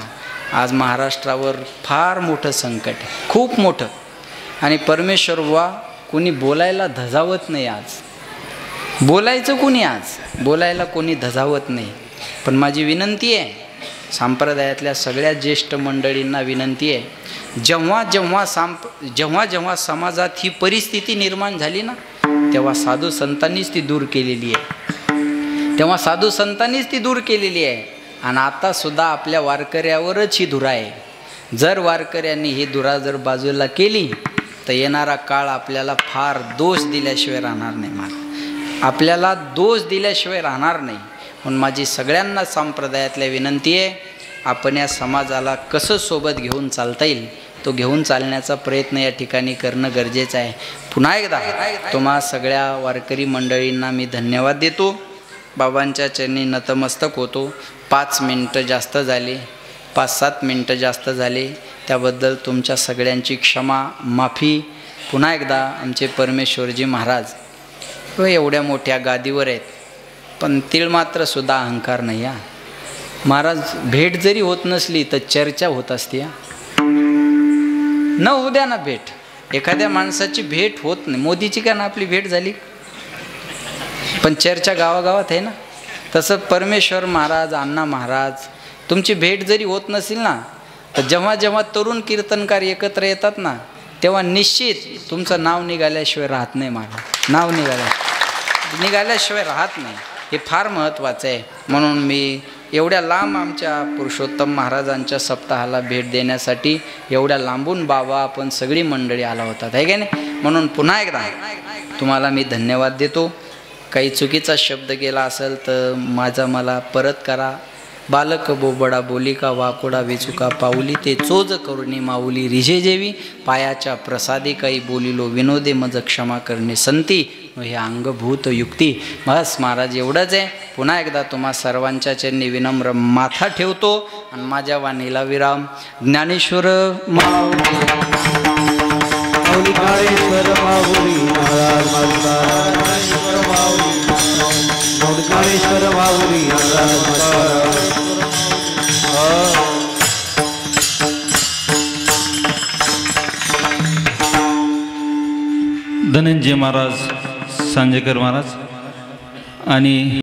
आज महाराष्ट्रावर फार मोठं संकट आहे, खूप मोठं. आणि परमेश्वर वा कोणी बोलायला धजावत नाही. आज बोलायचं कोणी, आज बोलायला कोणी धजावत नाही. पण माझी विनंती आहे संप्रदायातल्या सगळ्या ज्येष्ठ मंडळींना विनंती आहे, जेव्हा जेव्हा समाजात ही परिस्थिती निर्माण झाली ना, तेव्हा साधू संतांनीच ती दूर केलेली आहे. तेव्हा साधू संतांनीच ती दूर केलेली आहे. आणि आतासुद्धा आपल्या वारकऱ्यावरच ही धुरा आहे. जर वारकऱ्यांनी ही धुरा जर बाजूला केली तर येणारा काळ आपल्याला फार दोष दिल्याशिवाय राहणार नाही. मला आपल्याला दोष दिल्याशिवाय राहणार नाही. म्हणून माझी सगळ्यांना संप्रदायातल्या विनंती आहे, आपण या समाजाला कसं सोबत घेऊन चालता येईल तो घेऊन चालण्याचा प्रयत्न या ठिकाणी करणं गरजेचं आहे. पुन्हा एकदा तुम्हा सगळ्या वारकरी मंडळींना मी धन्यवाद देतो. बाबांच्या चरणी नतमस्तक होतो. 5 मिनटं जास्त झाले, 5-7 मिनटं जास्त झाले, त्याबद्दल तुमच्या सगळ्यांची क्षमा माफी. पुन्हा एकदा आमचे परमेश्वरजी महाराज एवढ्या मोठ्या गादीवर आहेत, पण तीळ मात्र सुद्धा अहंकार नाही. हा महाराज, भेट जरी होत नसली तर चर्चा होत असते. न होऊ द्या ना भेट, एखाद्या माणसाची भेट होत नाही. मोदीची का ना आपली भेट झाली, पण चर्चा गावागावात आहे ना. तसं परमेश्वर महाराज, अण्णा महाराज, तुमची भेट जरी होत नसेल ना, तर जेव्हा जेव्हा तरुण कीर्तनकार एकत्र येतात ना, तेव्हा निश्चित तुमचं नाव निघाल्याशिवाय राहत नाही. महाराज नाव निघाल्याशिवाय राहत नाही. हे फार महत्त्वाचं आहे. म्हणून मी एवढ्या लांब आमच्या पुरुषोत्तम महाराजांच्या सप्ताहाला भेट देण्यासाठी एवढ्या लांबून बाबा आपण सगळी मंडळी आला होतात, आहे का नाही. म्हणून पुन्हा एकदा तुम्हाला मी धन्यवाद देतो. काही चुकीचा शब्द केला असेल तर मला परत करा. बालक बोबडा बोलिका वाकोडा वेचुका पाऊली ते चोज करुणी माऊली रिजे जेवी पायाच्या प्रसादी काही बोलिलो विनोदे मज क्षमा करणे संती हे अंगभूत युक्ती. बस महाराज एवढंच आहे. पुन्हा एकदा तुम्हा सर्वांच्या चरणी विनम्र माथा ठेवतो आणि माझ्या वाणीला विराम. ज्ञानेश्वर माऊली काळेश्वर माऊली महाराज काळेश्वर माऊली महाराज. धनंजय महाराज सांजेकर महाराज आणि